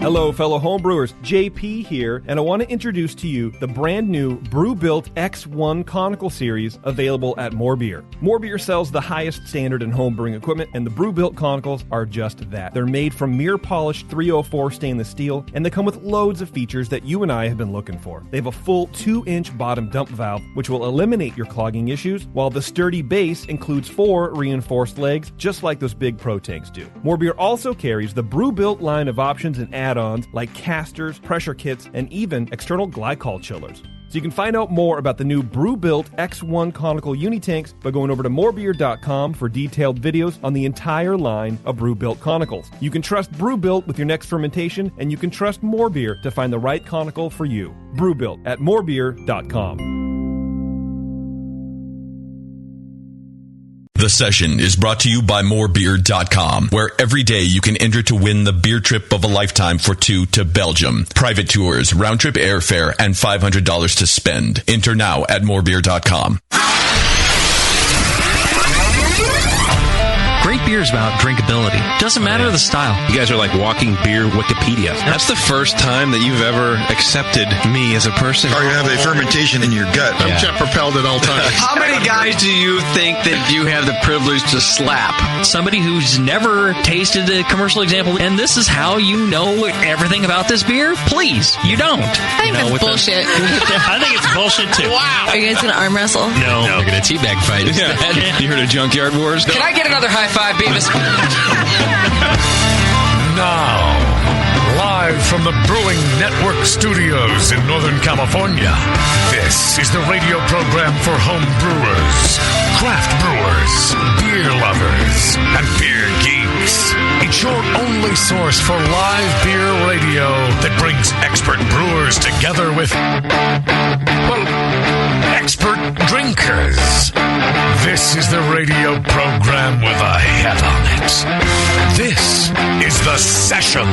Hello, fellow homebrewers. JP here, and I want to introduce to you the brand new Brewbuilt X1 Conical Series available at More Beer. More Beer sells the highest standard in homebrewing equipment, and the Brewbuilt Conicals are just that. They're made from mirror-polished 304 stainless steel, and they come with loads of features that you and I have been looking for. They have a full 2-inch bottom dump valve, which will eliminate your clogging issues, while the sturdy base includes 4 reinforced legs, just like those big Pro tanks do. More Beer also carries the Brewbuilt line of options and add-ons like casters, pressure kits, and even external glycol chillers. So you can find out more about the new Brewbuilt X1 Conical Unitanks by going over to morebeer.com for detailed videos on the entire line of Brewbuilt Conicals. You can trust Brewbuilt with your next fermentation, and you can trust More Beer to find the right conical for you. Brewbuilt at morebeer.com. The session is brought to you by morebeer.com, where every day you can enter to win the beer trip of a lifetime for 2 to Belgium. Private tours, round-trip airfare, and $500 to spend. Enter now at morebeer.com. Great beer is about drinkability. Doesn't matter the style. You guys are like walking beer Wikipedia. That's the first time that you've ever accepted me as a person. Or you have a fermentation in your gut. I'm jet propelled at all times. How many guys do you think that you have the privilege to slap? Somebody who's never tasted a commercial example, and this is how you know everything about this beer? Please, you don't. I think that's bullshit. I think it's bullshit too. Wow. Are you guys going to arm wrestle? No. We're going to teabag fight. Yeah. You heard of Junkyard Wars? Can I get another high five, Beavis? Now, live from the Brewing Network studios in Northern California, this is the radio program for home brewers, craft brewers, beer lovers, and beer geeks. It's your only source for live beer radio that brings expert brewers together with, well, expert drinkers. This is the radio program with a head on it. This is The Session.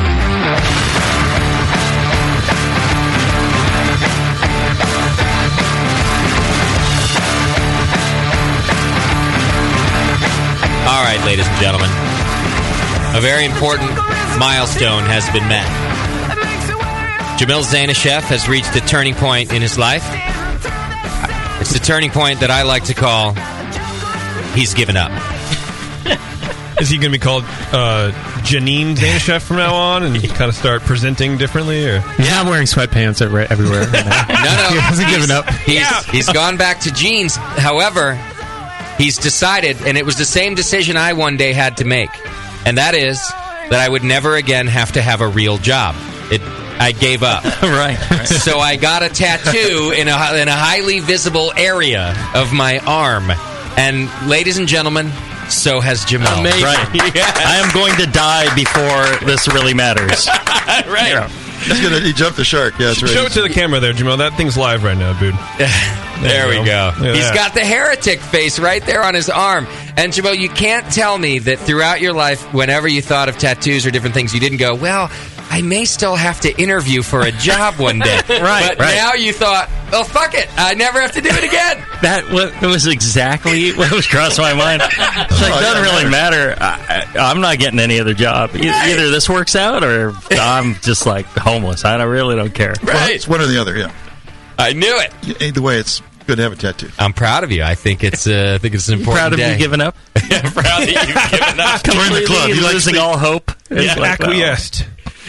All right, ladies and gentlemen, a very important milestone has been met. Jamil Zainasheff has reached a turning point in his life. It's the turning point that I like to call he's given up. Is he going to be called Janine Zainasheff from now on and kind of start presenting differently? Or? He's not wearing sweatpants everywhere right now. No. He hasn't given up. He's gone back to jeans. However, he's decided, and it was the same decision I one day had to make, and that is that I would never again have to have a real job. I gave up. Right. So I got a tattoo in a highly visible area of my arm. And ladies and gentlemen, so has Jamil. Amazing. Right. Yes. I am going to die before this really matters. Right. Yeah. He jumped the shark. Yeah, that's right. Show it to the camera there, Jamil. That thing's live right now, dude. There we go. He's that. got the heretic face right there on his arm. And Jamil, you can't tell me that throughout your life, whenever you thought of tattoos or different things, you didn't go, well, I may still have to interview for a job one day. But now you thought, well, fuck it. I never have to do it again. That was exactly what was crossed my mind. It's like, it doesn't really matter. I'm not getting any other job. Either this works out or I'm just like homeless. I really don't care. Right. Well, it's one or the other, yeah. I knew it. Either way, it's good to have a tattoo. I'm proud of you. I think it's an important proud of day. you giving up? Yeah, proud that you've given up. Join the club. You're losing all hope. Yeah, acquiesced.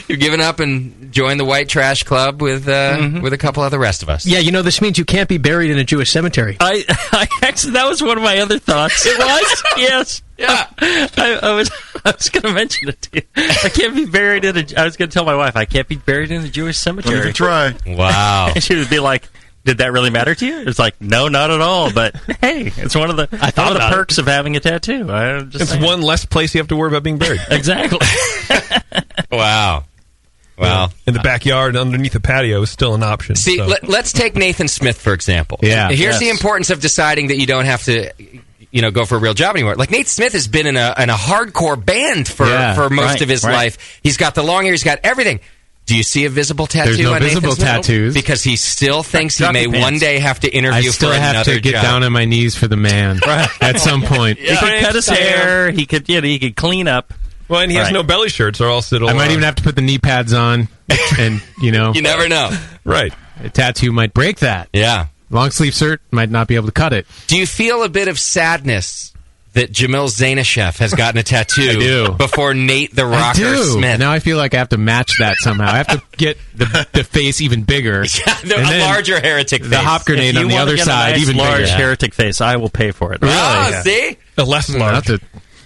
You've given up and joined the White Trash Club with a couple of the rest of us. Yeah, you know, this means you can't be buried in a Jewish cemetery. I actually, that was one of my other thoughts. It was? Yes. Yeah. I was going to mention it to you. I can't be buried in I was going to tell my wife, I can't be buried in a Jewish cemetery. Well, you can try. Wow. And she would be like, did that really matter to you? It's like, no, not at all. But hey, it's one of the perks of having a tattoo. It's one less place you have to worry about being buried. Exactly. Wow. Well, in the backyard underneath the patio is still an option. See, so. let's take Nathan Smith, for example. Yeah. Here's the importance of deciding that you don't have to, go for a real job anymore. Like, Nathan Smith has been in a hardcore band for most of his life. He's got the long hair. He's got everything. Do you see a visible tattoo There's no on visible Nathan Smith? tattoos. Because he still thinks he may one day have to interview for another job. I still have to get down on my knees for the man at some point. He could cut his hair. He could clean up. Well, and he has no belly shirts, or else it'll... I might even have to put the knee pads on, and, You never know. Right. A tattoo might break that. Yeah. Long sleeve shirt might not be able to cut it. Do you feel a bit of sadness that Jamil Zainasheff has gotten a tattoo I do. before Nate the I Rocker do. Smith? Now I feel like I have to match that somehow. I have to get the face even bigger. A larger heretic face. The hop grenade on the other side, nice even large bigger. heretic face, I will pay for it. Really? Oh, see? A less large.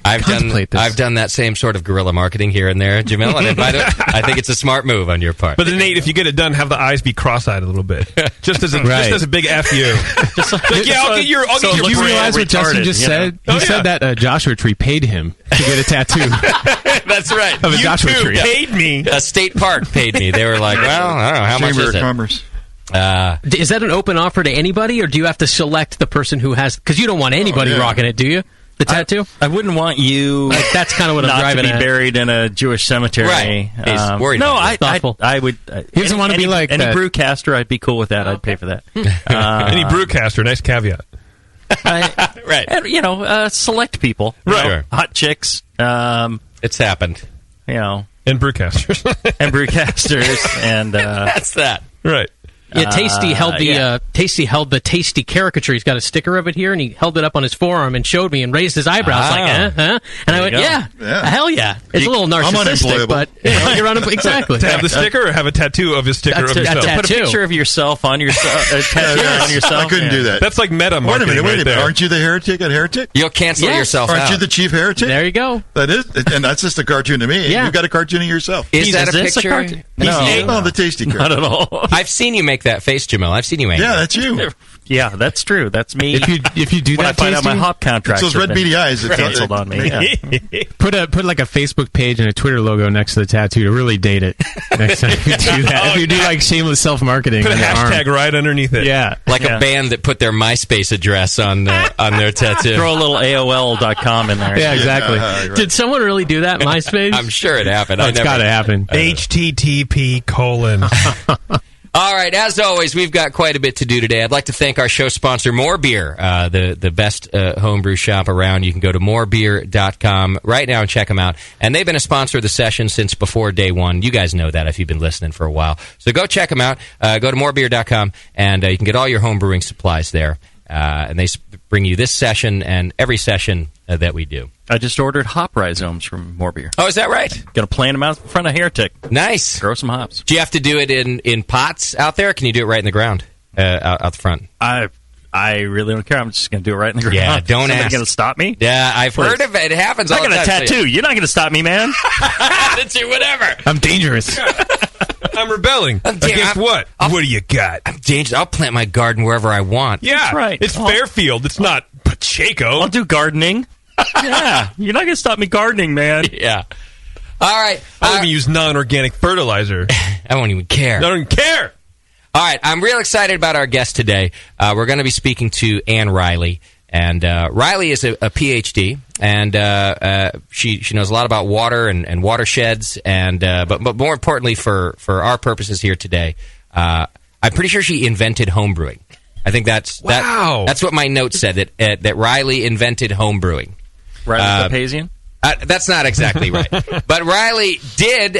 I've done that same sort of guerrilla marketing here and there, Jamil, and I think it's a smart move on your part. But then, Nate, if you get it done, have the eyes be cross-eyed a little bit, just as a big F you. I'll get your. Did you realize what Justin just said? He said that Joshua Tree paid him to get a tattoo. That's right. Of a Joshua Tree. Paid me. A state park paid me. They were like, well, I don't know, how much is it? Commerce. Is that an open offer to anybody, or do you have to select the person who has? Because you don't want anybody rocking it, do you? The tattoo? I wouldn't want you. That's kind of what I'm not driving to be at. buried in a Jewish cemetery. Right. He's worried. No, about I would. He doesn't want to be like any that. brewcaster. I'd be cool with that. I'd pay for that. Any brewcaster, nice caveat. Right. And, select people. Right. Sure. Hot chicks. It's happened. And brewcasters. And brewcasters. And that's that. Right. Yeah, Tasty held the Tasty caricature. He's got a sticker of it here, and he held it up on his forearm and showed me and raised his eyebrows like, huh? And I went, hell yeah. It's a little narcissistic, but you're exactly. To have the sticker or have a tattoo of his sticker of yourself? Put a picture of yourself on yourself. A tattoo on yourself. I couldn't do that. That's like meta Wait a marketing minute. right there. Aren't you the heretic at Heretic? You'll cancel yourself Aren't out. you the chief heretic? There you go. That is, and that's just a cartoon to me. Yeah. You've got a cartoon of yourself. Is that a this a picture? cartoon? No, the Tasty Not cartoon. at all. I've seen you make that face, Jamil. I've seen you angry. Yeah, that's you. Yeah, that's true. That's me. If you do when that, I find out my Tasty, hop contracts It's those red beady eyes. It's canceled on me. Yeah. put like a Facebook page and a Twitter logo next to the tattoo to really date it. Next time you do that, if you do like shameless self marketing, Put a hashtag right underneath it. Yeah, like a band that put their MySpace address on their tattoo. Throw a little AOL.com in there. Yeah, exactly. Right. Did someone really do that? MySpace? I'm sure it happened. It's got to happen. HTTP:// All right, as always, we've got quite a bit to do today. I'd like to thank our show sponsor, More Beer, the best homebrew shop around. You can go to morebeer.com right now and check them out. And they've been a sponsor of the session since before day one. You guys know that if you've been listening for a while. So go check them out. Go to morebeer.com, and you can get all your home brewing supplies there. And they bring you this session and every session that we do. I just ordered hop rhizomes from More Beer. Oh, is that right? Going to plant them out in front of Heretic. Nice. Grow some hops. Do you have to do it in pots out there, or can you do it right in the ground out the front? I really don't care. I'm just going to do it right in the ground. Yeah, don't Somebody ask. going to stop me? Yeah, I've heard of it. It happens all I'm the not time. going to tattoo. You're not going to stop me, man. That's it, whatever. I'm dangerous. I'm rebelling. Against what? What do you got? I'm dangerous. I'll plant my garden wherever I want. Yeah, That's right. It's Fairfield. It's not Pacheco. I'll do gardening. Yeah, you're not going to stop me gardening, man. Yeah. All right. I don't even use non-organic fertilizer. I won't even care. I don't even care. All right. I'm real excited about our guest today. We're going to be speaking to Ann Riley. And Riley is a PhD, and she knows a lot about water and watersheds. And but more importantly, for our purposes here today, I'm pretty sure she invented home brewing. I think that's what my note said, that Riley invented home brewing. Riley Papazian? That's not exactly right. But Riley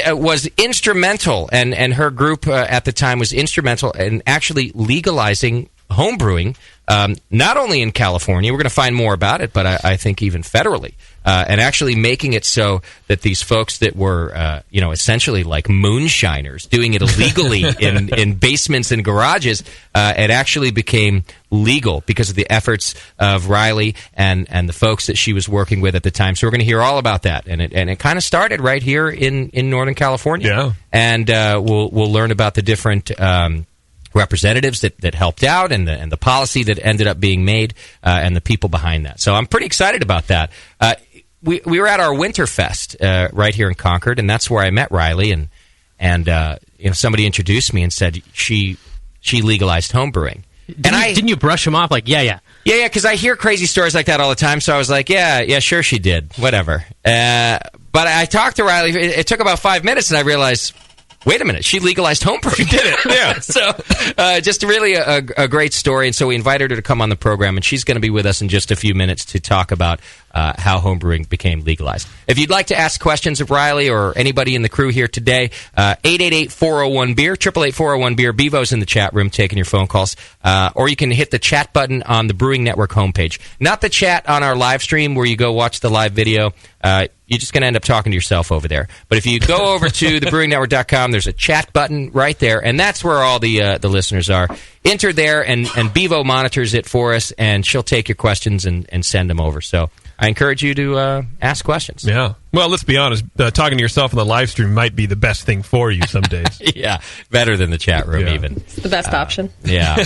was instrumental, and her group at the time was instrumental in actually legalizing home brewing, not only in California, we're going to find more about it, but I think even federally, and actually making it so that these folks that were, essentially like moonshiners, doing it illegally in basements and garages, it actually became legal because of the efforts of Riley and the folks that she was working with at the time. So we're going to hear all about that, and it kind of started right here in Northern California. Yeah, and we'll learn about the different representatives that helped out and the policy that ended up being made and the people behind that. So I'm pretty excited about that. We were at our Winterfest right here in Concord, and that's where I met Riley, and somebody introduced me and said she legalized home brewing. Didn't you brush him off like, yeah, because I hear crazy stories like that all the time, so I was like, yeah, sure she did, whatever. But I talked to Riley, it took about 5 minutes, and I realized, wait a minute, she legalized home brewing. She did it, yeah. So just really a great story, and so we invited her to come on the program, and she's going to be with us in just a few minutes to talk about how homebrewing became legalized. If you'd like to ask questions of Riley or anybody in the crew here today, 888-401-BEER, 888-401-BEER. Bevo's in the chat room taking your phone calls. Or you can hit the chat button on the Brewing Network homepage. Not the chat on our live stream where you go watch the live video. You're just going to end up talking to yourself over there. But if you go over to thebrewingnetwork.com, there's a chat button right there, and that's where all the listeners are. Enter there, and Bevo monitors it for us, and she'll take your questions and send them over. So I encourage you to ask questions. Yeah. Well, let's be honest. Talking to yourself on the live stream might be the best thing for you some days. Yeah, better than the chat room even. It's the best option. Yeah.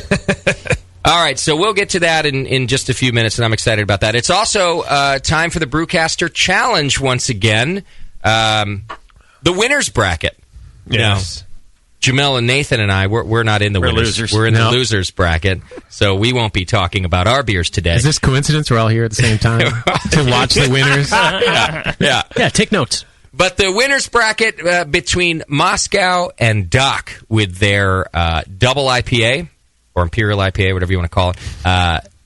All right, so we'll get to that in just a few minutes, and I'm excited about that. It's also time for the Brewcaster Challenge once again. The winner's bracket. Yes. Now, Jamel and Nathan and I, we're not in the winners. Losers. We're in the losers bracket, so we won't be talking about our beers today. Is this coincidence? We're all here at the same time to watch the winners? Yeah, take notes. But the winners bracket between Moscow and Doc with their double IPA, or Imperial IPA, whatever you want to call it,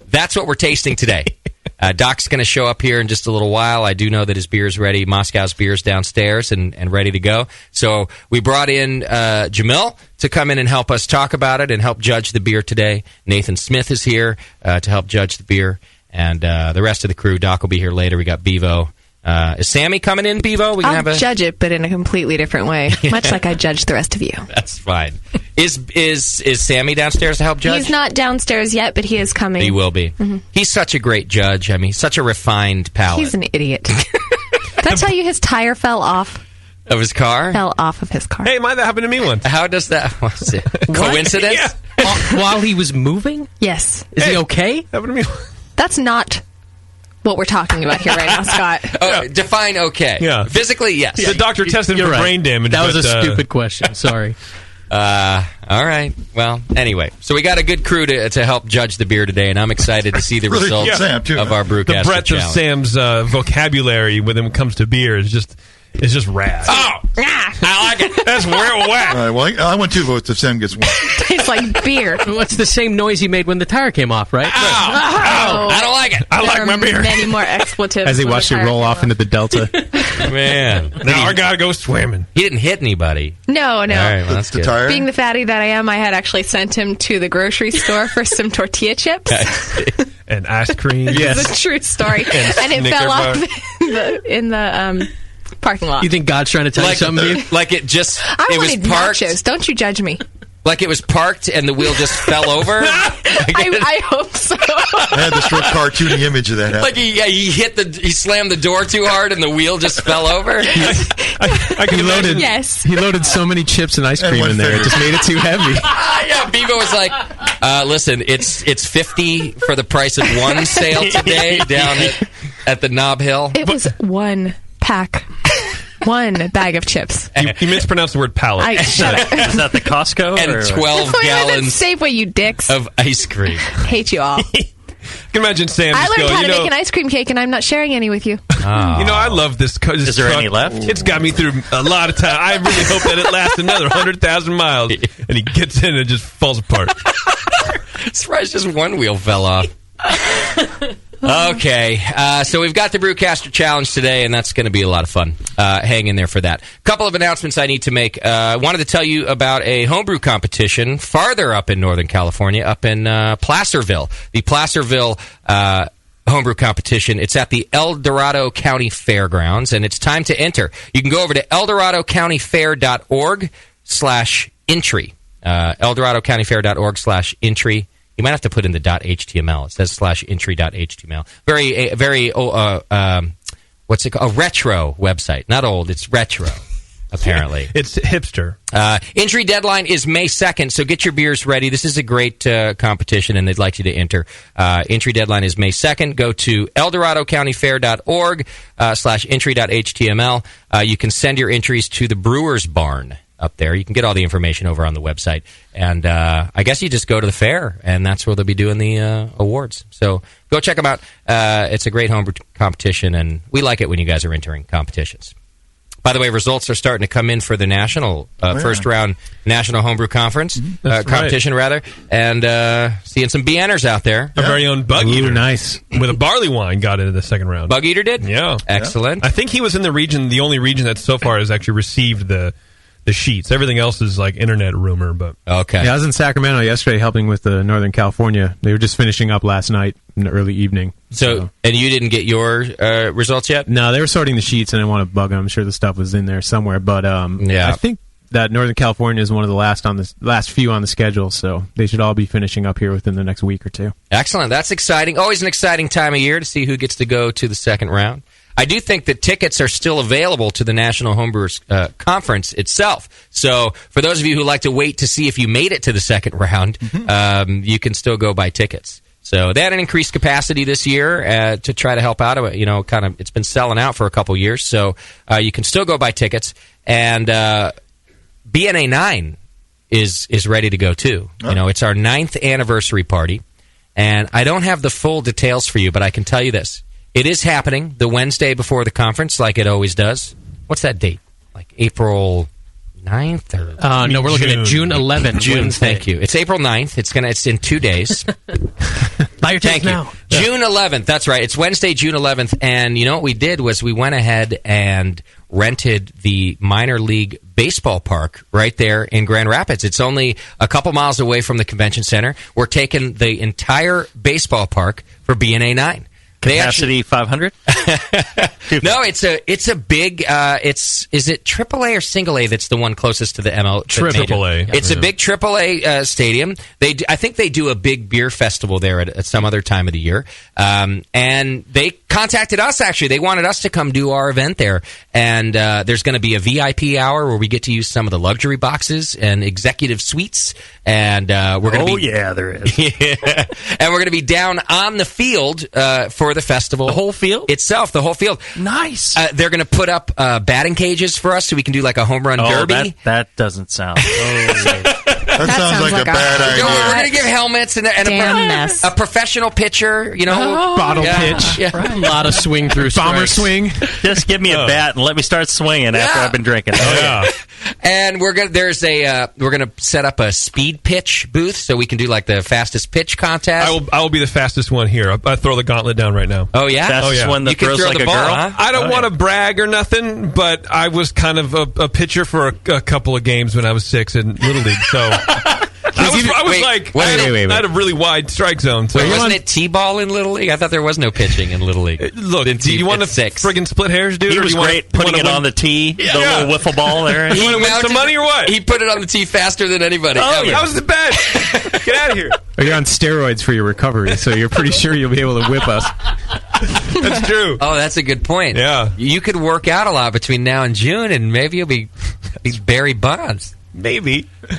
that's what we're tasting today. Doc's going to show up here in just a little while. I do know that his beer is ready. Moscow's beer is downstairs and ready to go. So we brought in Jamil to come in and help us talk about it and help judge the beer today. Nathan Smith is here to help judge the beer. And the rest of the crew, Doc will be here later. We got Bevo. Is Sammy coming in, Bevo? We can I'll judge it, but in a completely different way, much like I judge the rest of you. That's fine. Is Sammy downstairs to help judge? He's not downstairs yet, but he is coming. He will be. Mm-hmm. He's such a great judge. I mean, such a refined palate. He's an idiot. Did I tell you his tire fell off? Of his car? Fell off of his car. Hey, that happened to me once. How does that... What's it? Coincidence? Yeah. While he was moving? Yes. Is he okay? Happened to me. That's not what we're talking about here right now, Scott. Define okay. Yeah. Physically, yes. The doctor tested him for brain damage. That was a stupid question. Sorry. All right. Well, anyway. So we got a good crew to help judge the beer today, and I'm excited to see the results of our Brewcaster The breadth Challenge. of Sam's vocabulary when it comes to beer is just rad. Oh! I like it. That's where it went. All right, well, I want 2 votes if Sam gets 1. Tastes like beer. Well, it's the same noise he made when the tire came off, right? I don't like it. I like my beer. Many more expletives. As he watched it roll off into the Delta. Man. Now I gotta go swimming. He didn't hit anybody. No. All right, well, that's The good. tire? Being the fatty that I am, I had actually sent him to the grocery store for some tortilla chips. And ice cream. It's a true story. And it fell off in the parking lot. You think God's trying to tell you something, dude? Like it just... I it was wanted parked. nachos. Don't you judge me. Like it was parked and the wheel just fell over. I hope so. I had this real cartoony image of that happen. Like he slammed the door too hard and the wheel just fell over. I can loaded. Yes. He loaded so many chips and ice cream in there, it just made it too heavy. Yeah, Bevo was like, listen, it's 50 for the price of one sale today down at the Knob Hill. It was one pack. One bag of chips. You mispronounced the word pallet. Shut up. Is that the Costco? And 12 gallons Safeway, you dicks. of ice cream. Hate you all. I can imagine Sam I just learned go, how to make an ice cream cake, and I'm not sharing any with you. I love this. Is there any left? It's got me through a lot of time. I really hope that it lasts another 100,000 miles. And he gets in and it just falls apart. Surprised just one wheel fell off. Okay, so we've got the Brewcaster Challenge today, and that's going to be a lot of fun. Hang in there for that. Couple of announcements I need to make. I wanted to tell you about a homebrew competition farther up in Northern California, up in Placerville. The Placerville homebrew competition. It's at the El Dorado County Fairgrounds, and it's time to enter. You can go over to eldoradocountyfair.org/entry. eldoradocountyfair.org/entry. You might have to put in the .html. It says /entry.html. Very, what's it called? A retro website. Not old, it's retro, apparently. It's hipster. Entry deadline is May 2nd, so get your beers ready. This is a great competition, and they'd like you to enter. Entry deadline is May 2nd. Go to eldoradocountyfair.org/entry.html. You can send your entries to the Brewers Barn up there. You can get all the information over on the website. And I guess you just go to the fair, and that's where they'll be doing the awards. So go check them out. It's a great homebrew competition, and we like it when you guys are entering competitions. By the way, results are starting to come in for the national first round National Homebrew Conference competition, rather, and seeing some BNers out there. Our very own Bug Eater, nice, with a barley wine, got into the second round. Bug Eater did, excellent. I think he was in the only region that so far has actually received the sheets. Everything else is like internet rumor, but okay. Yeah, I was in Sacramento yesterday helping with the Northern California. They were just finishing up last night in the early evening. So, and you didn't get your results yet? No, they were sorting the sheets, and I didn't want to bug them. I'm sure the stuff was in there somewhere, but I think that Northern California is one of the last few on the schedule, so they should all be finishing up here within the next week or two. Excellent. That's exciting. Always an exciting time of year to see who gets to go to the second round. I do think that tickets are still available to the National Homebrewers Conference itself. So for those of you who like to wait to see if you made it to the second round, you can still go buy tickets. So they had an increased capacity this year to try to help out. It's been selling out for a couple years, so you can still go buy tickets. And BNA 9 is ready to go too. Oh. It's our 9th anniversary party, and I don't have the full details for you, but I can tell you this. It is happening the Wednesday before the conference, like it always does. What's that date? Like April 9th? Or no, we're looking at June 11th. June, Wednesday. thank you. It's April 9th. It's in 2 days. Buy your tickets now. June 11th. That's right. It's Wednesday, June 11th. And you know what we did was we went ahead and rented the minor league baseball park right there in Grand Rapids. It's only a couple miles away from the convention center. We're taking the entire baseball park for BNA 9. Capacity 500? No, it's a big. Is it AAA or single A that's the one closest to the ML? AAA. It's a big AAA stadium. I think they do a big beer festival there at some other time of the year. And they contacted us, actually. They wanted us to come do our event there. And there's going to be a VIP hour where we get to use some of the luxury boxes and executive suites. And we're going to be. Oh, yeah, there is. Yeah. And we're going to be down on the field for the festival. The whole field? Itself, the whole field. Nice. They're going to put up batting cages for us so we can do like a home run derby. That doesn't sound... That sounds like a bad idea. We're going to give helmets and a professional pitcher, bottle pitch. Yeah. A lot of swing through bomber swing. Just give me a bat and let me start swinging after I've been drinking. And we're gonna set up a speed pitch booth so we can do like the fastest pitch contest. I will be the fastest one here. I throw the gauntlet down right now. Oh yeah, fastest one that throws like a girl. Huh? I don't want to brag or nothing, but I was kind of a pitcher for a couple of games when I was 6 in Little League. So I had a really wide strike zone. So wasn't it T-ball in Little League? I thought there was no pitching in Little League. Look, do you want to friggin' split hairs, dude? He was great putting it on the tee, the little wiffle ball there. You want to win some money or what? He put it on the tee faster than anybody. Oh, that was the best. Get out of here. Or you're on steroids for your recovery, so you're pretty sure you'll be able to whip us. That's true. Oh, that's a good point. Yeah. You could work out a lot between now and June, and maybe you'll be Barry Bonds. Maybe. All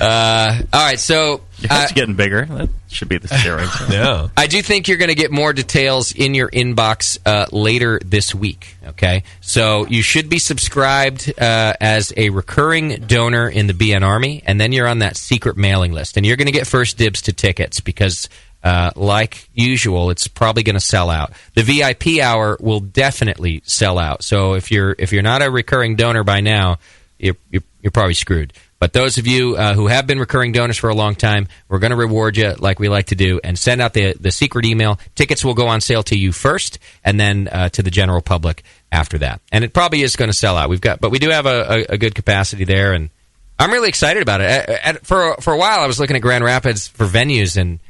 right, so... It's getting bigger. That should be the steroids. Yeah. I do think you're going to get more details in your inbox later this week, okay? So you should be subscribed as a recurring donor in the BN Army, and then you're on that secret mailing list. And you're going to get first dibs to tickets because, like usual, it's probably going to sell out. The VIP hour will definitely sell out. So if you're not a recurring donor by now, you're probably screwed. But those of you who have been recurring donors for a long time, we're going to reward you like we like to do and send out the secret email. Tickets will go on sale to you first and then to the general public after that. And it probably is going to sell out. But we do have a good capacity there, and I'm really excited about it. For a while, I was looking at Grand Rapids for venues, and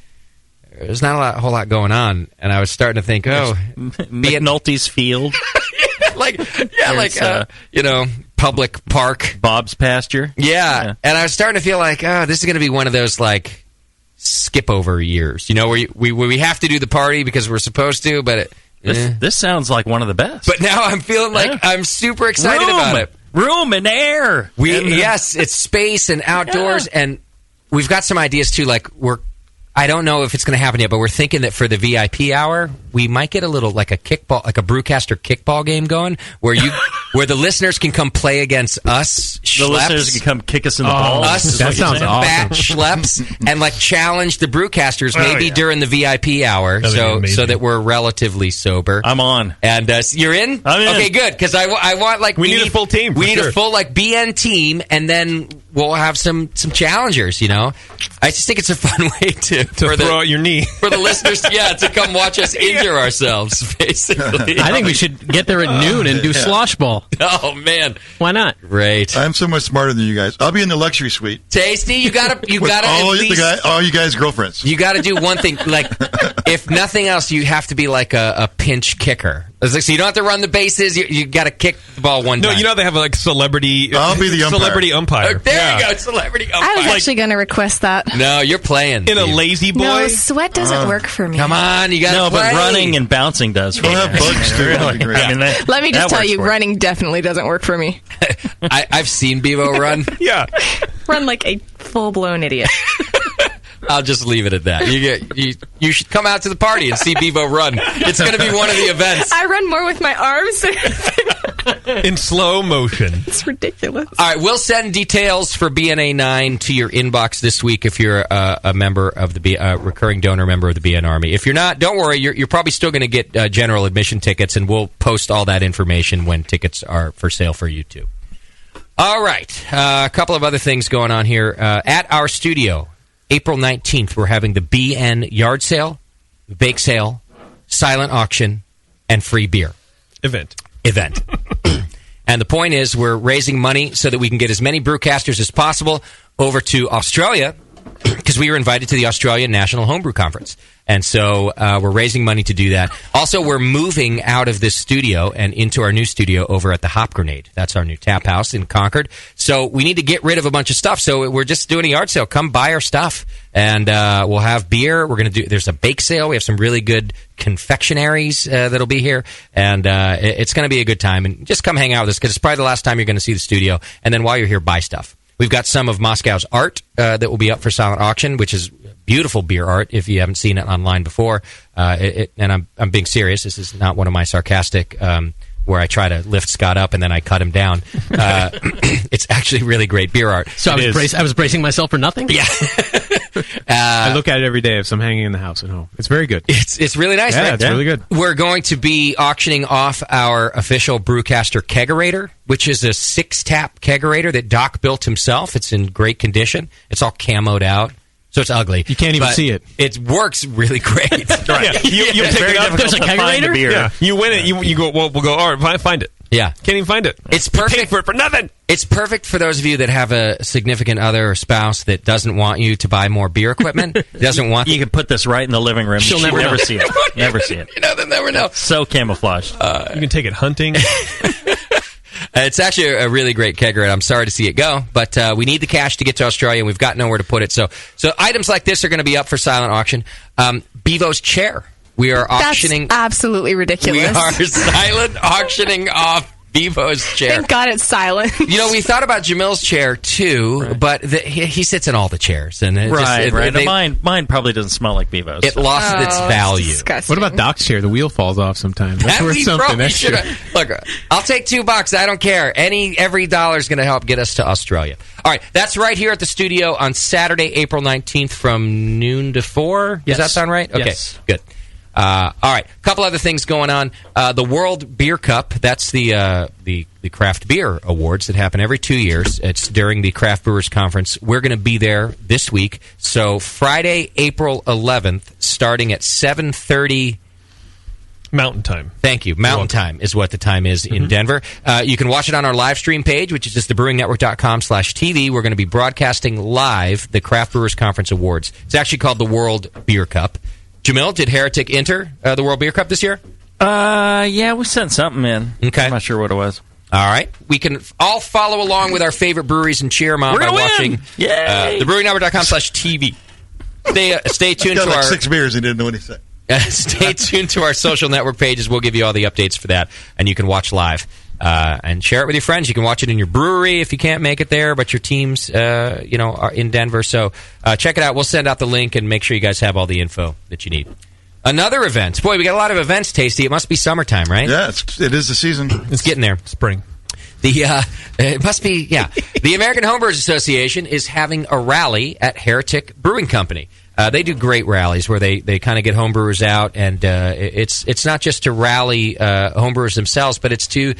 there's not a whole lot going on. And I was starting to think, McNulty's Field. Public park. Bob's Pasture. Yeah. And I was starting to feel like, this is going to be one of those, like, skip-over years. Where we have to do the party because we're supposed to, but... This sounds like one of the best. But now I'm feeling like I'm super excited about it. Room and air. Yes, it's space and outdoors, and we've got some ideas, too. Like, we're I don't know if it's going to happen yet, but we're thinking that for the VIP hour, we might get a little like a Brewcaster kickball game going, where the listeners can come play against us. The listeners can come kick us in the balls. Us, that sounds awesome. Fat schleps, and like challenge the Brewcasters maybe during the VIP hour, so that we're relatively sober. I'm on, and you're in. I'm in. Okay, good, because I want like we need a full team. We need a full like BN team, and then we'll have some challengers. You know, I just think it's a fun way to throw out your knee for the listeners. To come watch us injure ourselves. Basically, I think we should get there at noon and do slosh ball. Oh man, why not? Great. I'm so much smarter than you guys. I'll be in the luxury suite. Tasty, you gotta all you guys' girlfriends. You gotta do one thing. Like, if nothing else, you have to be like a pinch kicker. So you don't have to run the bases. You got to kick the ball one time. No, you know they have like celebrity. I'll be the umpire. Celebrity umpire. There you go, celebrity umpire. I was actually going to request that. No, you're playing in a lazy boy. No, sweat doesn't work for me. Come on, you got to play. But running and bouncing does. We'll have bugs too. Really? I mean, let me just tell you, running definitely doesn't work for me. I've seen Bevo run. Yeah, run like a full-blown idiot. I'll just leave it at that. You should come out to the party and see Bevo run. It's going to be one of the events. I run more with my arms. In slow motion. It's ridiculous. All right, we'll send details for BNA 9 to your inbox this week if you're a member of the recurring donor member of the BN Army. If you're not, don't worry. You're probably still going to get general admission tickets, and we'll post all that information when tickets are for sale for you too. All right, a couple of other things going on here at our studio. April 19th, we're having the BN yard sale, bake sale, silent auction, and free beer. Event. And the point is, we're raising money so that we can get as many brewcasters as possible over to Australia, because we were invited to the Australian National Homebrew Conference. And so we're raising money to do that. Also, we're moving out of this studio and into our new studio over at the Hop Grenade. That's our new tap house in Concord. So we need to get rid of a bunch of stuff. So we're just doing a yard sale. Come buy our stuff. And we'll have beer. We're going to do. There's a bake sale. We have some really good confectionaries that'll be here. And it's going to be a good time. And just come hang out with us, because it's probably the last time you're going to see the studio. And then while you're here, buy stuff. We've got some of Moscow's art that will be up for silent auction, which is beautiful beer art if you haven't seen it online before. And I'm being serious. This is not one of my sarcastic where I try to lift Scott up and then I cut him down. It's actually really great beer art. So I was bracing myself for nothing? Yeah. I look at it every day if I'm hanging in the house at home. It's very good. It's really nice, yeah, right? It's really good. We're going to be auctioning off our official Brewcaster kegerator, which is a 6-tap kegerator that Doc built himself. It's in great condition. It's all camoed out. So it's ugly. You can't even see it. It works really great. Right. You pick it up. There's a kegerator? Yeah. You win it. You go, well, we'll go, all right, find it. Yeah. Can't even find it. It's perfect. You paid for it for nothing. It's perfect for those of you that have a significant other or spouse that doesn't want you to buy more beer equipment. Doesn't want. You can put this right in the living room. She'll never see it. Never see it. They'll never know. So camouflaged. You can take it hunting. It's actually a really great kegerator. I'm sorry to see it go, but we need the cash to get to Australia, and we've got nowhere to put it. So items like this are going to be up for silent auction. Bevo's chair. We are auctioning. That's absolutely ridiculous. We are silent auctioning off Bevo's chair. Thank God it's silent. You know, we thought about Jamil's chair too, right. But he sits in all the chairs, and mine probably doesn't smell like Bevo's. It lost its value. What about Doc's chair? The wheel falls off sometimes. That's worth something extra. Look, I'll take $2. I don't care. Every dollar is going to help get us to Australia. All right, that's right here at the studio on Saturday, April 19th, from noon to 4. Yes. Does that sound right? Okay, yes. Good. All right, a couple other things going on. The World Beer Cup, that's the craft beer awards that happen every 2 years. It's during the Craft Brewers Conference. We're going to be there this week. So Friday, April 11th, starting at 7:30 Mountain Time. Thank you. Mountain Time is what the time is in Denver. You can watch it on our live stream page, which is just thebrewingnetwork.com/TV. We're going to be broadcasting live the Craft Brewers Conference Awards. It's actually called the World Beer Cup. Jamil, did Heretic enter the World Beer Cup this year? Yeah, we sent something in. Okay. I'm not sure what it was. All right. We can all follow along with our favorite breweries and cheer them on by watching thebrewingnetwork.com/TV. Stay tuned to our 6 beers and didn't know what he said. Stay tuned to our social network pages. We'll give you all the updates for that, and you can watch live. and share it with your friends. You can watch it in your brewery if you can't make it there, but your teams, are in Denver. So check it out. We'll send out the link and make sure you guys have all the info that you need. Another event. Boy, we got a lot of events, Tasty. It must be summertime, right? Yeah, it is the season. It's getting there. Spring. It must be, yeah. The American Homebrewers Association is having a rally at Heretic Brewing Company. They do great rallies where they kind of get homebrewers out, and it's not just to rally homebrewers themselves, but it's to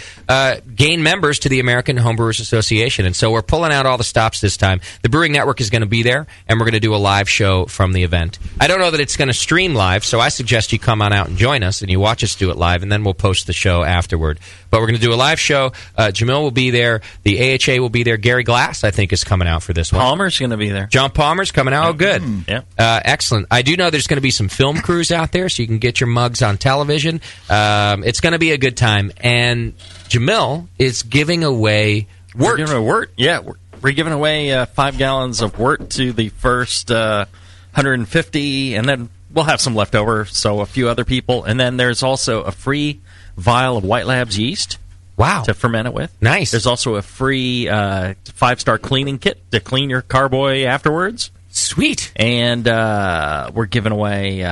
gain members to the American Homebrewers Association. And so we're pulling out all the stops this time. The Brewing Network is going to be there, and we're going to do a live show from the event. I don't know that it's going to stream live, so I suggest you come on out and join us, and you watch us do it live, and then we'll post the show afterward. But we're going to do a live show. Jamil will be there. The AHA will be there. Gary Glass, I think, is coming out for this one. Palmer's going to be there. John Palmer's coming out. Oh, good. Yeah. Excellent. I do know there's going to be some film crews out there, so you can get your mugs on television. It's going to be a good time. And Jamil is giving away wort. We're giving away wort. Yeah, we're giving away 5 gallons of wort to the first 150, and then we'll have some left over, so a few other people. And then there's also a free vial of White Labs yeast. Wow. To ferment it with. Nice. There's also a free 5-star cleaning kit to clean your carboy afterwards. Sweet. And we're giving away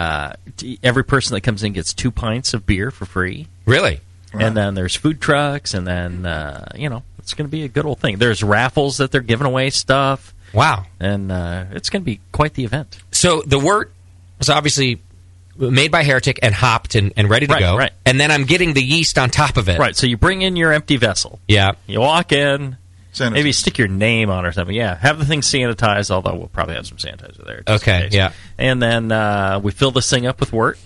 every person that comes in gets 2 pints of beer for free. Really? Wow. And then there's food trucks, and then it's going to be a good old thing. There's raffles that they're giving away stuff. Wow. And it's going to be quite the event. So the wort was obviously made by Heretic and hopped and ready to go. Right. And then I'm getting the yeast on top of it. Right. So you bring in your empty vessel. Yeah. You walk in. Sanitize. Maybe stick your name on or something. Yeah. Have the thing sanitized, although we'll probably have some sanitizer there. Okay. Yeah. And then we fill this thing up with wort.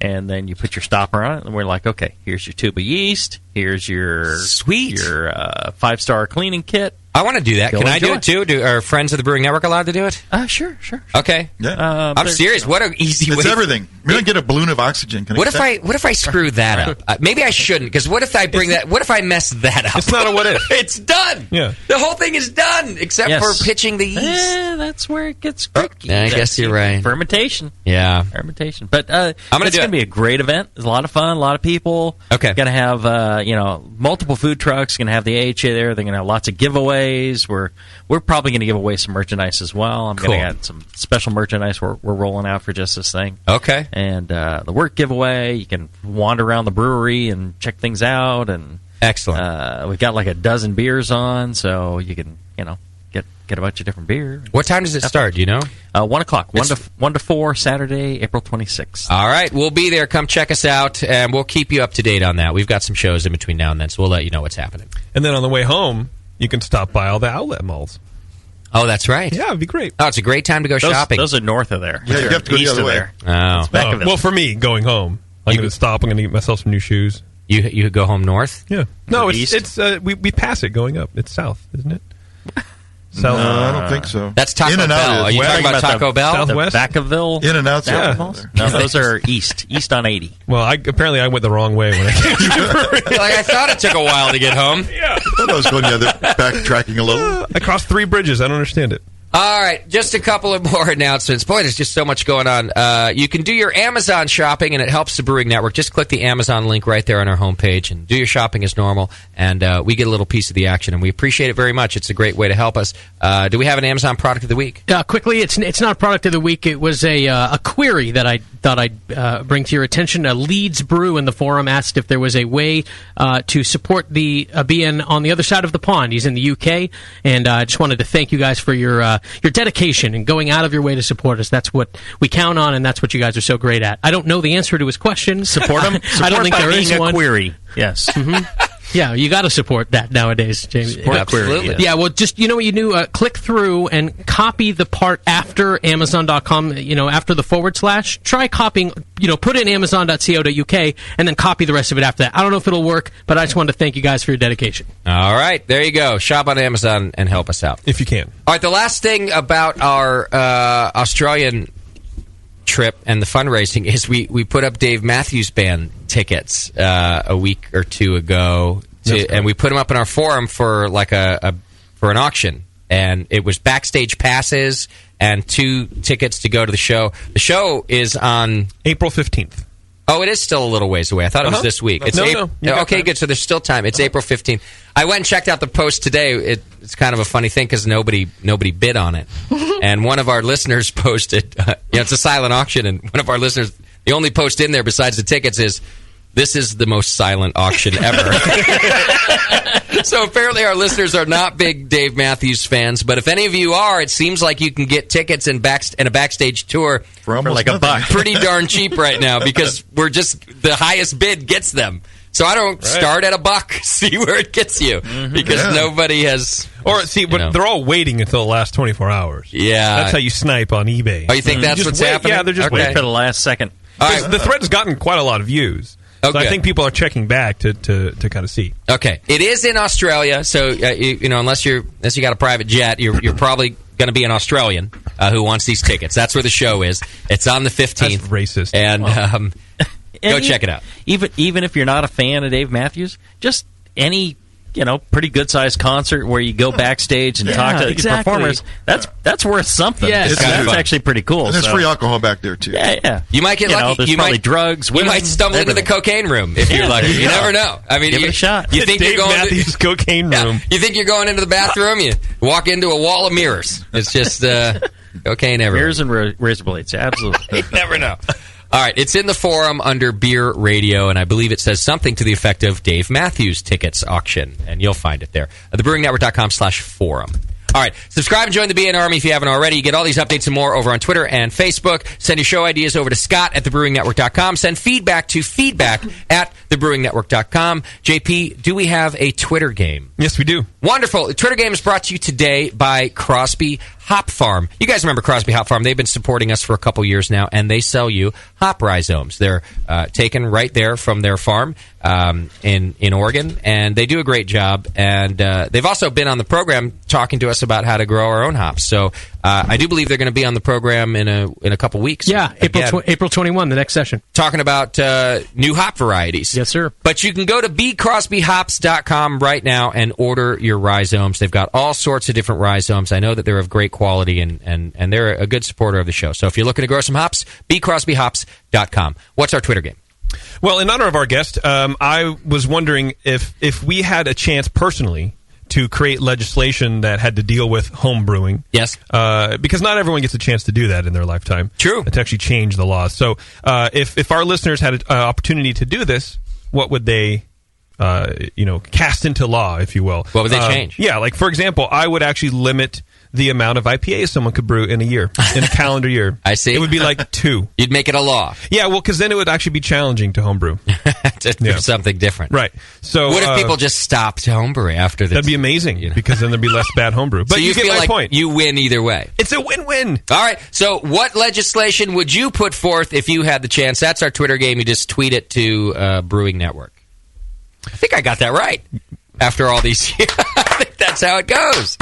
And then you put your stopper on it, and we're like, okay, here's your tube of yeast. Here's your 5-star cleaning kit. I want to do that. Can I do it too? Are friends of the Brewing Network allowed to do it? Sure. Okay. Yeah. I'm serious. What an easy way. It's everything. We don't get a balloon of oxygen. What if I screw that up? Maybe I shouldn't, because what if I bring that? What if I mess that up? It's not a what if. It's done. Yeah. The whole thing is done, except for pitching the yeast. That's where it gets tricky. I guess you're right. Fermentation. Yeah. Fermentation. But it's going to be a great event. It's a lot of fun. A lot of people. Okay. Going to have multiple food trucks. Going to have the AHA there. They're going to have lots of giveaways. We're probably going to give away some merchandise as well. I'm going to add some special merchandise we're rolling out for just this thing. Okay. And the wort giveaway, you can wander around the brewery and check things out. And excellent. We've got like a dozen beers on, so you can get a bunch of different beer. What time does it start? Do you know? 1 o'clock. 1 to 4, Saturday, April 26th. All right, we'll be there. Come check us out, and we'll keep you up to date on that. We've got some shows in between now and then, so we'll let you know what's happening. And then on the way home, you can stop by all the outlet malls. Oh, that's right. Yeah, it'd be great. Oh, it's a great time to go shopping. Those are north of there. Yeah, you have to go the other way. Oh. Well, for me, going home, I'm going to stop. I'm going to get myself some new shoes. You go home north? Yeah. No, East? it's we pass it going up. It's south, isn't it? South. No, I don't think so. That's Taco In and Bell. Out Are you talking about Taco Bell? Southwest? Vacaville? In and Out. No, those are east on 80. Well, apparently I went the wrong way when I came to I thought it took a while to get home. Yeah. I thought I was going the other, backtracking a little. I crossed 3 bridges. I don't understand it. All right, just a couple of more announcements. Boy, there's just so much going on. You can do your Amazon shopping, and it helps the Brewing Network. Just click the Amazon link right there on our homepage and do your shopping as normal, and we get a little piece of the action, and we appreciate it very much. It's a great way to help us. Do we have an Amazon product of the week? Quickly, it's not a product of the week. It was a query that I thought I'd bring to your attention. Leeds Brew in the forum asked if there was a way to support the being on the other side of the pond. He's in the UK, and I just wanted to thank you guys for your dedication and going out of your way to support us. That's what we count on, and that's what you guys are so great at. I don't know the answer to his question. Support him. I don't think there is one. Query. Yes. Mm-hmm. Yeah, you got to support that nowadays, James. Absolutely. Yeah, well, just, you know what you do? Click through and copy the part after Amazon.com, after the /. Try copying, put in Amazon.co.uk and then copy the rest of it after that. I don't know if it'll work, but I just wanted to thank you guys for your dedication. All right, there you go. Shop on Amazon and help us out. If you can. All right, the last thing about our Australian trip and the fundraising is we put up Dave Matthews Band tickets a week or two ago, and we put them up in our forum for like for an auction, and it was backstage passes and 2 tickets to go to the show. The show is on April 15th. Oh, it is still a little ways away. I thought it was this week. It's okay, good. So there's still time. It's April 15th. I went and checked out the post today. It's kind of a funny thing because nobody bid on it. And one of our listeners posted, it's a silent auction, and one of our listeners, the only post in there besides the tickets is, "This is the most silent auction ever." So apparently our listeners are not big Dave Matthews fans, but if any of you are, it seems like you can get tickets and a backstage tour for like nothing. $1. Pretty darn cheap right now because we're just the highest bid gets them. So I don't start at $1, see where it gets you, because nobody has. Or but they're all waiting until the last 24 hours. Yeah, that's how you snipe on eBay. Oh, you think that's what's happening? Yeah, they're just waiting for the last second. The thread's gotten quite a lot of views. So I think people are checking back to kind of see. Okay, it is in Australia, so unless you got a private jet, you're probably going to be an Australian who wants these tickets. That's where the show is. It's on the 15th. That's racist. And go check it out. Even if you're not a fan of Dave Matthews, just any pretty good sized concert where you go backstage and talk to performers. That's worth something. Yeah, it's actually pretty cool. And there's free alcohol back there too. Yeah. You might get lucky. There's probably drugs. You might stumble into the cocaine room if you're lucky. You never know. I mean, give it a shot. You think Dave you're going Matthews cocaine room? You think you're going into the bathroom? You walk into a wall of mirrors. It's just cocaine everywhere. Mirrors and razor blades. Absolutely. You never know. All right, it's in the forum under Beer Radio, and I believe it says something to the effect of Dave Matthews Tickets Auction, and you'll find it there at thebrewingnetwork.com/forum. All right, subscribe and join the BN Army if you haven't already. You get all these updates and more over on Twitter and Facebook. Send your show ideas over to Scott at thebrewingnetwork.com. Send feedback to feedback@thebrewingnetwork.com. JP, do we have a Twitter game? Yes, we do. Wonderful. The Twitter game is brought to you today by Crosby Hop Farm. You guys remember Crosby Hop Farm? They've been supporting us for a couple years now, and they sell you hop rhizomes. They're taken right there from their farm in Oregon, and they do a great job. And they've also been on the program talking to us about how to grow our own hops. So I do believe they're going to be on the program in a couple weeks. Yeah, April 21, the next session. Talking about new hop varieties. Yes, sir. But you can go to bcrosbyhops.com right now and order your rhizomes. They've got all sorts of different rhizomes. I know that they're of great quality, and they're a good supporter of the show. So if you're looking to grow some hops, bcrosbyhops.com. What's our Twitter game? Well, in honor of our guest, I was wondering if we had a chance personally to create legislation that had to deal with home brewing. Yes. Because not everyone gets a chance to do that in their lifetime. True. To actually change the laws. So if our listeners had an opportunity to do this, what would they cast into law, if you will? What would they change? Yeah, like, for example, I would actually limit the amount of IPAs someone could brew in a year, in a calendar year. I see. It would be like 2. You'd make it a law. Yeah, well, because then it would actually be challenging to homebrew. to do something different. Right. So what if people just stopped homebrew after this? That'd be amazing, because then there'd be less bad homebrew. But so you get feel my like point. You win either way. It's a win-win. All right. So what legislation would you put forth if you had the chance? That's our Twitter game. You just tweet it to Brewing Network. I think I got that right after all these years. I think that's how it goes.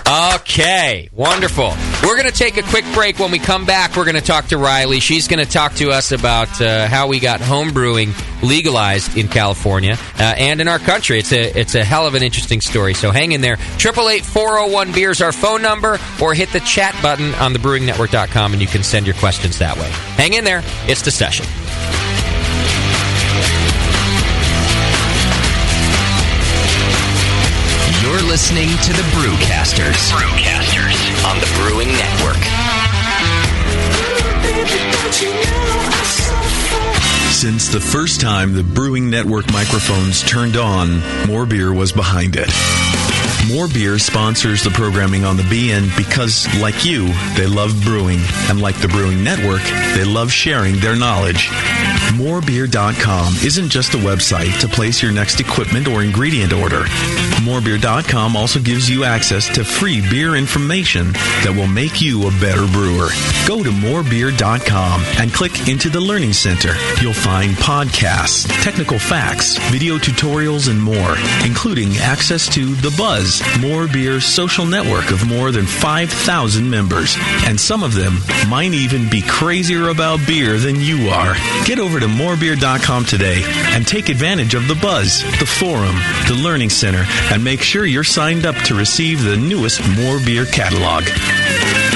Okay, wonderful. We're going to take a quick break. When we come back, we're going to talk to Riley. She's going to talk to us about how we got home brewing legalized in California and in our country. It's a hell of an interesting story, so hang in there. 888-401-BEER is our phone number, or hit the chat button on thebrewingnetwork.com, and you can send your questions that way. Hang in there. It's The Session. You're listening to the Brewcasters. On the Brewing Network. Since the first time the Brewing Network microphones turned on, More Beer was behind it. More Beer sponsors the programming on the BN because, like you, they love brewing. And like the Brewing Network, they love sharing their knowledge. Morebeer.com isn't just a website to place your next equipment or ingredient order. Morebeer.com also gives you access to free beer information that will make you a better brewer. Go to morebeer.com and click into the Learning Center. You'll find podcasts, technical facts, video tutorials, and more, including access to The Buzz, More Beer's social network of more than 5,000 members. And some of them might even be crazier about beer than you are. Get over to morebeer.com today and take advantage of The Buzz, the forum, the Learning Center, and make sure you're signed up to receive the newest More Beer catalog.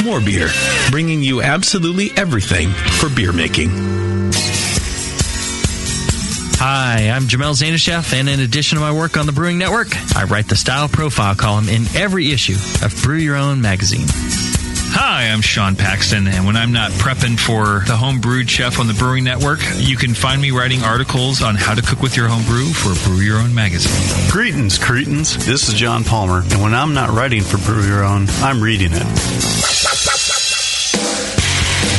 More Beer, bringing you absolutely everything for beer making. Hi, I'm Jamel Zanishev, and in addition to my work on the Brewing Network, I write the Style Profile column in every issue of Brew Your Own magazine. Hi, I'm Sean Paxton, and when I'm not prepping for the Home Brewed Chef on the Brewing Network, you can find me writing articles on how to cook with your home brew for Brew Your Own magazine. Greetings, cretins. This is John Palmer, and when I'm not writing for Brew Your Own, I'm reading it.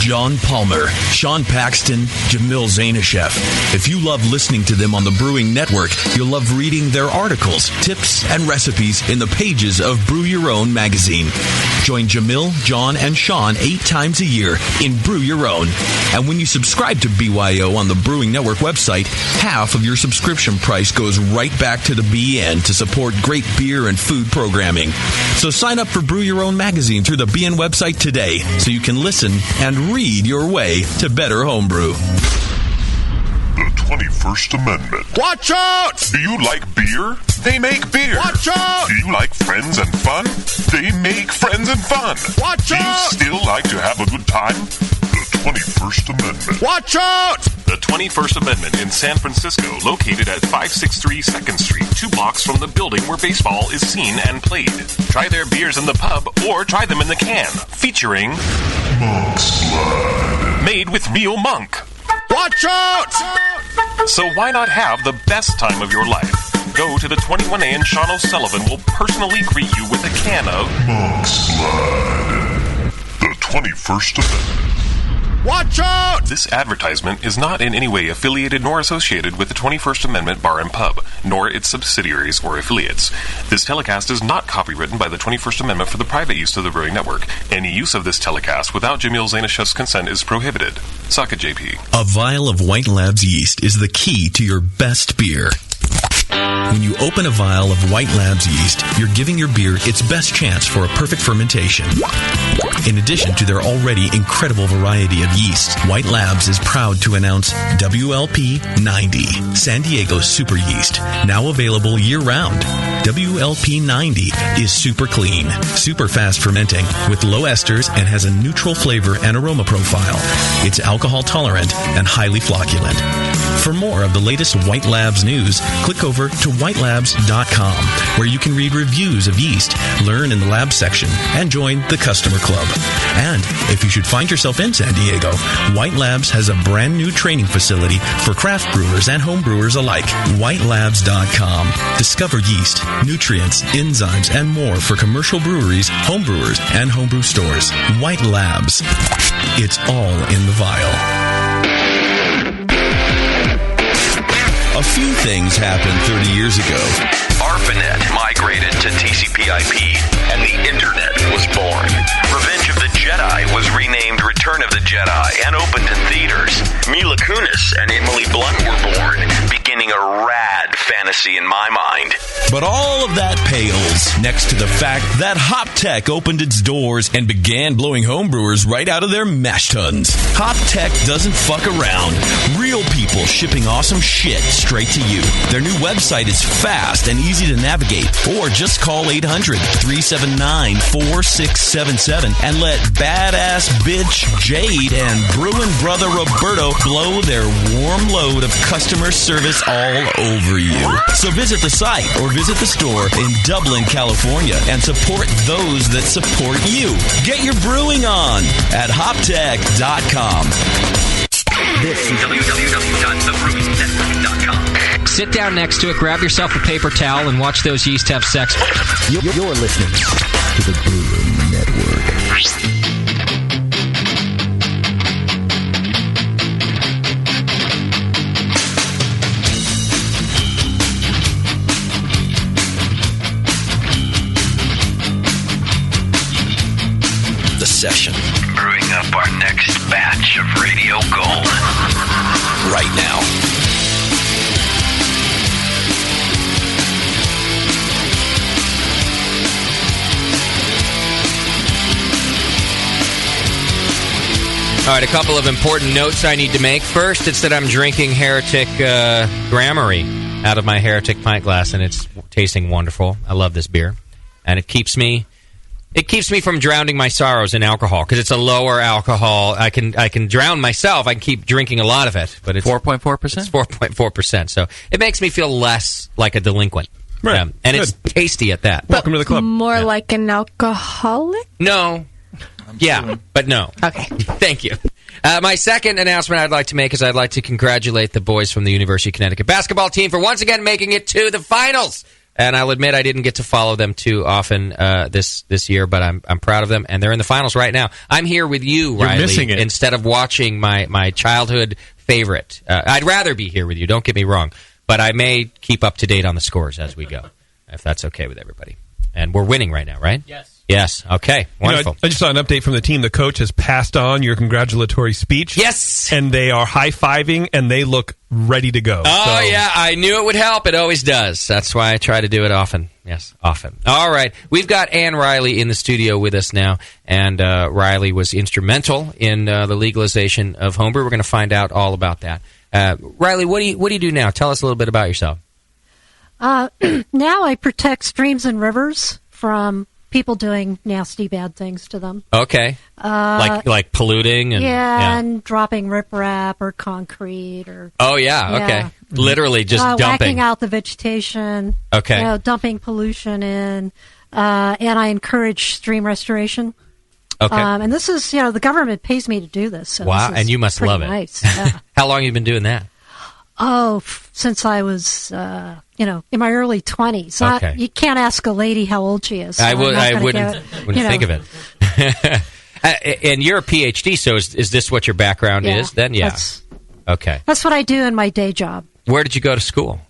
John Palmer, Sean Paxton, Jamil Zanishev. If you love listening to them on the Brewing Network, you'll love reading their articles, tips, and recipes in the pages of Brew Your Own magazine. Join Jamil, John, and Sean 8 times a year in Brew Your Own. And when you subscribe to BYO on the Brewing Network website, half of your subscription price goes right back to the BN to support great beer and food programming. So sign up for Brew Your Own magazine through the BN website today so you can listen and read your way to better homebrew. The 21st Amendment. Watch out! Do you like beer? They make beer. Watch out! Do you like friends and fun? They make friends and fun. Watch out! Do you still like to have a good time? The 21st Amendment. Watch out! The 21st Amendment in San Francisco, located at 563 2nd Street, 2 blocks from the building where baseball is seen and played. Try their beers in the pub or try them in the can, featuring Monk's Blood. Made with real monk. Watch out! So why not have the best time of your life? Go to the 21A and Sean O'Sullivan will personally greet you with a can of Monk's Blood. The 21st Amendment. Watch out! This advertisement is not in any way affiliated nor associated with the 21st Amendment Bar and Pub, nor its subsidiaries or affiliates. This telecast is not copywritten by the 21st Amendment for the private use of the Brewing Network. Any use of this telecast without Jamil Zanishev's consent is prohibited. Suck it, JP. A vial of White Labs yeast is the key to your best beer. When you open a vial of White Labs yeast, you're giving your beer its best chance for a perfect fermentation. In addition to their already incredible variety of yeasts, White Labs is proud to announce WLP 90, San Diego's super yeast, now available year-round. WLP 90 is super clean, super fast fermenting, with low esters and has a neutral flavor and aroma profile. It's alcohol tolerant and highly flocculent. For more of the latest White Labs news, click over to whitelabs.com, where you can read reviews of yeast, learn in the lab section, and join the customer club. And if you should find yourself in San Diego, White Labs has a brand new training facility for craft brewers and home brewers alike. whitelabs.com. Discover yeast, nutrients, enzymes, and more for commercial breweries, home brewers, and homebrew stores. White Labs. It's all in the vial. A few things happened 30 years ago. ARPANET migrated to TCP/IP, and the Internet was born. Revenge of the Jedi was renamed Return of the Jedi and opened in theaters. Mila Kunis and Emily Blunt were born, beginning a rad fantasy in my mind. But all of that pales next to the fact that HopTech opened its doors and began blowing homebrewers right out of their mash tuns. HopTech doesn't fuck around. Real people shipping awesome shit straight to you. Their new website is fast and easy to navigate. Or just call 800-379-4677 and let badass bitch Jade and brewing brother Roberto blow their warm load of customer service all over you. So visit the site or visit the store in Dublin, California, and support those that support you. Get your brewing on at hoptech.com. This is www.thebrewingnetwork.com. Sit down next to it, grab yourself a paper towel, and watch those yeast have sex. You're listening to the Brewing Network. The session. Brewing up our next batch of radio gold. Right now. All right, a couple of important notes I need to make. First, it's that I'm drinking Heretic Gramarye out of my Heretic pint glass, and it's tasting wonderful. I love this beer. And it keeps me It keeps me from drowning my sorrows in alcohol because it's a lower alcohol. I can drown myself. I can keep drinking a lot of it, but it's 4.4%. It's 4.4%. So it makes me feel less like a delinquent. Right. And Good. it's tasty at that. Welcome to the club. More like an alcoholic? No. Yeah, but no. Okay. Thank you. My second announcement I'd like to make is I'd like to congratulate the boys from the University of Connecticut basketball team for once again making it to the finals. And I'll admit I didn't get to follow them too often this year, but I'm proud of them, and they're in the finals right now. I'm here with you, You're Riley, missing it. instead of watching my childhood favorite. I'd rather be here with you, don't get me wrong, but I may keep up to date on the scores as we go, if that's okay with everybody. And we're winning right now, right? Yes. Yes. Okay. Wonderful. I just saw an update from the team. The coach has passed on your congratulatory speech. Yes. And they are high-fiving, and they look ready to go. Oh, yeah. I knew it would help. It always does. That's why I try to do it often. Yes, often. All right. We've got Ann Riley in the studio with us now, and Riley was instrumental in the legalization of homebrew. We're going to find out all about that. Riley, what do you do now? Tell us a little bit about yourself. Now I protect streams and rivers from people doing nasty, bad things to them. Okay. Like polluting and and dropping riprap or concrete or. Oh yeah. Okay. Literally just dumping. Whacking out the vegetation. Okay. Dumping pollution in, and I encourage stream restoration. Okay. And this is, the government pays me to do this. So wow, this is and you must pretty love it. Nice. Yeah. How long have you been doing that? Oh, since I was, in my early 20s. Okay. You can't ask a lady how old she is. So I I'm wouldn't think of it. And you're a PhD, so is this what your background is then? Yeah. Okay. That's what I do in my day job. Where did you go to school?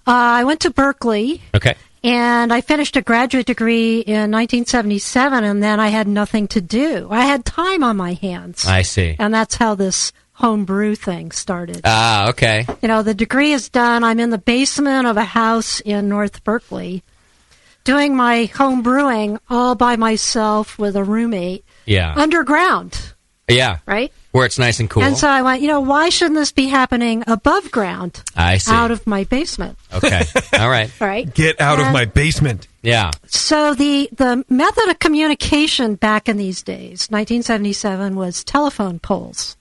I went to Berkeley. Okay. And I finished a graduate degree in 1977, and then I had nothing to do. I had time on my hands. I see. And that's how this homebrew thing started. Ah, okay. The degree is done. I'm in the basement of a house in North Berkeley doing my home brewing all by myself with a roommate. Yeah. Underground. Yeah. Right? Where it's nice and cool. And so I went, why shouldn't this be happening above ground? I see. Out of my basement. Okay. All right. Right. Get out of my basement. Yeah. So the method of communication back in these days, 1977, was telephone poles.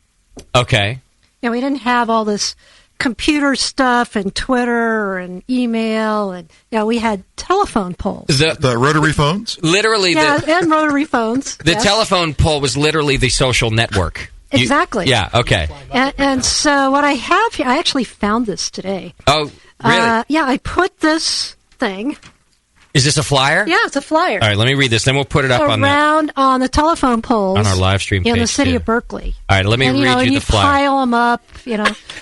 Okay. We didn't have all this computer stuff and Twitter and email, and we had telephone poles. The rotary phones? Literally. And rotary phones. The telephone pole was literally the social network. Exactly. Yeah, okay. And so what I have here, I actually found this today. Oh, really? Yeah, I put this thing. Is this a flyer? Yeah, it's a flyer. All right, let me read this. Then we'll put it up around on the telephone poles on our live stream in page the city too. of Berkeley. All right, let me read you the flyer. Pile them up,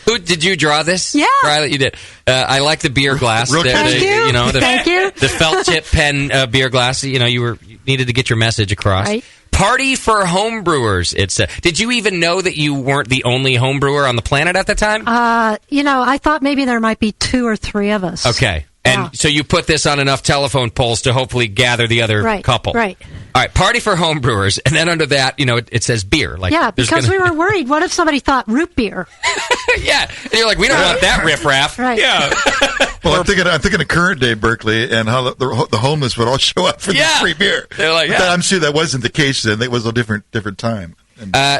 Who did you draw this? Yeah, Riley, you did. I like the beer glass. Thank you. Thank you. The felt tip pen beer glass. You needed to get your message across. Right. Party for homebrewers. Did you even know that you weren't the only homebrewer on the planet at the time? I thought maybe there might be 2 or 3 of us. Okay. And so you put this on enough telephone poles to hopefully gather the other couple. Right. All right, party for homebrewers. And then under that, it says beer. Because we were worried. What if somebody thought root beer? Yeah. And you're like, we don't want that riffraff. Right. Yeah. Well, I'm thinking of current day Berkeley and how the homeless would all show up for the free beer. They're like, I'm sure that wasn't the case then. It was a different time.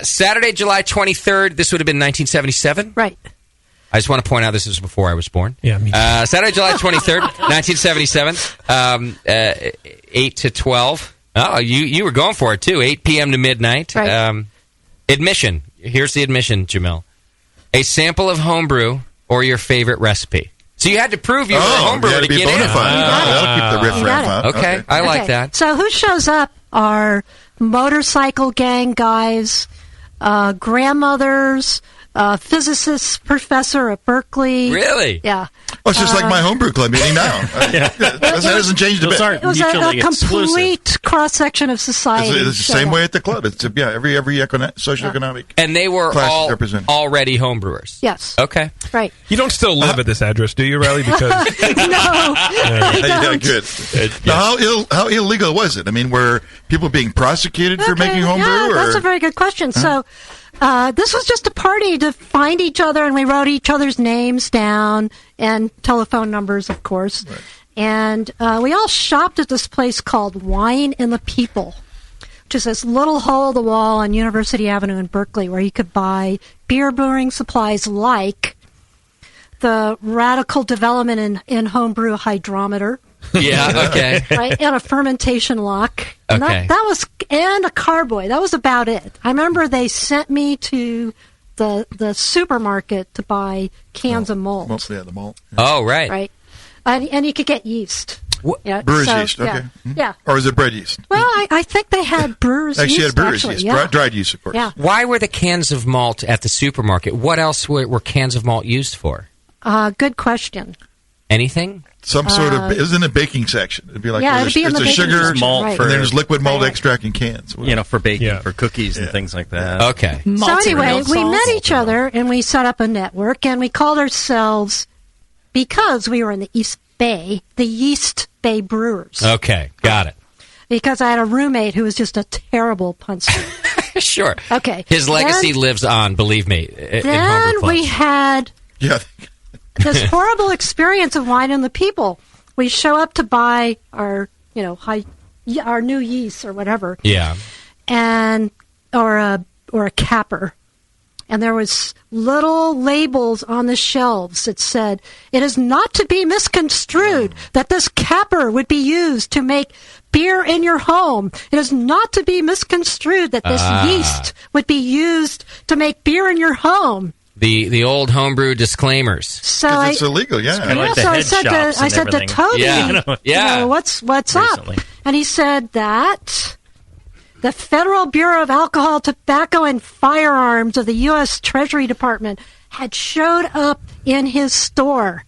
Saturday, July 23rd. This would have been 1977. Right. I just want to point out this was before I was born. Yeah, me too. Saturday, July 23rd, 1977, 8 to 12. Oh, you were going for it, too. 8 p.m. to midnight. Right. Admission. Here's the admission, Jamil. A sample of homebrew or your favorite recipe. So you had to prove you were a homebrewer to get in. That'll keep the riffraff out. Okay, I like that. So who shows up are motorcycle gang guys, grandmothers, physicist professor at Berkeley. Really? Yeah. Well, it's just like my homebrew club meeting now. That hasn't changed a bit. It was a complete cross-section of society. It's the same way at the club. It's every socioeconomic. And they were all already homebrewers. Yes. Okay. Right. You don't still live at this address, do you, Riley? Because no. Yeah, good. Now, how illegal was it? I mean, were people being prosecuted for making homebrew? Yeah, that's a very good question. So. This was just a party to find each other, and we wrote each other's names down and telephone numbers, of course. Right. And we all shopped at this place called Wine and the People, which is this little hole in the wall on University Avenue in Berkeley where you could buy beer brewing supplies like the radical development in homebrew hydrometer. Yeah, okay. Right, and a fermentation lock. And Okay. that was, and a carboy. That was about it. I remember they sent me to the supermarket to buy cans of malt. Mostly the malt. Oh, right. Right. And you could get yeast. Yeah, Brewer's so, yeast, okay. Yeah. Mhm. Yeah. Or is it bread yeast? Well, I think they had brewer's Actually, yeast. had brewer's yeast. Yeah. Dried yeast, of course. Yeah. Why were the cans of malt at the supermarket? What else were cans of malt used for? Good question. Anything? Some sort of, isn't a baking section. It'd be like, Yeah, there's it'd be in a the baking sugar, section, malt right. and there's liquid malt Right. extract in cans. For baking, for cookies and things like that. Okay. So anyway, we met each other and we set up a network and we called ourselves, because we were in the East Bay, the Yeast Bay Brewers. Okay, got it. Because I had a roommate who was just a terrible punster. Sure. Okay. His legacy lives on, believe me, in Then homebrew clubs. we had this horrible experience of Wine and the People. We show up to buy our, our new yeast or whatever. Yeah. And or a capper. And there was little labels on the shelves that said, "It is not to be misconstrued that this capper would be used to make beer in your home. It is not to be misconstrued that this yeast would be used to make beer in your home." The old homebrew disclaimers. So it's illegal, yeah. So I said to Toby, Yeah. what's up? And he said that the Federal Bureau of Alcohol, Tobacco, and Firearms of the U.S. Treasury Department had showed up in his store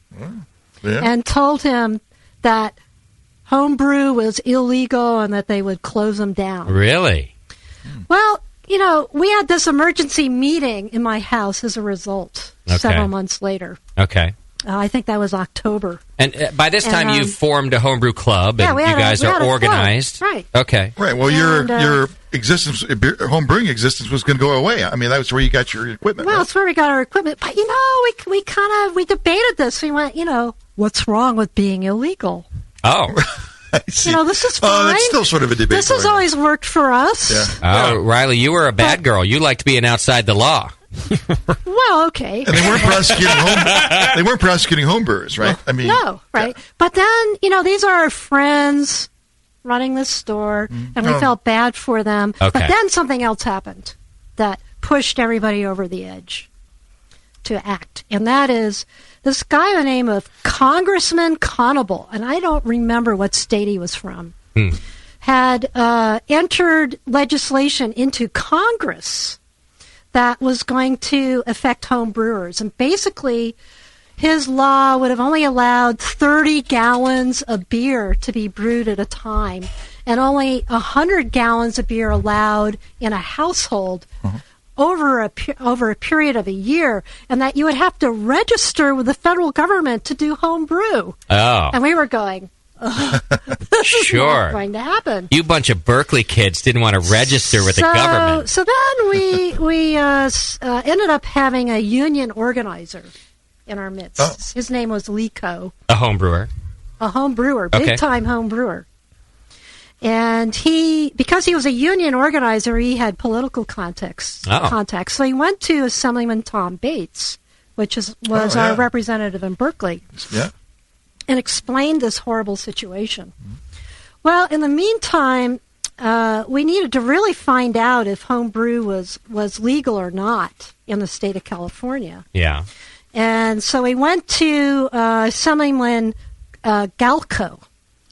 and told him that homebrew was illegal and that they would close them down. Really? Well, we had this emergency meeting in my house as a result several months later. Okay. I think that was October. And by this time, you've formed a homebrew club, and you guys are organized. Right. Okay. Right. Well, your existence, home brewing existence, was going to go away. I mean, that was where you got your equipment. Well, right? that's where we got our equipment. But we debated this. We went, what's wrong with being illegal? Oh. This is fine. Oh, that's still sort of a debate. This has always worked for us. Yeah. Oh, Riley, you were a bad girl. You liked being outside the law. Well, okay. And they weren't prosecuting homebrewers, right? I mean, no, right. Yeah. But then, these are our friends running the store, and we felt bad for them. Okay. But then something else happened that pushed everybody over the edge to act, and that is this guy by the name of Congressman Conable, and I don't remember what state he was from, had entered legislation into Congress that was going to affect home brewers. And basically, his law would have only allowed 30 gallons of beer to be brewed at a time, and only 100 gallons of beer allowed in a household over a period of a year, and that you would have to register with the federal government to do home brew. Oh. And we were going, this is not going to happen. You bunch of Berkeley kids didn't want to register with the government. So then we ended up having a union organizer in our midst. Oh. His name was Lico. A home brewer. A home brewer, big-time home brewer. And because he was a union organizer, he had political contacts. So he went to Assemblyman Tom Bates, which was our representative in Berkeley. Yeah. And explained this horrible situation. Well, in the meantime, we needed to really find out if homebrew was legal or not in the state of California. Yeah. And so we went to Assemblyman Galco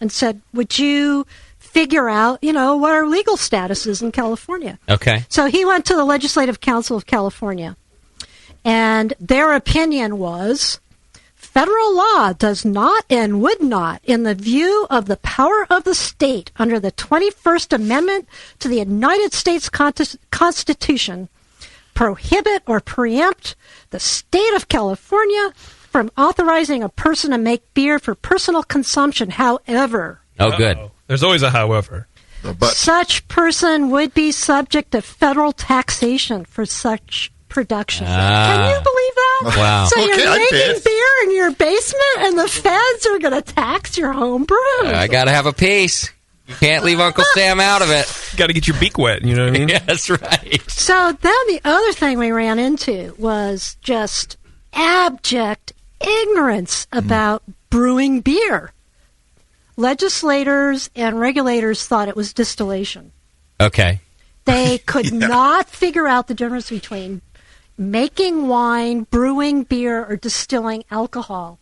and said, would you figure out, what our legal status is in California? Okay. So he went to the Legislative Council of California, and their opinion was, federal law does not and would not, in the view of the power of the state under the 21st Amendment to the United States Constitution, prohibit or preempt the state of California from authorizing a person to make beer for personal consumption. However... Oh, good. There's always a however. Such person would be subject to federal taxation for such production. Can you believe that? Wow. So Okay, you're I'd pay making it. beer in your basement, and the feds are going to tax your home brew. I got to have a piece. You can't leave Uncle Sam out of it. Got to get your beak wet, you know what I mean? Yeah, that's right. So then the other thing we ran into was just abject ignorance about brewing beer. Legislators and regulators thought it was distillation. Okay. They could not figure out the difference between making wine, brewing beer, or distilling alcohol.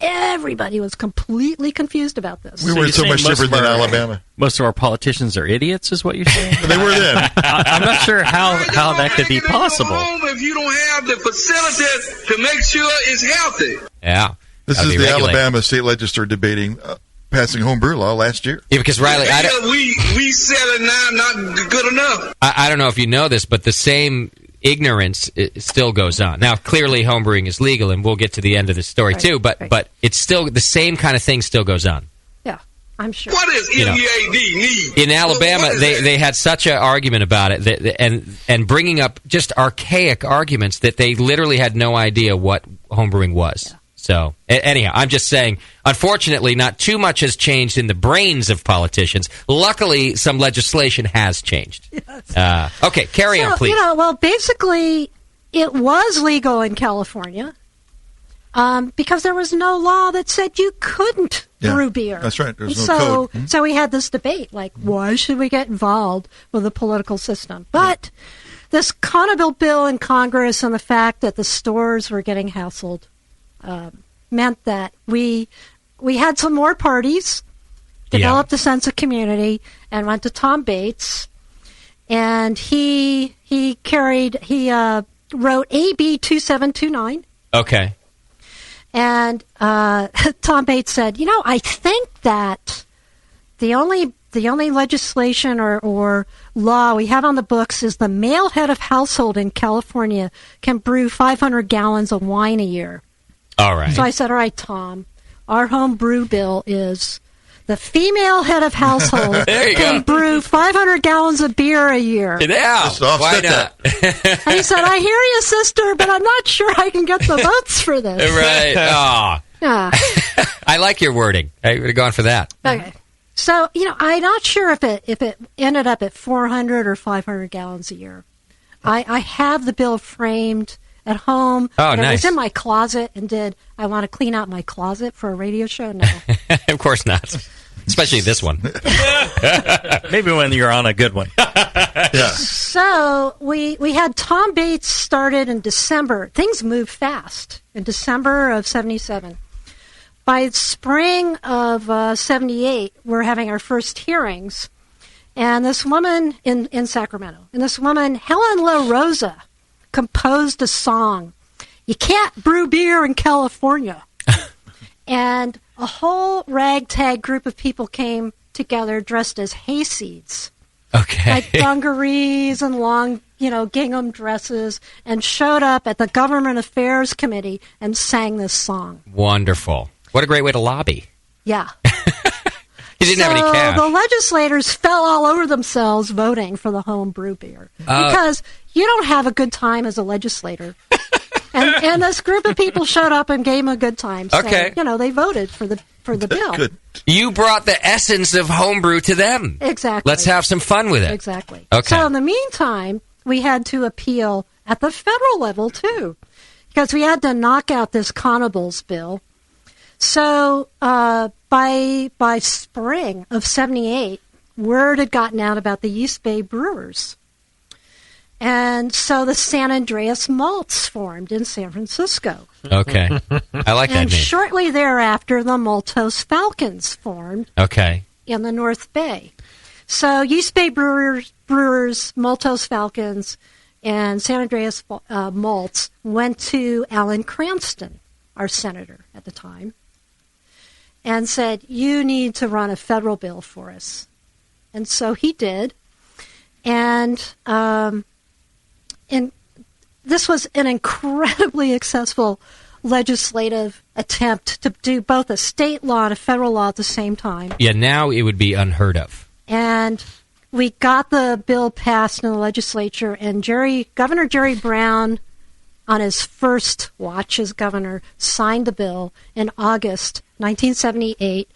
Everybody was completely confused about this. We were so much different than Alabama. Most of our politicians are idiots, is what you're saying? They were then. I'm not sure how that could be possible. If you don't have the facilities to make sure it's healthy. Yeah. This is the Alabama state legislature debating passing home brew law last year. Yeah, because Riley, we sell it now, not good enough. I don't know if you know this, but the same ignorance still goes on. Now, clearly, homebrewing is legal, and we'll get to the end of the story too. But it's still the same kind of thing still goes on. Yeah, I'm sure. What is NEAD need? In Alabama, they had such an argument about it and bringing up just archaic arguments that they literally had no idea what homebrewing was. Yeah. So, anyhow, I'm just saying, unfortunately, not too much has changed in the brains of politicians. Luckily, some legislation has changed. Yes. Okay, carry on, please. Basically, it was legal in California because there was no law that said you couldn't brew beer. That's right. There's no code. Mm-hmm. So we had this debate, like, why should we get involved with the political system? But this Connell bill in Congress and the fact that the stores were getting hassled meant that we had some more parties, developed a sense of community, and went to Tom Bates, and he wrote AB 2729. Okay. And Tom Bates said, I think that the only legislation or law we have on the books is the male head of household in California can brew 500 gallons of wine a year. All right. So I said, all right, Tom, our home brew bill is the female head of household can brew 500 gallons of beer a year. Yeah, why not? And he said, I hear you, sister, but I'm not sure I can get the votes for this. Right. Oh. Yeah. I like your wording. I would have gone for that. Okay. So, I'm not sure if it ended up at 400 or 500 gallons a year. I have the bill framed at home. Oh, and nice. It was in my closet, and I want to clean out my closet for a radio show? No. Of course not. Especially this one. Maybe when you're on a good one. Yeah. So we had Tom Bates started in December. Things moved fast in December of 77. By spring of 78, we're having our first hearings. And this woman in Sacramento, Helen La Rosa, composed a song, You Can't Brew Beer in California. And a whole ragtag group of people came together dressed as hayseeds. Okay. Like dungarees and long, gingham dresses, and showed up at the Government Affairs Committee and sang this song. Wonderful. What a great way to lobby. Yeah. He didn't have any cash. The legislators fell all over themselves voting for the home brew beer because you don't have a good time as a legislator. and this group of people showed up and gave them a good time. So, okay. They voted for the bill. Good. You brought the essence of homebrew to them. Exactly. Let's have some fun with it. Exactly. Okay. So in the meantime, we had to appeal at the federal level too, because we had to knock out this Connables bill. So by spring of 78, word had gotten out about the East Bay Brewers. And so the San Andreas Malts formed in San Francisco. Okay. I like that name. And shortly thereafter, the Maltose Falcons formed in the North Bay. So East Bay Brewers, Maltose Falcons, and San Andreas Malts went to Alan Cranston, our senator at the time, and said, you need to run a federal bill for us. And so he did. And this was an incredibly successful legislative attempt to do both a state law and a federal law at the same time. Yeah, now it would be unheard of. And we got the bill passed in the legislature, and Governor Jerry Brown on his first watch as governor, signed the bill in August 1978.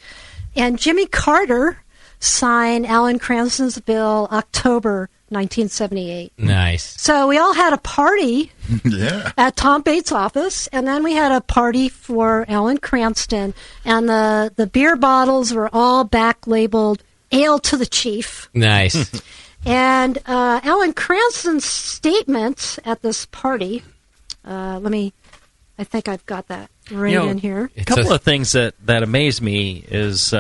And Jimmy Carter signed Alan Cranston's bill October 1978. Nice. So we all had a party at Tom Bates' office, and then we had a party for Alan Cranston, and the beer bottles were all back labeled Ale to the Chief. Nice. And Alan Cranston's statement at this party, I think I've got that right in here. A couple of things that amaze me is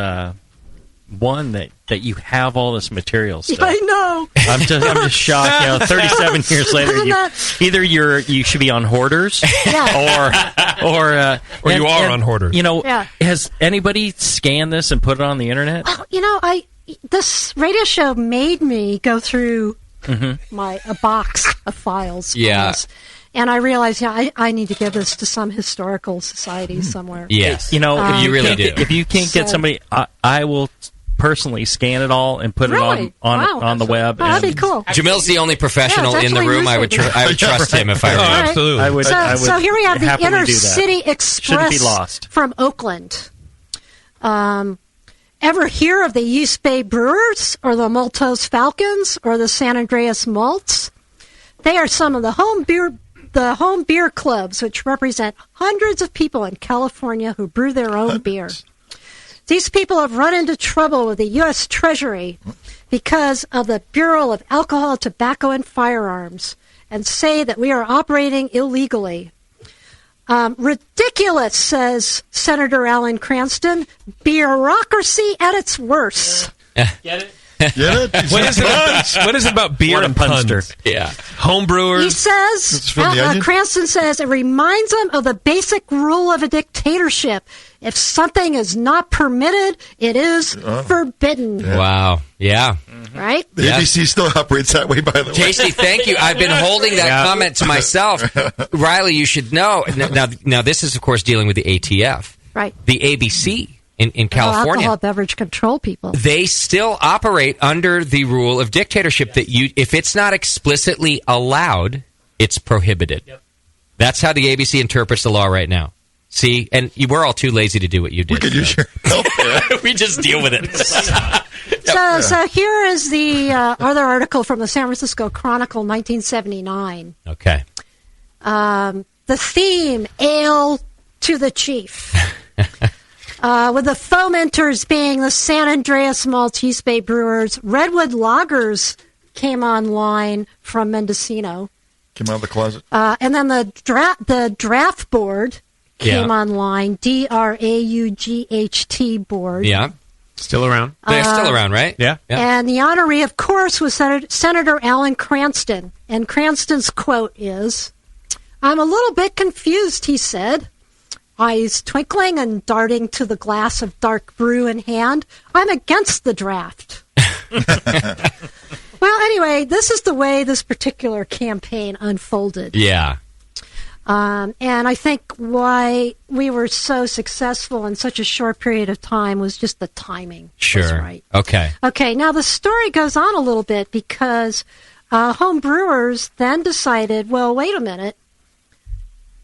one that you have all this material stuff. I know. I'm just shocked. 37 years later, you should be on Hoarders, or you are on Hoarders. Has anybody scanned this and put it on the internet? Well, this radio show made me go through a box of files. Yeah. And I realized, I need to give this to some historical society somewhere. Yes. You really do. If you can't get somebody, I will personally scan it all and put it on the web. Oh, that'd be cool. Jamil's the only professional in the room. I would trust him if I were. Absolutely. I would. So here we have the happily Inner do that. City Shouldn't be Express lost. from Oakland. Ever hear of the East Bay Brewers or the Maltose Falcons or the San Andreas Malts? They are some of the home beer clubs, which represent hundreds of people in California who brew their own beer. These people have run into trouble with the U.S. Treasury because of the Bureau of Alcohol, Tobacco, and Firearms, and say that we are operating illegally. Ridiculous, says Senator Alan Cranston. Bureaucracy at its worst. Get it? What is it about beer and puns? Yeah. Home brewers. He says, Cranston says, it reminds him of the basic rule of a dictatorship. If something is not permitted, it is forbidden. Yeah. Wow. Yeah. Right? The ABC still operates that way, by the way. Casey, thank you. I've been holding that comment to myself. Riley, you should know. Now, this is, of course, dealing with the ATF. Right. The ABC in California. Alcohol beverage control people. They still operate under the rule of dictatorship that if it's not explicitly allowed, it's prohibited. Yep. That's how the ABC interprets the law right now. See, and we're all too lazy to do what you did. We could use your help there. We just deal with it. So here is the other article from the San Francisco Chronicle, 1979. Okay. The theme, Ale to the Chief. With the fomenters being the San Andreas Maltese Bay Brewers, Redwood Lagers came online from Mendocino. Came out of the closet. And then the draft board came online, DRAUGHT board. Yeah. Still around. They're still around, right? Yeah. And the honoree, of course, was Senator Alan Cranston. And Cranston's quote is, "I'm a little bit confused," he said, eyes twinkling and darting to the glass of dark brew in hand. "I'm against the draft." Well, anyway, this is the way this particular campaign unfolded. Yeah. And I think why we were so successful in such a short period of time was just the timing. Sure. Was right. Okay. Okay, now the story goes on a little bit because home brewers then decided, well, wait a minute,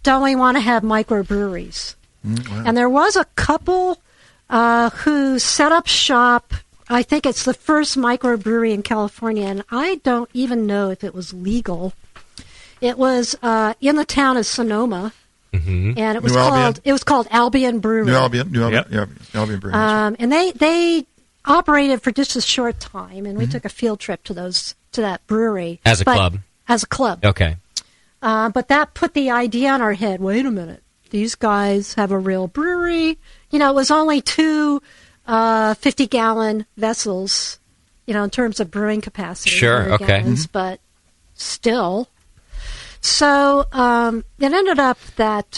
don't we want to have microbreweries? Wow. And there was a couple who set up shop. I think it's the first microbrewery in California, and I don't even know if it was legal. It was in the town of Sonoma, and it was called Albion Brewery. New Albion Brewery. And they operated for just a short time, and we took a field trip to that brewery as a club. As a club, okay. But that put the idea on our head. Wait a minute, these guys have a real brewery. It was only two 50-gallon vessels, in terms of brewing capacity. Sure, okay. Gallons, but still. So it ended up that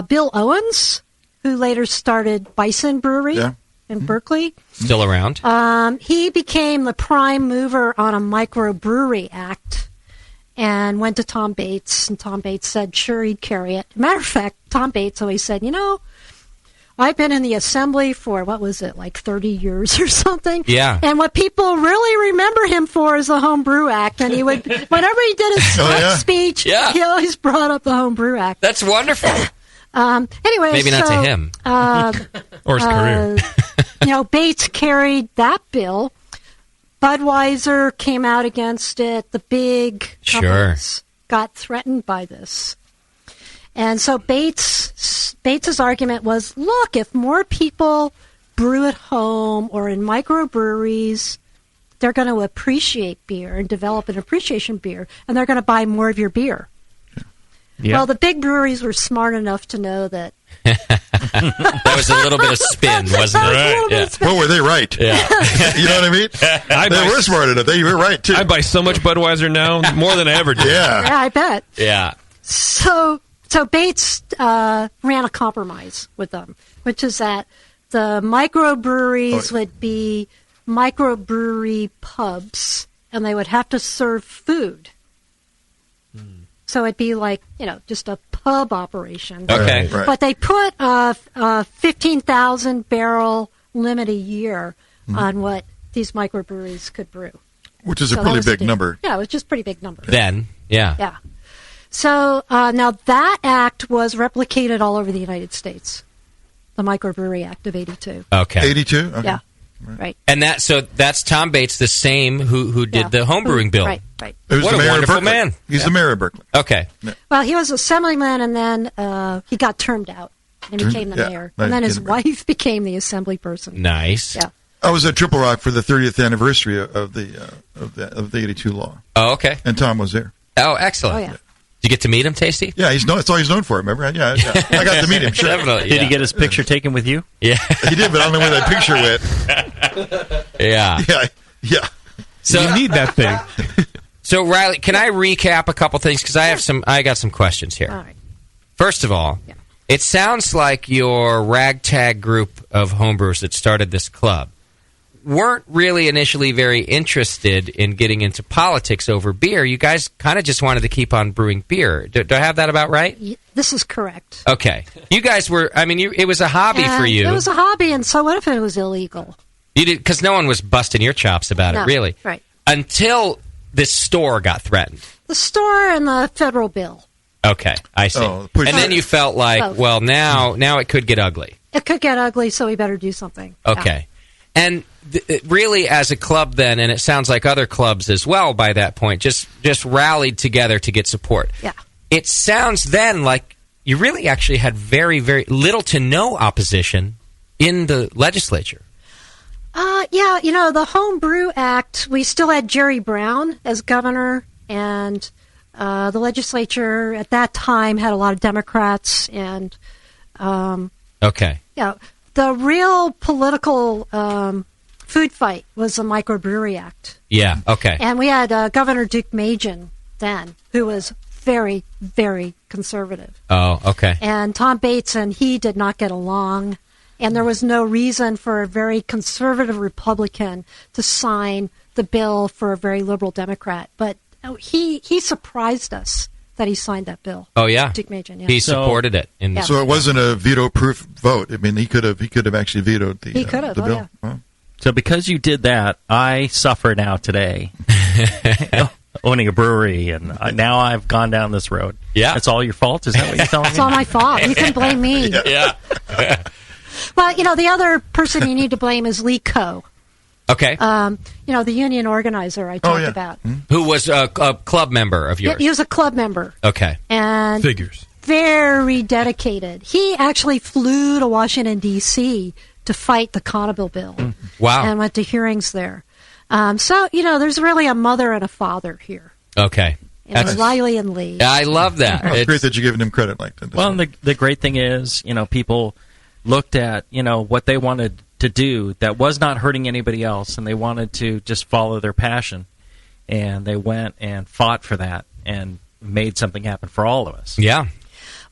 Bill Owens, who later started Bison Brewery in Berkeley, still around. He became the prime mover on a microbrewery act and went to Tom Bates, and Tom Bates said, sure, he'd carry it. Matter of fact, Tom Bates always said, I've been in the assembly for, what was it, like 30 years or something? Yeah. And what people really remember him for is the Home Brew Act. And he would, whenever he did his speech, he always brought up the Home Brew Act. That's wonderful. Anyway, maybe not to him. Or his career. Bates carried that bill. Budweiser came out against it. The big companies got threatened by this. And so Bates's argument was, look, if more people brew at home or in microbreweries, they're going to appreciate beer and develop an appreciation beer, and they're going to buy more of your beer. Yeah. Well, the big breweries were smart enough to know that. That was a little bit of spin, wasn't it? Right. Yeah. Well, were they right? Yeah. You know what I mean? They were smart enough. They were right, too. I buy so much Budweiser now, more than I ever did. Yeah, I bet. Yeah. So Bates ran a compromise with them, which is that the microbreweries would be microbrewery pubs, and they would have to serve food. So it'd be like, just a pub operation. Okay. Right. But they put a 15,000 barrel limit a year on what these microbreweries could brew. Which is a pretty big number. Yeah, it was just a pretty big number. Then, yeah. Yeah. So now that act was replicated all over the United States. The Microbrewery Act of 82. Okay. 82? Okay. Yeah. Right. And that's Tom Bates, the same who did the homebrewing bill. Right. What a wonderful man. He's the mayor of Berkeley. Okay. Yeah. Well, he was assemblyman, and then he got termed out and became the mayor. And then his wife became the assembly person. Nice. Yeah. I was at Triple Rock for the 30th anniversary of the 82 law. Oh, okay. And Tom was there. Oh, excellent. Oh, yeah. Did you get to meet him, Tasty? Yeah, that's all he's known for. Remember? Yeah. I got to meet him. Sure. Definitely. Did he get his picture taken with you? Yeah, he did, but I don't know where that picture went. Yeah. So you need that thing. So Riley, can I recap a couple things because I got some questions here. All right. First of all, it sounds like your ragtag group of homebrewers that started this club weren't really initially very interested in getting into politics over beer. You guys kind of just wanted to keep on brewing beer. Do I have that about right? This is correct. Okay. You guys were, it was a hobby for you. It was a hobby, and so what if it was illegal? You did, because no one was busting your chops about it, really. Right. Until this store got threatened. The store and the federal bill. Okay, I see. And then you felt like, well, now it could get ugly. It could get ugly, so we better do something. Okay. Yeah. And really, as a club then, and it sounds like other clubs as well by that point, just rallied together to get support. Yeah. It sounds then like you really actually had very, very little to no opposition in the legislature. Yeah, the Home Brew Act, we still had Jerry Brown as governor, and the legislature at that time had a lot of Democrats, and okay. Yeah, the real political food fight was the Microbrewery Act. Yeah, okay. And we had Governor Duke Majan then, who was very, very conservative. Oh, okay. And Tom Bates and he did not get along, and there was no reason for a very conservative Republican to sign the bill for a very liberal Democrat. But he surprised us that he signed that bill. Oh, yeah. Duke Majan, yeah. He supported it. So it wasn't a veto-proof vote. I mean, he could have actually vetoed the bill. Yeah. Wow. So because you did that, I suffer now today. Owning a brewery, and now I've gone down this road. Yeah. It's all your fault? Is that what you're telling me? It's all my fault. You can blame me. Yeah. Well, the other person you need to blame is Lee Coe. Okay. The union organizer I talked about. Who was a club member of yours? He was a club member. Okay. And figures. Very dedicated. He actually flew to Washington, D.C. to fight the Connell bill. Wow. And went to hearings there. So, there's really a mother and a father here. Okay. That's Riley and Lee. I love that. It's great that you're giving him credit like that. Well, the great thing is, people looked at, what they wanted to do that was not hurting anybody else, and they wanted to just follow their passion. And they went and fought for that and made something happen for all of us. Yeah.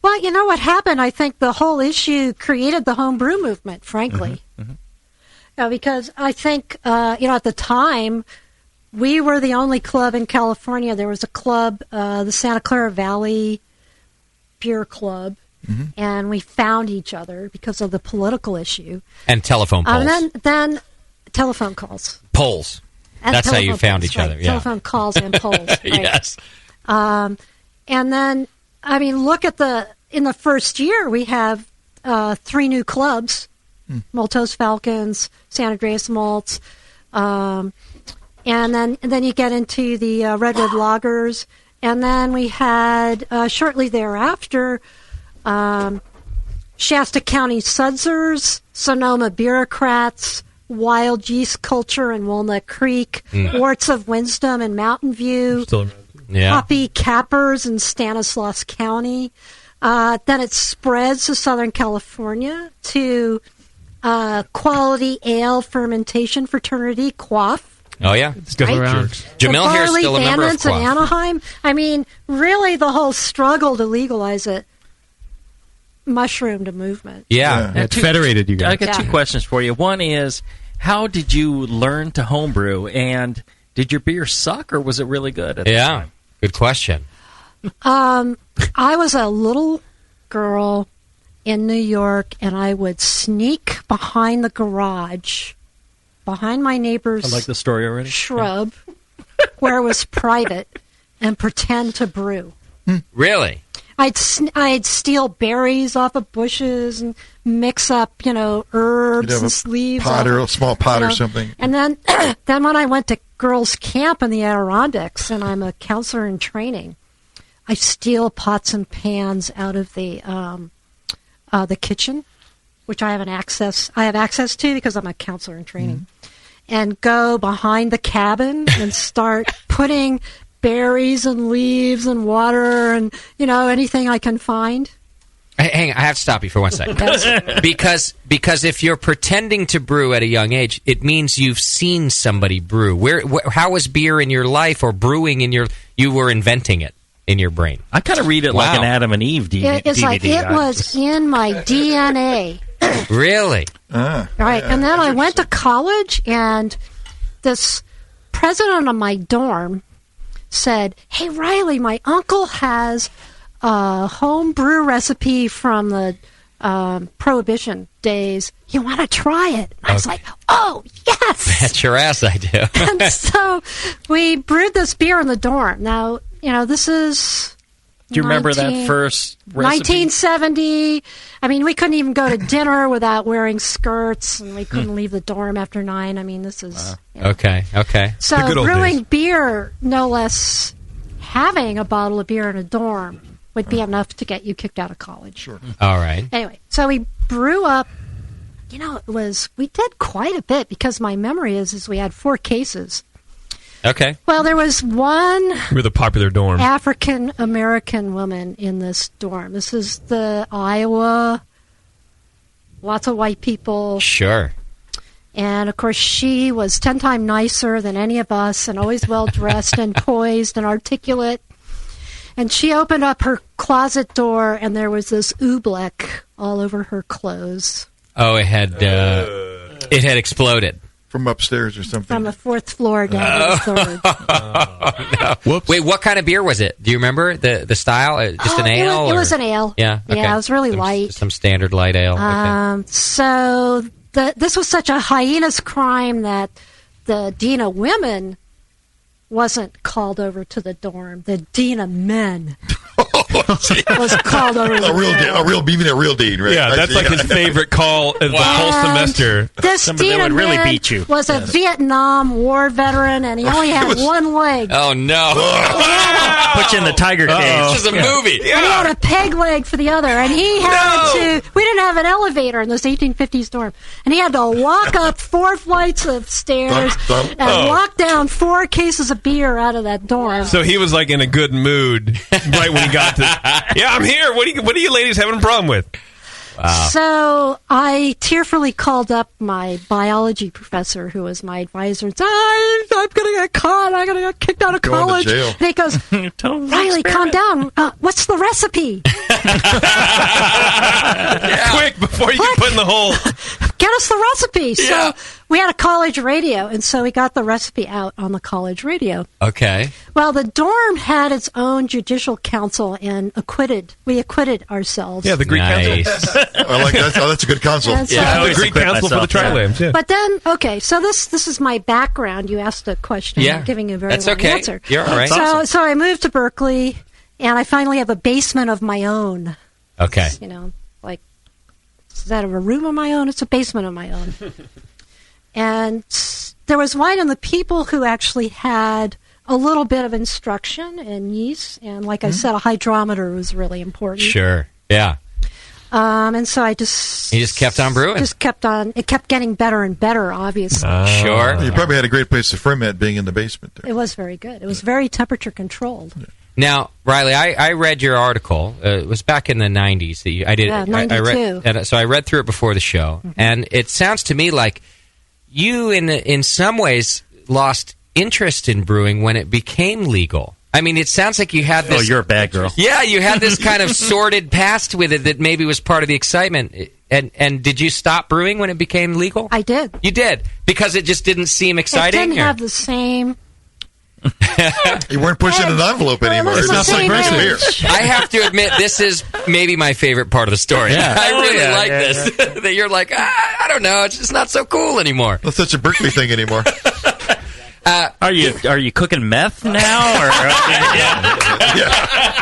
Well, you know what happened? I think the whole issue created the home brew movement, frankly. Because I think, at the time, we were the only club in California. There was a club, the Santa Clara Valley Beer Club, and we found each other because of the political issue. And telephone polls. And then telephone calls. Polls. And That's how you telephone found polls, each other. right. Yeah. Telephone calls and polls. Right. Yes. And then, I mean, look at in the first year, we have 3 new clubs, Maltose Falcons, San Andreas Malts, and then you get into the Redwood Lagers, and then we had, shortly thereafter, Shasta County Sudsers, Sonoma Bureaucrats, Wild Yeast Culture in Walnut Creek, Warts of Wisdom in Mountain View, Poppy Cappers in Stanislaus County. Then it spreads to Southern California to Quality Ale Fermentation Fraternity, Quaff. Oh, yeah. Still around. Jamil here is still a member of Bandits in Quaff. Anaheim. I mean, really the whole struggle to legalize it mushroomed a movement. Yeah. It federated you guys. I got 2 questions for you. One is, how did you learn to homebrew, and did your beer suck, or was it really good at the time? Good question. I was a little girl in New York, and I would sneak behind the garage, behind my neighbor's I like the story already. shrub, where it was private, and pretend to brew. Really? I'd steal berries off of bushes and mix up, herbs and leaves. A small pot or something. And then when I went to girls' camp in the Adirondacks, and I'm a counselor in training, I steal pots and pans out of the kitchen, which I have access to because I'm a counselor in training, and go behind the cabin and start putting berries and leaves and water and anything I can find. Hang on, I have to stop you for 1 second. because if you're pretending to brew at a young age, it means you've seen somebody brew. How was beer in your life, or brewing you were inventing it in your brain? I kind of read it like an Adam and Eve DVD. It's like it was in my DNA. Really? Right. And then I went to college, and this president of my dorm said, "Hey, Riley, my uncle has a home brew recipe from the Prohibition days. You want to try it?" I was like, "Oh, yes!" Bet your ass I do. And so we brewed this beer in the dorm. Now, this is... Do you remember that first recipe? 1970. I mean, we couldn't even go to dinner without wearing skirts, and we couldn't leave the dorm after 9. I mean, this is... Okay. So brewing beer, no less having a bottle of beer in a dorm, would be enough to get you kicked out of college. Sure. All right. Anyway, so we brew up, we did quite a bit, because my memory is we had 4 cases. Okay. Well, there was one We're the popular dorm. African-American woman in this dorm. This is the Iowa, lots of white people. Sure. And, of course, she was 10 times nicer than any of us, and always well-dressed and poised and articulate. And she opened up her closet door, and there was this oobleck all over her clothes. Oh, it had exploded. From upstairs or something. From the 4th floor down to the 3rd. No. Whoops. Wait, what kind of beer was it? Do you remember the style? Just an ale? It was an ale. Yeah. Okay. Yeah, it was really light. Some standard light ale. Okay. So this was such a heinous crime that the Dean of Women wasn't called over to the dorm. The Dean of Men was called over to the dorm. A real dean, right? Yeah, that's like his favorite call of the whole semester. This Dean of Men was a Vietnam War veteran, and he only had one leg. Oh, no. Put you in the tiger cage. This is a movie. And he had a peg leg for the other, and he had to... We didn't have an elevator in this 1850s dorm, and he had to walk up 4 flights of stairs and walk down 4 cases of beer out of that dorm. So he was like in a good mood right when he got to... Yeah, I'm here. What are you ladies having a problem with? Wow. So I tearfully called up my biology professor, who was my advisor, and said, I'm going to get caught. I'm going to get kicked out of college. And he goes, Riley, calm down. What's the recipe? Quick, before you get put in the hole. get us the recipe. Yeah. So we had a college radio, and so we got the recipe out on the college radio. Okay. Well, the dorm had its own judicial council, and we acquitted ourselves. Yeah, the Greek Council. I like that. Oh, that's a good council. The Greek Council for the Tri-Lambs. Yeah. But then, okay, so this is my background. You asked a question. Yeah. I'm giving a very That's long okay. answer. You're all right. So I moved to Berkeley, and I finally have a basement of my own. Okay. You know, like, instead of a room of my own, it's a basement of my own. And there was wine, and the people who actually had a little bit of instruction and yeast, and like I said, a hydrometer was really important. Sure. Yeah. And so You just kept on brewing. It kept getting better and better, obviously. Sure. You probably had a great place to ferment being in the basement there. It was very good. It was very temperature controlled. Now, Riley, I read your article. It was back in the 90s that I did. Yeah, 92. So I read through it before the show, and it sounds to me like you, in some ways, lost interest in brewing when it became legal. I mean, it sounds like you had this... Oh, you're a bad girl. Yeah, you had this kind of sordid past with it that maybe was part of the excitement. And did you stop brewing when it became legal? I did. You did? Because it just didn't seem exciting? It didn't have the same... You weren't pushing an envelope anymore. It's not so beer. I have to admit, this is maybe my favorite part of the story. Yeah. I really like yeah, this. That you're like, I don't know, it's just not so cool anymore. Not such a Berkeley thing anymore. Are you cooking meth now, or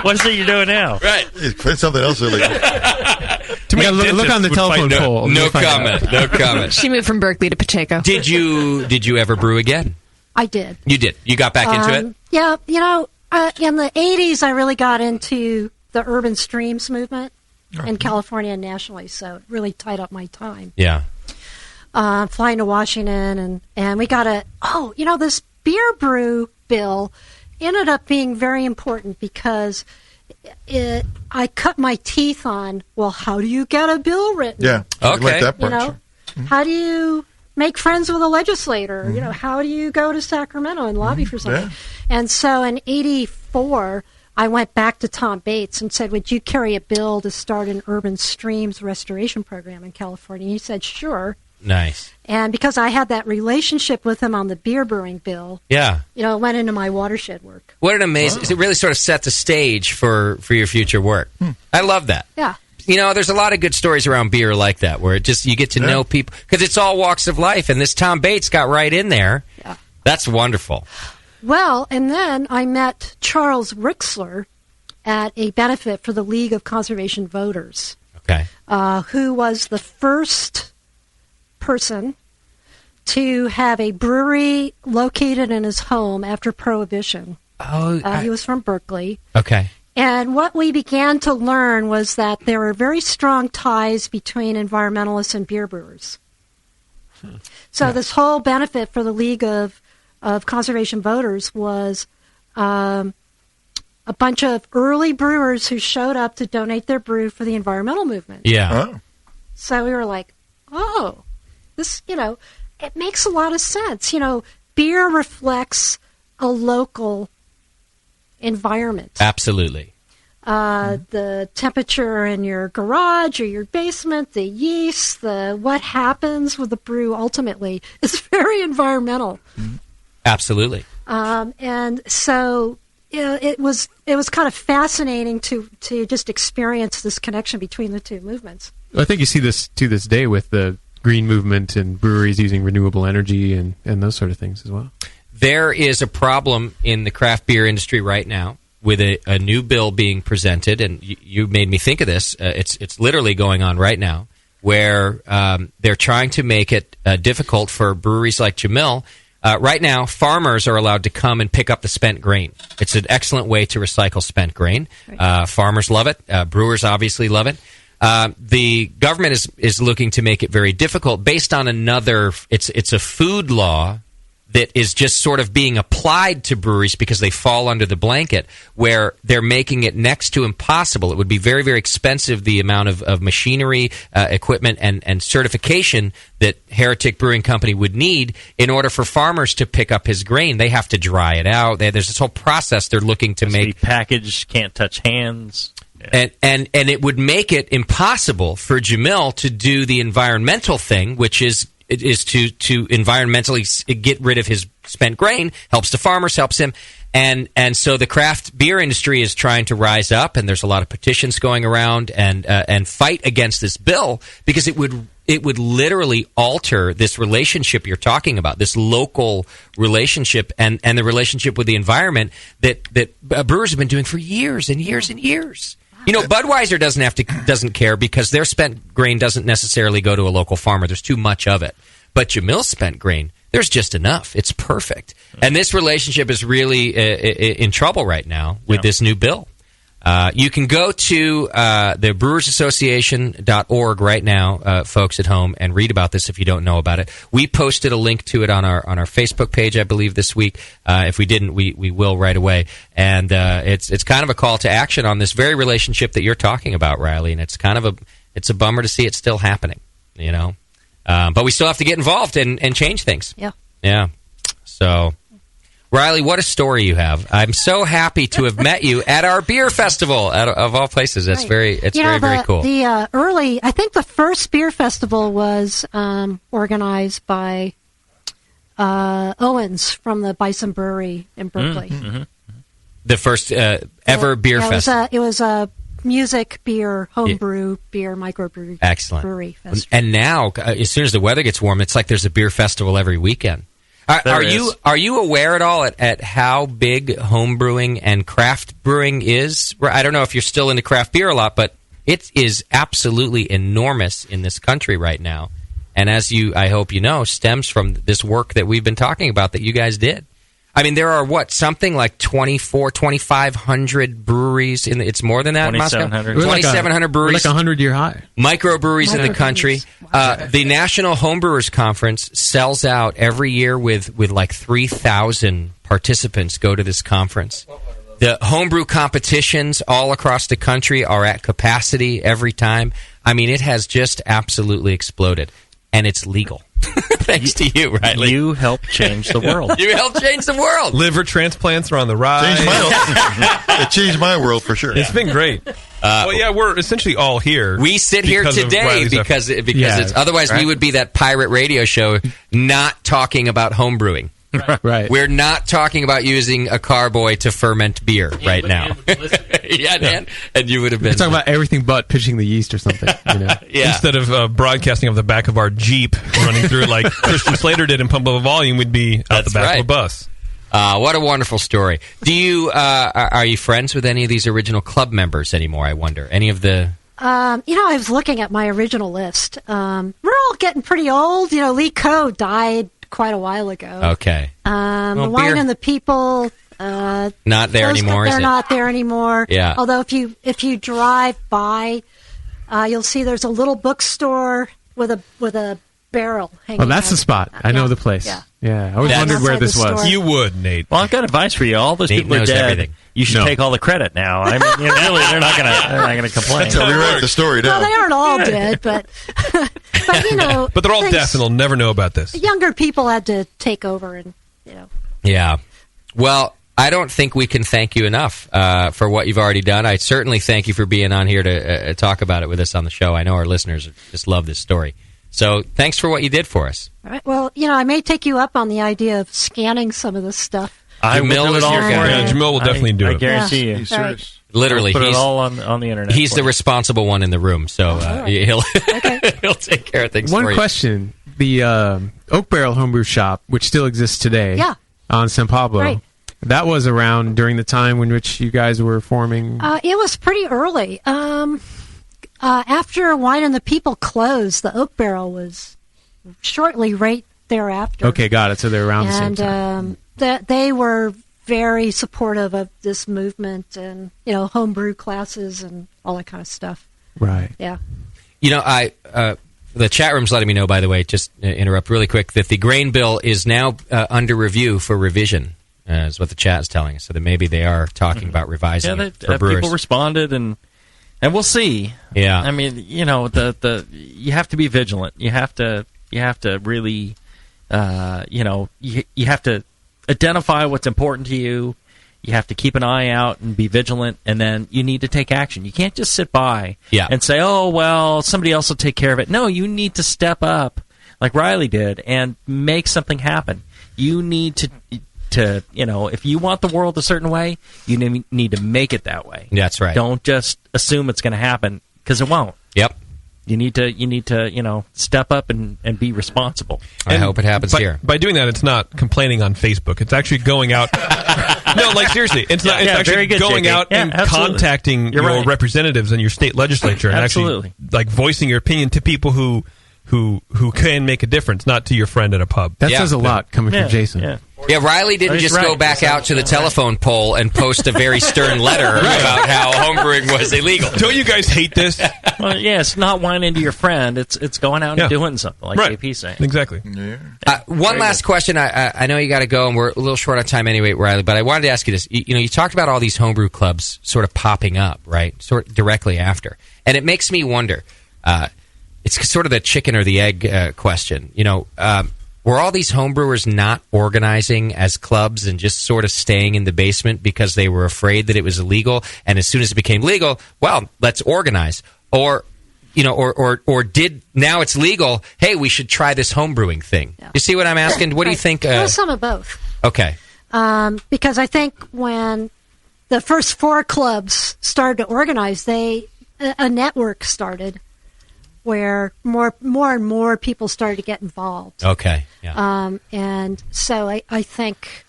what is it you're doing now? Right. Find something else illegal. Look on the telephone pole. No comment. No comment. She moved from Berkeley to Pacheco. Did you ever brew again? I did. You did. You got back into it? Yeah, in the 80s, I really got into the urban streams movement in California and nationally, so it really tied up my time. Yeah. Flying to Washington, and we got this beer brew bill ended up being very important because I cut my teeth on, well, how do you get a bill written? Yeah. Okay. Like that part, how do you make friends with a legislator? How do you go to Sacramento and lobby for something? Yeah. And so in 84, I went back to Tom Bates and said, would you carry a bill to start an urban streams restoration program in California? And he said, sure. Nice. And because I had that relationship with him on the beer brewing bill, Yeah. it went into my watershed work. What an amazing... It really sort of set the stage for your future work. I love that. Yeah. There's a lot of good stories around beer like that, where you get to know people, because it's all walks of life, and this Tom Bates got right in there. Yeah. That's wonderful. Well, and then I met Charles Rixler at a benefit for the League of Conservation Voters. Okay. Who was the first person to have a brewery located in his home after Prohibition. He was from Berkeley. Okay. And what we began to learn was that there were very strong ties between environmentalists and beer brewers. So this whole benefit for the League of Conservation Voters was a bunch of early brewers who showed up to donate their brew for the environmental movement. Yeah. So we were like, this, it makes a lot of sense. Beer reflects a local environment. Absolutely. The temperature in your garage or your basement, the yeast, what happens with the brew ultimately is very environmental. Absolutely. And so it was kind of fascinating to just experience this connection between the two movements. I think you see this to this day with the green movement and breweries using renewable energy and those sort of things as well. There is a problem in the craft beer industry right now with a new bill being presented, and you made me think of this. It's literally going on right now, where they're trying to make it difficult for breweries like Jamil. Right now, farmers are allowed to come and pick up the spent grain. It's an excellent way to recycle spent grain. Right. Farmers love it. Brewers obviously love it. The government is looking to make it very difficult based on another. It's a food law that is just sort of being applied to breweries because they fall under the blanket, where they're making it next to impossible. It would be very, very expensive, the amount of machinery, equipment, and certification that Heretic Brewing Company would need in order for farmers to pick up his grain. They have to dry it out. There's this whole process they're looking to make. Packaged, can't touch hands. And it would make it impossible for Jamil to do the environmental thing, which is to environmentally get rid of his spent grain, helps the farmers, helps him. And so the craft beer industry is trying to rise up, and there's a lot of petitions going around and fight against this bill, because it would literally alter this relationship you're talking about, this local relationship and the relationship with the environment that brewers have been doing for years and years and years. You know, Budweiser doesn't care, because their spent grain doesn't necessarily go to a local farmer. There's too much of it. But Jamil's spent grain, there's just enough. It's perfect. And this relationship is really in trouble right now with this new bill. You can go to the brewersassociation.org right now, folks at home, and read about this if you don't know about it. We posted a link to it on our Facebook page, I believe, this week. If we didn't, we will right away. And it's kind of a call to action on this very relationship that you're talking about, Riley. And it's a bummer to see it still happening, you know. But we still have to get involved and change things. Yeah. Yeah. So, Riley, what a story you have. I'm so happy to have met you at our beer festival, of all places. That's very cool. I think the first beer festival was organized by Owens from the Bison Brewery in Berkeley. Mm-hmm. The first ever beer festival. It was a music, beer, homebrew, beer, microbrewery. Excellent. Brewery festival. And now, as soon as the weather gets warm, it's like there's a beer festival every weekend. Are you aware at all at how big home brewing and craft brewing is? I don't know if you're still into craft beer a lot, but it is absolutely enormous in this country right now. And as I hope you know, stems from this work that we've been talking about that you guys did. I mean, there are, something like 2,500 breweries. It's more than that, Moscow? 2,700 breweries. Like a 100-year high. Microbreweries in the country. The National Homebrewers Conference sells out every year with like 3,000 participants go to this conference. The homebrew competitions all across the country are at capacity every time. I mean, it has just absolutely exploded. And it's legal. Thanks to you, Riley. You helped change the world. You helped change the world. Liver transplants are on the rise. It changed my world for sure. It's been great. We're essentially all here. We sit here today because it's otherwise we would be that pirate radio show not talking about home brewing. Right. We're not talking about using a carboy to ferment beer right now. Yeah, Dan. And you would have been. We're talking about everything but pitching the yeast or something. You know? Yeah. Instead of broadcasting off the back of our Jeep running through like Christian Slater did in Pump Up a Volume, we'd be out the back of a bus. What a wonderful story. Do you are you friends with any of these original club members anymore, I wonder? Any of the... I was looking at my original list. We're all getting pretty old. You know, Lee Coe died quite a while ago. Okay. The Wine and the People... not there anymore, is it? They're not there anymore. Yeah. Although if you drive by, you'll see there's a little bookstore with a barrel hanging Oh, that's out. the spot. I know the place. Yeah. I always wondered where this was. You would, Nate. Well, I've got advice for you. All those Nate people are knows dead. everything. You should take all the credit now. I mean, really, they're not going to complain. That's how we write the story down. Well, they aren't all dead, but you know. But they're all deaf and they'll never know about this. Younger people had to take over, and you know. Yeah. Well, I don't think we can thank you enough for what you've already done. I certainly thank you for being on here to talk about it with us on the show. I know our listeners just love this story. So thanks for what you did for us. All right. Well, you know, I may take you up on the idea of scanning some of this stuff. Jamil is your guy. Yeah, Jamil will definitely do it. I guarantee you. He's serious. Literally, put it all on the internet. He's the responsible one in the room, so he'll take care of things. One for you. question: the Oak Barrel Homebrew Shop, which still exists today, on San Pablo, right. That was around during the time in which you guys were forming. It was pretty early. After Wine and the People closed, the Oak Barrel was shortly right thereafter. Okay, got it. So they're around the same time. They were very supportive of this movement and, you know, homebrew classes and all that kind of stuff. Right. Yeah. You know, the chat room's letting me know, by the way, just interrupt really quick, that the grain bill is now under review for revision, is what the chat is telling us. So that maybe they are talking about revising it for brewers. People responded, and we'll see. Yeah. I mean, you know, you have to be vigilant. You have to really, you know, you have to identify what's important to you, You have to keep an eye out and be vigilant, and then you need to take action. You can't just sit by and say, oh, well, somebody else will take care of it. No, you need to step up like Riley did and make something happen. You need to if you want the world a certain way, you need to make it that way. That's right. Don't just assume it's going to happen, because it won't. Yep. You need to step up and be responsible. I hope it happens here. By doing that, it's not complaining on Facebook. It's actually going out. No, like seriously, it's not. It's actually going out and contacting your representatives in your state legislature and actually like voicing your opinion to people who can make a difference, not to your friend at a pub. That says a lot coming from Jason. Yeah, Riley didn't just go back out to the telephone pole and post a very stern letter about how homebrewing was illegal. Don't you guys hate this? Well, yeah, it's not whining to your friend. It's going out and doing something, like JP's saying. Exactly. One last question. I know you got to go, and we're a little short on time anyway, Riley, but I wanted to ask you this. You talked about all these homebrew clubs sort of popping up, right, sort of directly after. And it makes me wonder, it's sort of the chicken or the egg question, were all these homebrewers not organizing as clubs and just sort of staying in the basement because they were afraid that it was illegal? And as soon as it became legal, well, let's organize. Or did now it's legal, hey, we should try this homebrewing thing. Yeah. You see what I'm asking? What do you think? There's some of both. Okay. Because I think when the first 4 clubs started to organize, a network started where more and more people started to get involved. Okay. Yeah. And so I think,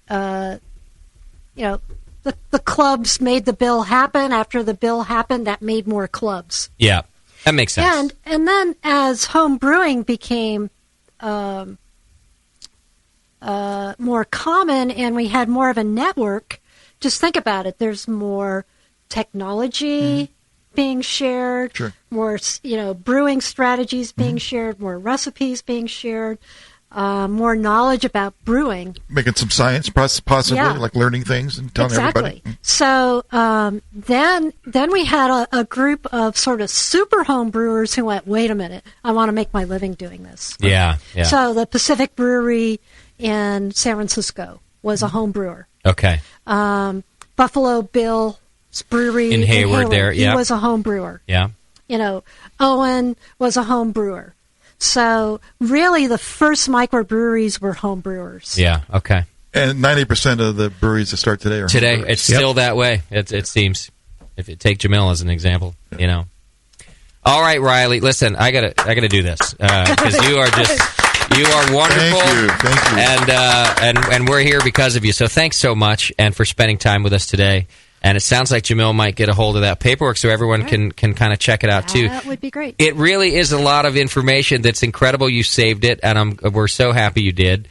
the clubs made the bill happen. After the bill happened, that made more clubs. Yeah, that makes sense. And then as home brewing became more common and we had more of a network, just think about it. There's more technology being shared, more brewing strategies being shared, more recipes being shared, more knowledge about brewing, making some science possibly, like learning things and telling everybody. So then we had a group of sort of super home brewers who went, wait a minute, I want to make my living doing this. Yeah. So the Pacific Brewery in San Francisco was a home brewer. Okay. Buffalo Bill Brewery in Hayward there, he was a home brewer. Yeah. Owen was a home brewer. So really the first microbreweries were home brewers. Yeah, okay. And 90% of the breweries that start today are today. home It's still that way, it seems. If you take Jamil as an example, All right, Riley, listen, I gotta do this because you are wonderful. Thank you. And we're here because of you. So thanks so much and for spending time with us today. And it sounds like Jamil might get a hold of that paperwork so everyone can kind of check it out, too. That would be great. It really is a lot of information that's incredible. You saved it, and we're so happy you did.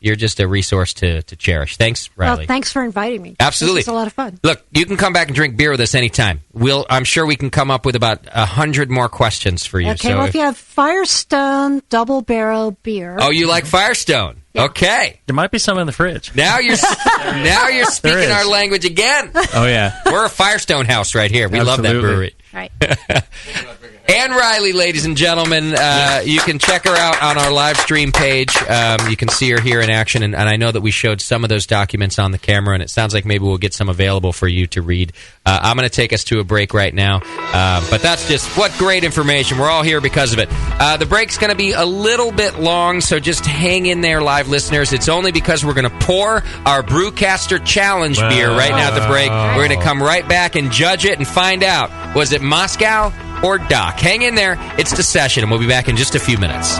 You're just a resource to cherish. Thanks, Riley. Well, thanks for inviting me. Absolutely. It's a lot of fun. Look, you can come back and drink beer with us anytime. I'm sure we can come up with about 100 more questions for you. Okay, if you have Firestone Double Barrel beer. Oh, you like Firestone? Yeah. Okay. There might be some in the fridge. Now you're speaking our language again. Oh, yeah. We're a Firestone house right here. We love that brewery. Right. Ann Riley, ladies and gentlemen, you can check her out on our live stream page. You can see her here in action, and I know that we showed some of those documents on the camera, and it sounds like maybe we'll get some available for you to read. I'm going to take us to a break right now, but that's just what great information. We're all here because of it. The break's going to be a little bit long, so just hang in there, live listeners. It's only because we're going to pour our Brewcaster Challenge beer right now at the break. We're going to come right back and judge it and find out, was it Moscow or Doc? Hang in there. It's The Session, and we'll be back in just a few minutes.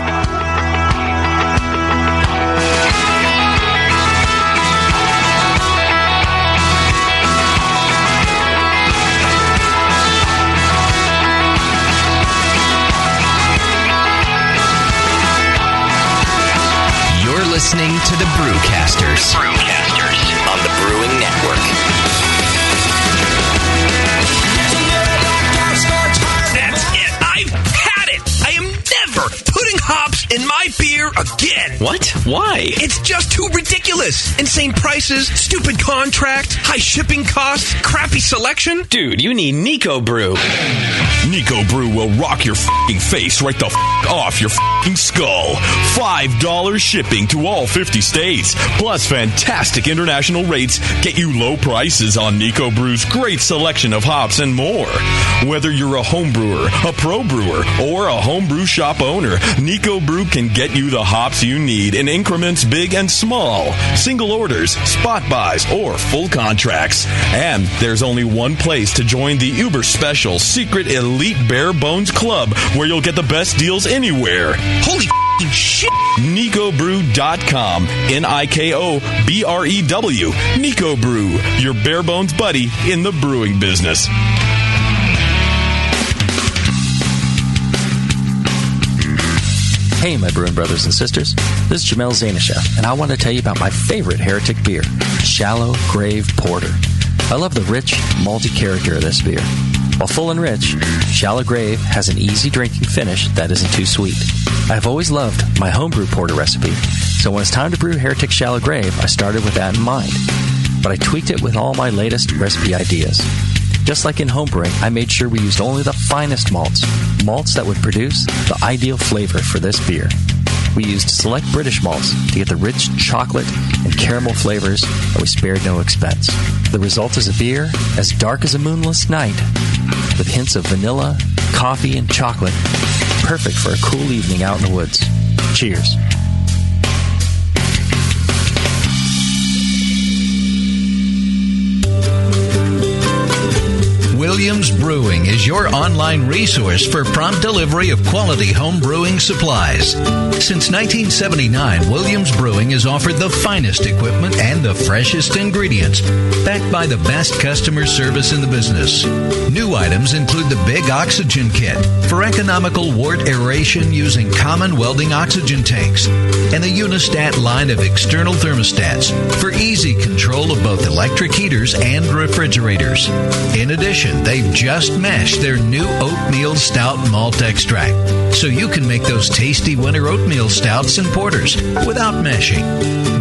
You're listening to the Brewcasters. On the Brewing Network. That's it. I've had it. I am never putting hops in my beer again. What? Why? It's just too ridiculous. Insane prices, stupid contract, high shipping costs, crappy selection. Dude, you need Nico Brew. Nico Brew will rock your f***ing face right the f*** off your f***ing skull. $5 shipping to all 50 states. Plus fantastic international rates get you low prices on Nico Brew's great selection of hops and more. Whether you're a home brewer, a pro brewer, or a homebrew shop owner, Nico Brew can get you the hops you need in increments big and small. Single orders, spot buys, or full contracts. And there's only one place to join the uber special secret elite bare bones club where you'll get the best deals anywhere. Holy shit! NicoBrew.com. NIKOBREW. Nico Brew, your bare bones buddy in the brewing business. Hey, my brewing brothers and sisters. This is Jamel Zanishev, and I want to tell you about my favorite heretic beer, Shallow Grave Porter. I love the rich, malty character of this beer. While full and rich, Shallow Grave has an easy drinking finish that isn't too sweet. I've always loved my homebrew porter recipe, so when it's time to brew Heretic Shallow Grave, I started with that in mind. But I tweaked it with all my latest recipe ideas. Just like in homebrewing, I made sure we used only the finest malts that would produce the ideal flavor for this beer. We used select British malts to get the rich chocolate and caramel flavors, and we spared no expense. The result is a beer as dark as a moonless night, with hints of vanilla, coffee, and chocolate, perfect for a cool evening out in the woods. Cheers. Williams Brewing is your online resource for prompt delivery of quality home brewing supplies. Since 1979, Williams Brewing has offered the finest equipment and the freshest ingredients, backed by the best customer service in the business. New items include the Big Oxygen Kit for economical wort aeration using common welding oxygen tanks, and the Unistat line of external thermostats for easy control of both electric heaters and refrigerators. In addition, they've just mashed their new oatmeal stout malt extract, so you can make those tasty winter oatmeal stouts and porters without mashing.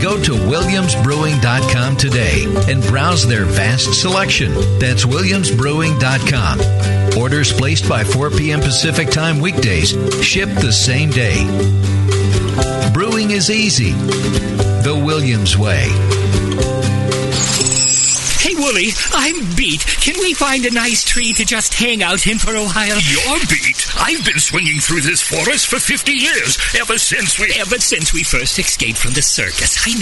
Go to williamsbrewing.com today and browse their vast selection. That's williamsbrewing.com. Orders placed by 4 p.m. Pacific Time weekdays, shipped the same day. Brewing is easy. The Williams way. Hey, Wooly, I'm beat. Can we find a nice tree to just hang out in for a while? You're beat. I've been swinging through this forest for 50 years, ever since we first escaped from the circus. I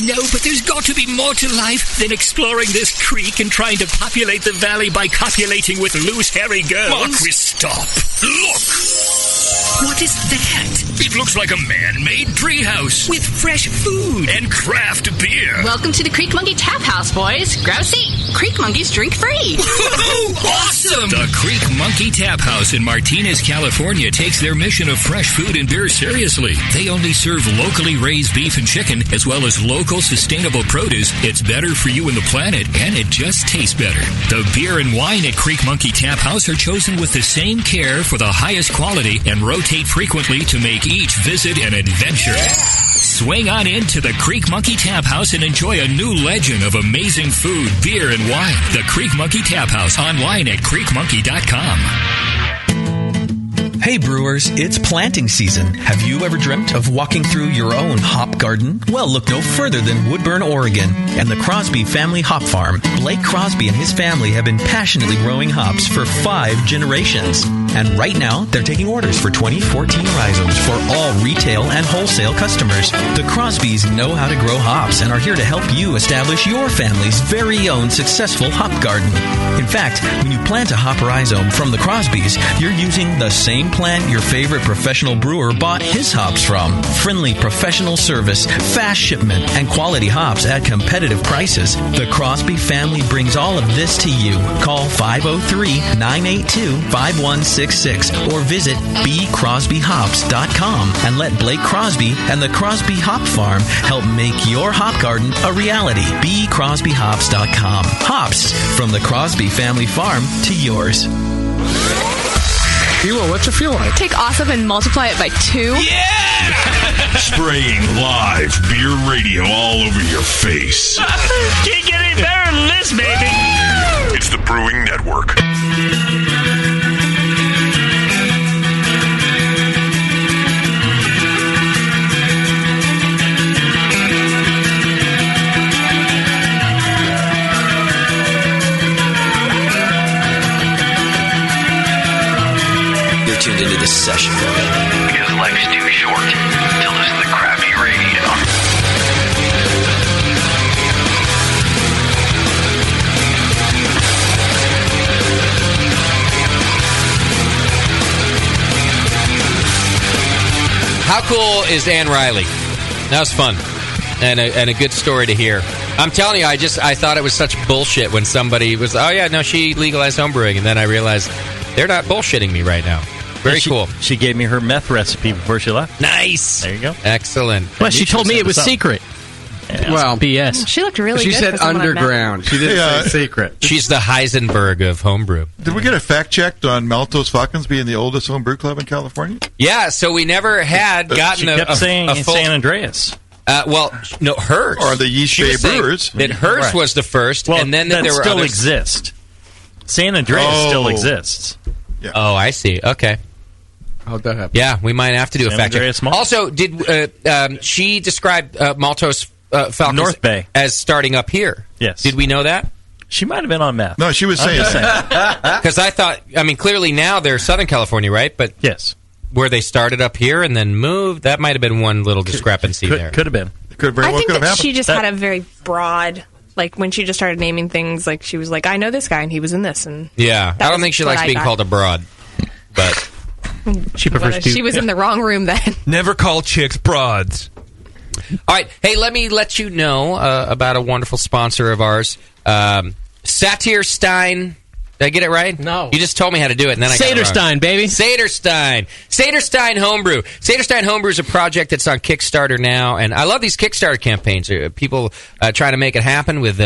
know, but there's got to be more to life than exploring this creek and trying to populate the valley by copulating with loose, hairy girls. Marquis, stop. Look! What is that? It looks like a man-made treehouse. With fresh food. And craft beer. Welcome to the Creek Monkey Tap House, boys. Grab a seat. Creek Monkeys drink free. Awesome! The Creek Monkey Tap House in Martinez, California takes their mission of fresh food and beer seriously. They only serve locally raised beef and chicken, as well as local sustainable produce. It's better for you and the planet, and it just tastes better. The beer and wine at Creek Monkey Tap House are chosen with the same care for the highest quality and rotate frequently to make each visit an adventure. Swing on into the Creek Monkey Tap House and enjoy a new legend of amazing food, beer, and wine. The Creek Monkey Tap House, online at creekmonkey.com. Hey brewers, it's planting season. Have you ever dreamt of walking through your own hop garden? Well, look no further than Woodburn, Oregon, and the Crosby Family Hop Farm. Blake Crosby and his family have been passionately growing hops for 5 generations. And right now, they're taking orders for 2014 rhizomes for all retail and wholesale customers. The Crosbys know how to grow hops and are here to help you establish your family's very own successful hop garden. In fact, when you plant a hop rhizome from the Crosbys, you're using the same plant your favorite professional brewer bought his hops from. Friendly professional service, fast shipment, and quality hops at competitive prices. The Crosby family brings all of this to you. Call 503-982-5166 or visit bcrosbyhops.com and let Blake Crosby and the Crosby Hop Farm help make your hop garden a reality. bcrosbyhops.com. Hops from the Crosby Family Farm to yours. Hilo, what's it feel like? Take awesome and multiply it by 2. Yeah! Spraying live beer radio all over your face. Can't get any better than this, baby. It's the Brewing Network. You're tuned into this session. Because life's too short to listen to crappy radio. How cool is Ann Riley? That was fun. And a good story to hear. I'm telling you, I thought it was such bullshit when somebody was, oh yeah, no, she legalized homebrewing, and then I realized they're not bullshitting me right now. Very cool. She gave me her meth recipe before she left. Nice. There you go. Excellent. Well, she told me it was secret. Yeah, well, BS. She looked really she good. She said for someone I met. underground. She didn't say secret. She's the Heisenberg of homebrew. Did we get a fact checked on Maltos Falcons being the oldest homebrew club in California? Yeah, so we never had gotten she kept saying a full... San Andreas. Well, no, hers. Or the Yeast Bay Brewers. That hers was the first, well, and then that there were still others. Exist. San Andreas still exists. Yeah. Oh, I see. Okay. How'd that happen? Yeah, we might have to do San a fact Andreas check. Malt. Also, did she described Maltos Falcons North Bay as starting up here? Yes. Did we know that? She might have been on meth. No, she was saying that. Because I thought, I mean, clearly now they're Southern California, right? But yes, where they started up here and then moved, that might have been one little discrepancy there. Could have been. Could very I well think could have that happened. she just had a very broad, like when she just started naming things, like she was like, I know this guy and he was in this. And Yeah, I don't think she likes being called a broad, but she prefers to. She was in the wrong room then. Never call chicks broads. All right, hey, let me let you know about a wonderful sponsor of ours, Satirstein. Did I get it right? No. You just told me how to do it, and then I got it wrong. Saterstein, baby. Saterstein. Saterstein Homebrew. Saterstein Homebrew is a project that's on Kickstarter now, and I love these Kickstarter campaigns. People trying to make it happen with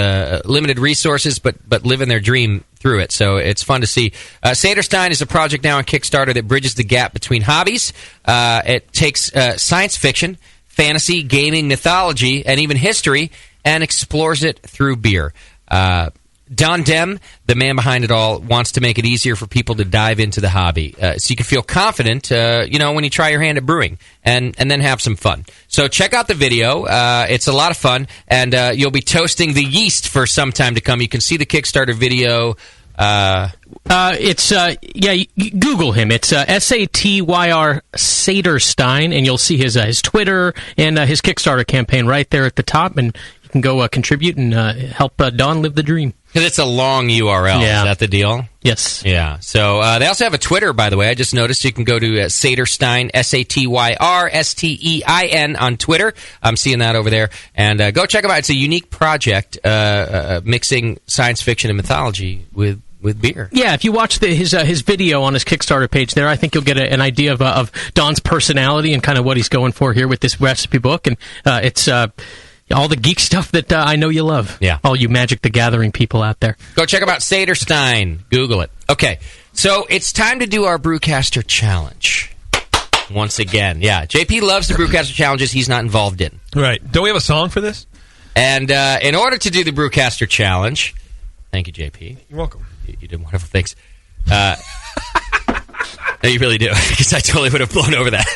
limited resources, but living their dream through it. So it's fun to see. Saterstein is a project now on Kickstarter that bridges the gap between hobbies. It takes science fiction, fantasy, gaming, mythology, and even history, and explores it through beer. Don Dem, the man behind it all, wants to make it easier for people to dive into the hobby, so you can feel confident, when you try your hand at brewing, and then have some fun. So check out the video. It's a lot of fun, and you'll be toasting the yeast for some time to come. You can see the Kickstarter video. You Google him. It's Satyr Saterstein, and you'll see his Twitter and his Kickstarter campaign right there at the top, and you can go contribute and help Don live the dream. Because it's a long URL. Yeah. Is that the deal? Yes. Yeah. So they also have a Twitter, by the way. I just noticed you can go to Saterstein, Satyrstein on Twitter. I'm seeing that over there. And go check them out. It's a unique project mixing science fiction and mythology with beer. Yeah, if you watch his video on his Kickstarter page there, I think you'll get an idea of Don's personality and kind of what he's going for here with this recipe book. And it's all the geek stuff that I know you love. Yeah. All you Magic the Gathering people out there. Go check them out, Saterstein. Google it. Okay, so it's time to do our Brewcaster Challenge. Once again. Yeah, JP loves the Brewcaster Challenges he's not involved in. Right. Don't we have a song for this? And in order to do the Brewcaster Challenge... Thank you, JP. You're welcome. You did wonderful things. No, you really do, because I totally would have blown over that.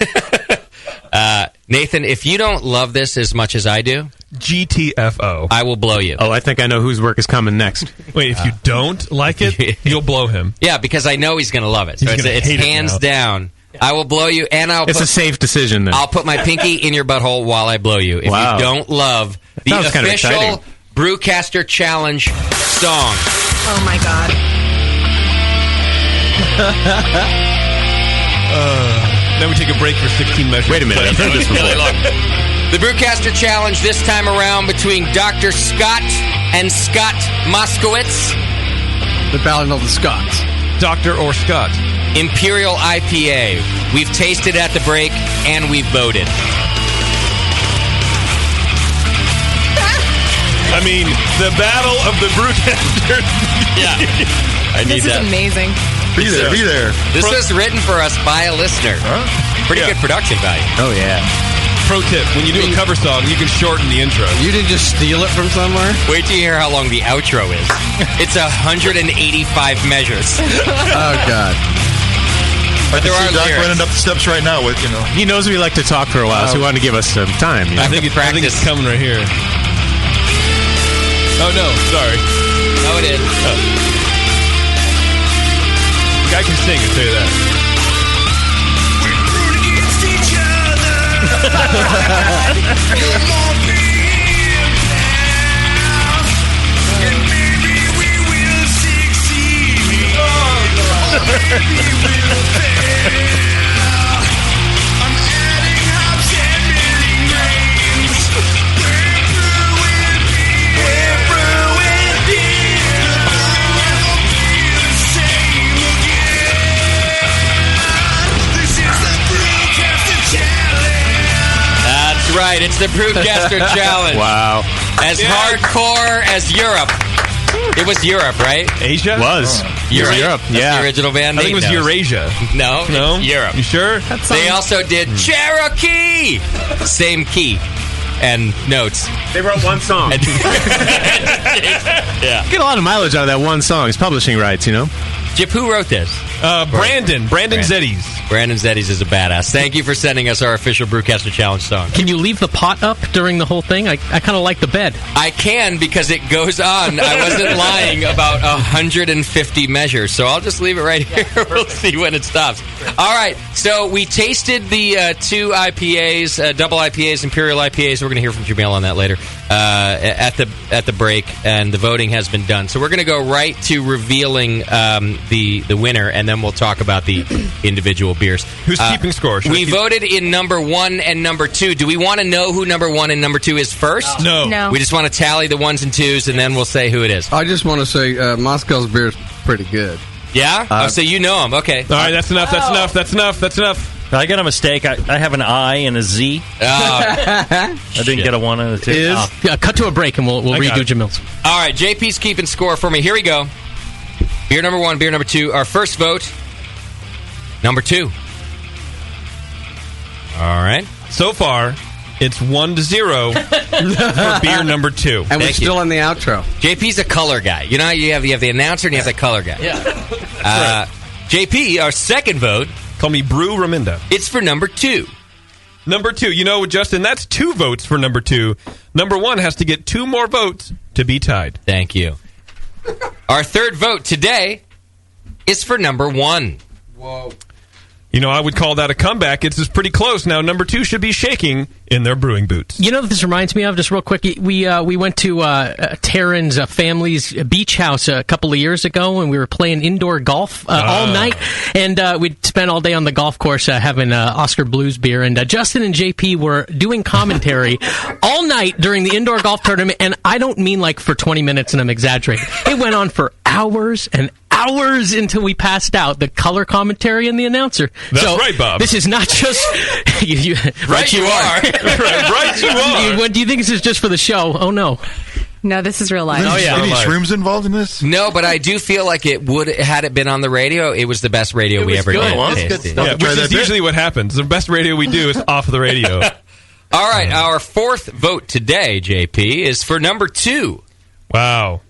Nathan, if you don't love this as much as I do... GTFO. I will blow you. Oh, I think I know whose work is coming next. Wait, if you don't like it, you'll blow him. Yeah, because I know he's going to love it. So it's hands down. I will blow you, and It's a safe decision, then. I'll put my pinky in your butthole while I blow you. If you don't love the official Brewcaster Challenge song. Oh, my God. Then we take a break for 16 measures. Wait a minute, I've heard this before. Really long. The Brewcaster Challenge this time around between Dr. Scott and Scott Moskowitz. The Battle of the Scots. Dr. or Scott. Imperial IPA. We've tasted at the break, and we've voted. I mean, the battle of the Brewcasters. Yeah. I need This is that. amazing. Be there. This was written for us by a listener. Pretty good production value. Oh, yeah. Pro tip, when you do a cover song, you can shorten the intro. You didn't just steal it from somewhere? Wait till you hear how long the outro is. It's 185 measures. Oh, God. But there are Doc lyrics. running up the steps right now with, He knows we like to talk for a while, so he wanted to give us some time. You know? I think it's coming right here. Oh, no, sorry. No, it is. Oh. The guy can sing, I'll tell you that. That's right. It's the Brewcaster Challenge. Wow. As hardcore as Europe. It was Europe, right? Asia? Was. Europe. Europe. That's Yeah. the original band I think name it was knows. Eurasia. No, No? it's Europe. You sure? They also did Cherokee. Same key and notes. They wrote one song. Yeah. Get a lot of mileage out of that one song. It's publishing rights, you know? Jip, who wrote this? Brandon Zeddies. Brandon Zeddies is a badass. Thank you for sending us our official Brewcaster Challenge song. Can you leave the pot up during the whole thing? I kind of like the bed. I can because it goes on. I wasn't lying about 150 measures, so I'll just leave it right here. We'll see when it stops. All right, so we tasted the two IPAs, double IPAs, Imperial IPAs. We're going to hear from Jamil on that later at the break, and the voting has been done. So we're going to go right to revealing the winner, and then we'll talk about the individual beers. Who's keeping score? We voted in number 1 and number 2. Do we want to know who number 1 and number 2 is first? No. We just want to tally the 1s and 2s, and then we'll say who it is. I just want to say Moscow's beer is pretty good. Yeah? So you know him. Okay. All right, that's enough. That's enough. I got a mistake. I have an I and a Z. I didn't get a 1 and a 2. Yeah, cut to a break and we'll redo Jamil's. All right, JP's keeping score for me. Here we go. Beer number 1, beer number 2. Our first vote, number 2. All right. So far, it's 1-0 for beer number 2. And we're still in the outro. JP's a color guy. You know how you have the announcer and you have the color guy. Yeah. JP, our second vote. Call me Brew Raminda. It's for number 2. Number 2. You know, Justin, that's 2 votes for number 2. Number 1 has to get 2 more votes to be tied. Thank you. Our third vote today is for number 1. Whoa. You know, I would call that a comeback. It's pretty close. Now, number 2 should be shaking in their brewing boots. You know what this reminds me of? Just real quick, we went to Taryn's family's beach house a couple of years ago, and we were playing indoor golf all night. And we'd spent all day on the golf course having Oscar Blues beer. And Justin and JP were doing commentary all night during the indoor golf tournament. And I don't mean like for 20 minutes, and I'm exaggerating. It went on for hours and hours until we passed out. The color commentary and the announcer. That's right, Bob. This is not just... Right you are. Right you are. What do you think this is just for the show? Oh, no. No, this is real life. Any shrooms involved in this? No, but I do feel like it would, had it been on the radio, it was the best radio we ever did. Yeah, which is usually what happens. The best radio we do is off the radio. All right, our fourth vote today, JP, is for number 2. Wow.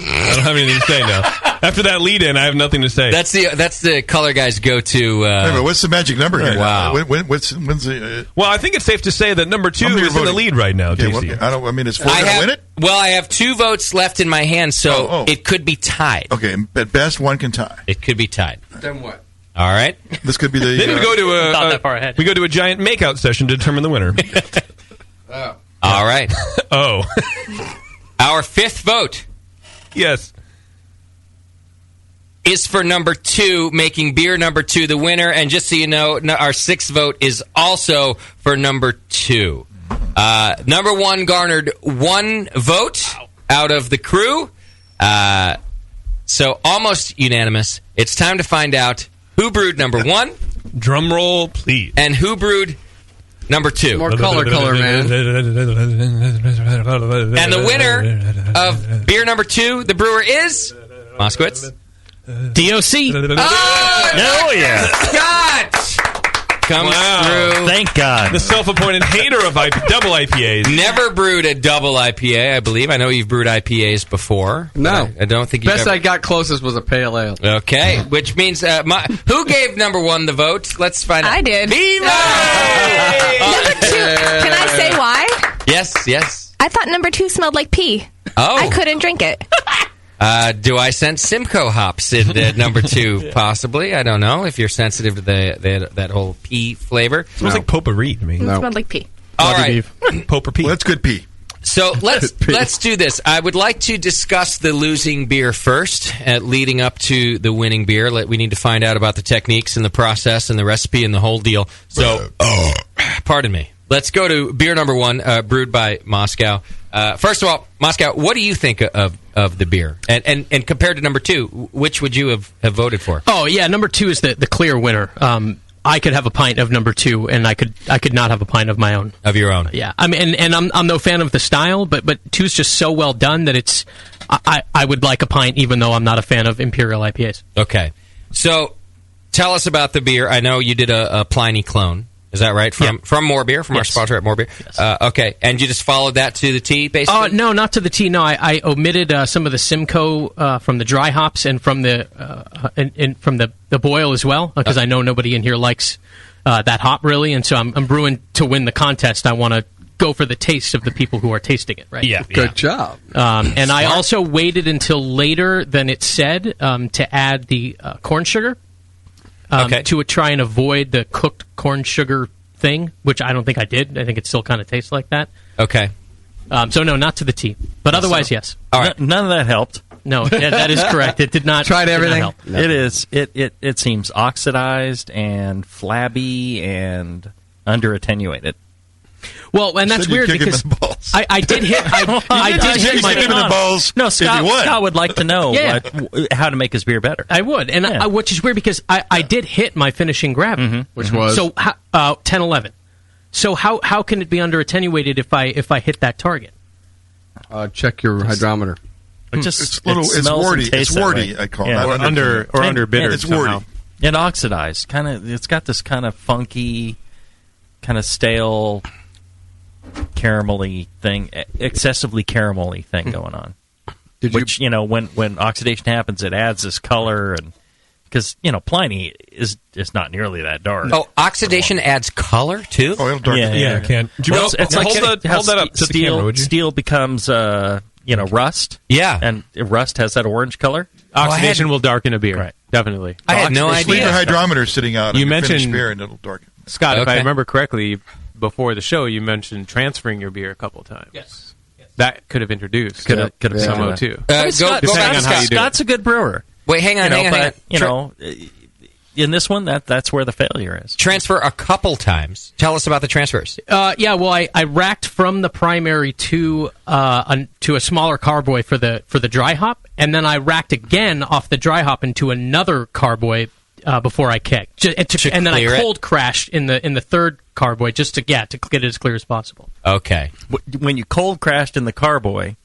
I don't have anything to say now. After that lead-in, I have nothing to say. That's the color guy's go-to. What's the magic number here? Wow. When's the? Well, I think it's safe to say that number 2 is in the lead right now. Okay, TC. is 4 going to win it? Well, I have 2 votes left in my hand, so it could be tied. Okay, at best, 1 can tie. It could be tied. Then what? All right. This could be the. Then we go to Not that far ahead. We go to a giant makeout session to determine the winner. All right. Oh. Our fifth vote. Yes. Is for number 2, making beer number 2 the winner. And just so you know, our sixth vote is also for number 2. Number 1 garnered 1 vote out of the crew. So almost unanimous. It's time to find out who brewed number 1. Drum roll, please. And who brewed Number 2. More color, man. And the winner of beer number 2, the brewer is Moskowitz. DOC. Oh yeah. Scott comes through. Thank God. The self-appointed hater of double IPAs. Never brewed a double IPA, I believe. I know you've brewed IPAs before. No. I don't think you've Best ever... I got closest was a pale ale. Okay, which means who gave number 1 the vote? Let's find out. I did. Viva! Number 2. Can I say why? Yes. I thought number 2 smelled like pee. Oh. I couldn't drink it. Do I sense Simcoe hops in number 2? Possibly. I don't know if you're sensitive to that whole pea flavor. Smells like potpourri to me. It smelled like pee. All right. Potpourri. Well, that's good pee. So let's do this. I would like to discuss the losing beer first, leading up to the winning beer. We need to find out about the techniques and the process and the recipe and the whole deal. So, pardon me. Let's go to beer number 1, brewed by Moscow. First of all, Moscow, what do you think of the beer? And compared to number 2, which would you have voted for? Oh yeah, number 2 is the clear winner. I could have a pint of number 2, and I could not have a pint of my own. Of your own? Yeah, I mean, and I'm no fan of the style, but 2's just so well done that it's I would like a pint, even though I'm not a fan of Imperial IPAs. Okay, so tell us about the beer. I know you did a Pliny clone. Is that right? From More Beer, from our sponsor at More Beer? Yes. Okay, and you just followed that to the T, basically? No, not to the T. No, I omitted some of the Simcoe from the dry hops and from the from the boil as well, because I know nobody in here likes that hop, really, and so I'm brewing to win the contest. I want to go for the taste of the people who are tasting it, right? Yeah. Good job. And I also waited until later than it said to add the corn sugar. To try and avoid the cooked corn sugar thing, which I don't think I did. I think it still kind of tastes like that. Okay. So no, not to the T. But otherwise, yes. All right. None of that helped. No, that is correct. It did not. Tried everything. Help. It is. It seems oxidized and flabby and under attenuated. Well, and that's weird because I did hit. I did hit my balls. No, Scott would like to know how to make his beer better. I would, and which is weird because I did hit my finishing gravity, which was 10-11. So how can it be under attenuated if I hit that target? Check your hydrometer. It's warty. It's warty. I call it under bitter. It's warty. And oxidized. It's got this kind of funky, kind of stale, caramelly thing, excessively caramelly thing going on. When oxidation happens, it adds this color, and because Pliny is not nearly that dark. Oh, oxidation adds color too. Oh, it'll darken. Yeah, it can. It's like hold that up to the camera, would you? Steel becomes rust. Yeah, and rust has that orange color. Oxidation will darken a beer. Right. Definitely. I had no idea. Leave your hydrometer sitting out. You on mentioned your beer, and it'll darken. Scott, if I remember correctly, before the show, you mentioned transferring your beer a couple of times. Yes. That could have introduced could have some O2. Scott's a good brewer. Wait, hang on. In this one, that's where the failure is. Transfer a couple times. Tell us about the transfers. Well, I racked from the primary to a smaller carboy for the dry hop, and then I racked again off the dry hop into another carboy before I kegged, and then I cold crashed in the third carboy just to get it as clear as possible. Okay. When you cold crashed in the carboy,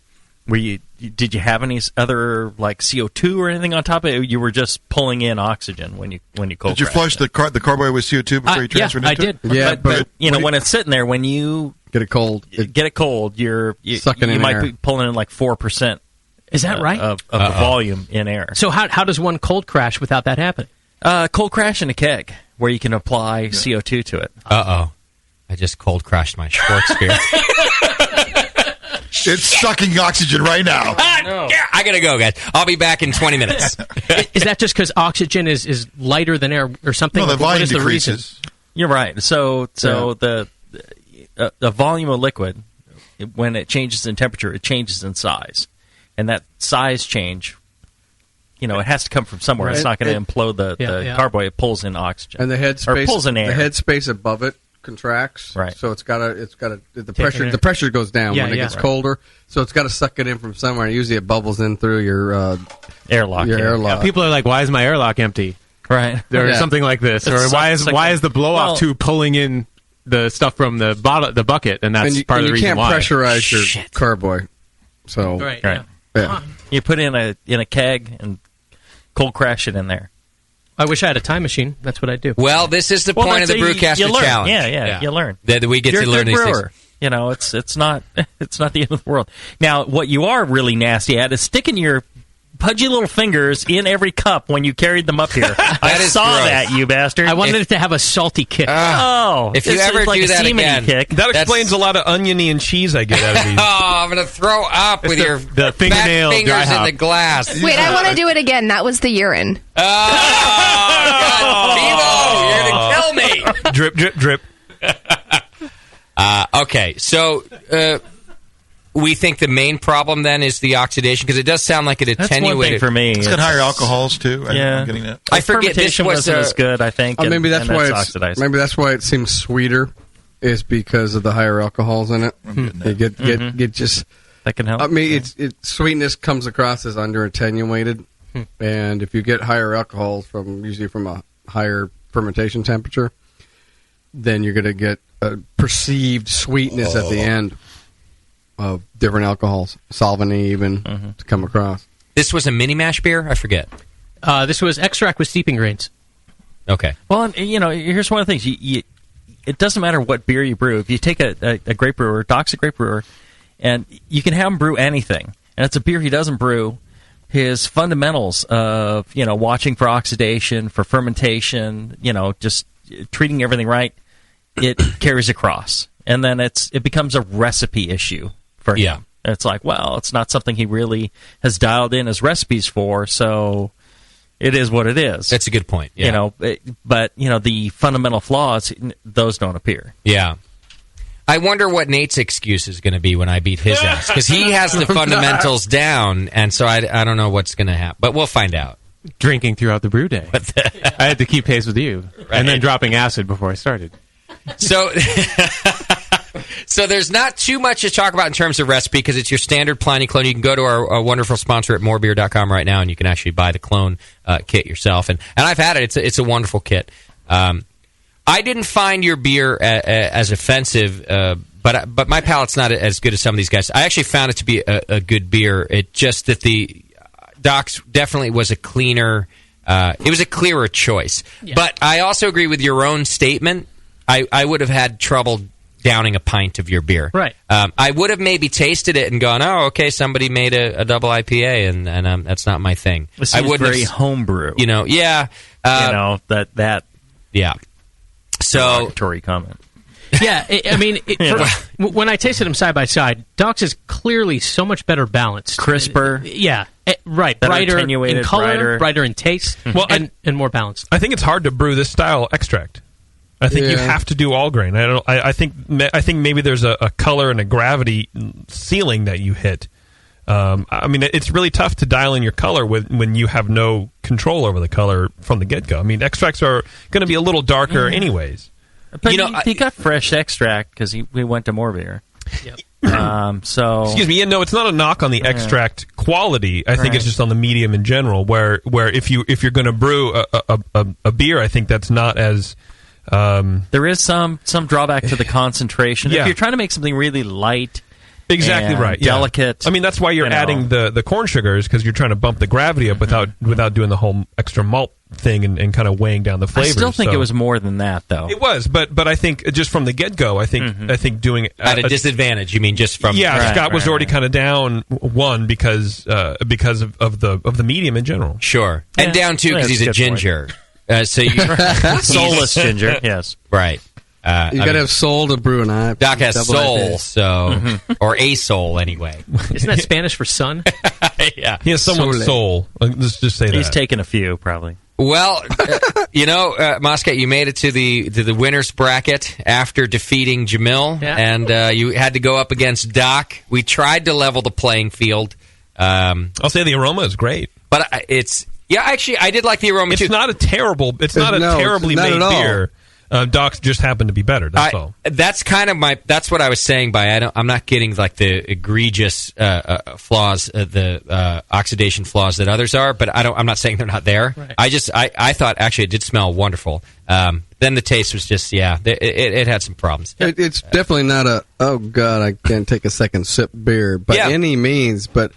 did you have any other like CO2 or anything on top of it? You were just pulling in oxygen when you cold. Did you flush the carboy with CO2 before you transferred it? I did. Yeah, but when it's sitting there, when you get it cold, you might be pulling in like 4%. Is that right? Of the volume in air. So how does one cold crash without that happening? Cold crash in a keg where you can apply CO2 to it. I just cold crashed my Schwartz beer. It's sucking oxygen right now. I gotta go, guys. I'll be back in 20 minutes. Is that just because oxygen is lighter than air or something? No, the volume what is decreases. The reason? You're right. So the volume of liquid, when it changes in temperature, it changes in size, and that size change, it has to come from somewhere. Right. It's not going to implode the carboy. It pulls in oxygen, and the headspace pulls in air. The headspace above it contracts, right? So it's got the pressure goes down when it gets colder, so it's got to suck it in from somewhere. And usually it bubbles in through your airlock. Yeah, people are like, "Why is my airlock empty?" Right, or something like this, or why is the blow off tube pulling in the stuff from the bucket, and that's part of the reason why. You can't pressurize your carboy. So right. Yeah. You put it in a keg and cold crash it in there. I wish I had a time machine. That's what I'd do. Well, this is the point of the Brewcaster Challenge. Yeah, you learn. That we get You're to learn a good these brewer. things. You know, it's not the end of the world. Now, what you are really nasty at is sticking your pudgy little fingers in every cup when you carried them up here. I saw that, you bastard. I wanted it to have a salty kick. If you ever do that again, that explains a lot of oniony and cheese I get out of these. I'm going to throw up with your the fingernail fat fingers in the glass. Wait, I want to do it again. That was the urine. God, Bevo, you're going to kill me. Drip, drip, drip. Okay, so we think the main problem then is the oxidation, because it does sound like it attenuated. That's one thing for me. It's got higher alcohols too. I'm getting that. I forget this was wasn't as good. I think. Maybe that's why it's oxidized. maybe that's why it seems sweeter, is because of the higher alcohols in it. You get just that can help. I mean, sweetness comes across as under attenuated, and if you get higher alcohols usually from a higher fermentation temperature, then you're going to get a perceived sweetness at the end of different alcohols, solvent even to come across. This was a mini mash beer? I forget. This was extract with steeping grains. Okay. Well, here's one of the things. It doesn't matter what beer you brew. If you take a great brewer, Doc's a great brewer, and you can have him brew anything, and it's a beer he doesn't brew, his fundamentals of, watching for oxidation, for fermentation, just treating everything right, it carries across. And then it becomes a recipe issue for him. Yeah. It's like, well, it's not something he really has dialed in his recipes for, so it is what it is. That's a good point. Yeah. But the fundamental flaws, those don't appear. Yeah. I wonder what Nate's excuse is going to be when I beat his ass, because he has the fundamentals down, and so I don't know what's going to happen. But we'll find out. Drinking throughout the brew day. I had to keep pace with you, and then dropping acid before I started. So there's not too much to talk about in terms of recipe, because it's your standard Pliny clone. You can go to our wonderful sponsor at morebeer.com right now, and you can actually buy the clone kit yourself. And I've had it. It's a wonderful kit. I didn't find your beer as offensive, but my palate's not as good as some of these guys. I actually found it to be a good beer. It just that the Doc's definitely was a cleaner. It was a clearer choice. Yeah. But I also agree with your own statement. I would have had trouble downing a pint of your beer. Right. I would have maybe tasted it and gone, oh, okay, somebody made a double IPA, and that's not my thing. This is very homebrew. Yeah. That. Yeah. So. Derogatory comment. Yeah, when I tasted them side by side, Doc's is clearly so much better balanced. Crisper. Yeah, right. Better brighter attenuated, in color, brighter in taste, and more balanced. I think it's hard to brew this style extract. I think you have to do all grain. I think maybe there's a color and a gravity ceiling that you hit. It's really tough to dial in your color when you have no control over the color from the get-go. I mean, extracts are going to be a little darker anyways. But he got fresh extract because we went to more beer. Yep. Excuse me. It's not a knock on the extract quality. I think it's just on the medium in general. Where if you're going to brew a beer, I think that's not as there is some drawback to the concentration. Yeah. If you're trying to make something really light. Exactly right. Delicate. I mean, that's why you're adding the corn sugars, because you're trying to bump the gravity up without doing the whole extra malt thing and kind of weighing down the flavors. I still think it was more than that, though. It was, but I think just from the get-go, I think doing at a disadvantage. You mean just from Scott was already kind of down one because of the medium in general. Sure, and down two because he's a ginger. So you soulless ginger. Yes, right. You got to have soul to brew an IPA. Doc has soul, so or a soul anyway. Isn't that Spanish for sun? Yeah, he has someone's soul. Let's just say that he's taken a few probably. Well, Moscat, you made it to the winners bracket after defeating Jamil, and you had to go up against Doc. We tried to level the playing field. I'll say the aroma is great, but actually, I did like the aroma too. It's not a terribly made beer. Doc's just happened to be better. That's all. That's kind of that's what I was saying by I'm not getting like the egregious flaws, the oxidation flaws that others are, but I'm not saying they're not there. Right. I thought actually it did smell wonderful. Then the taste was just it had some problems. It's definitely not oh god, I can't take a second sip beer by any means, but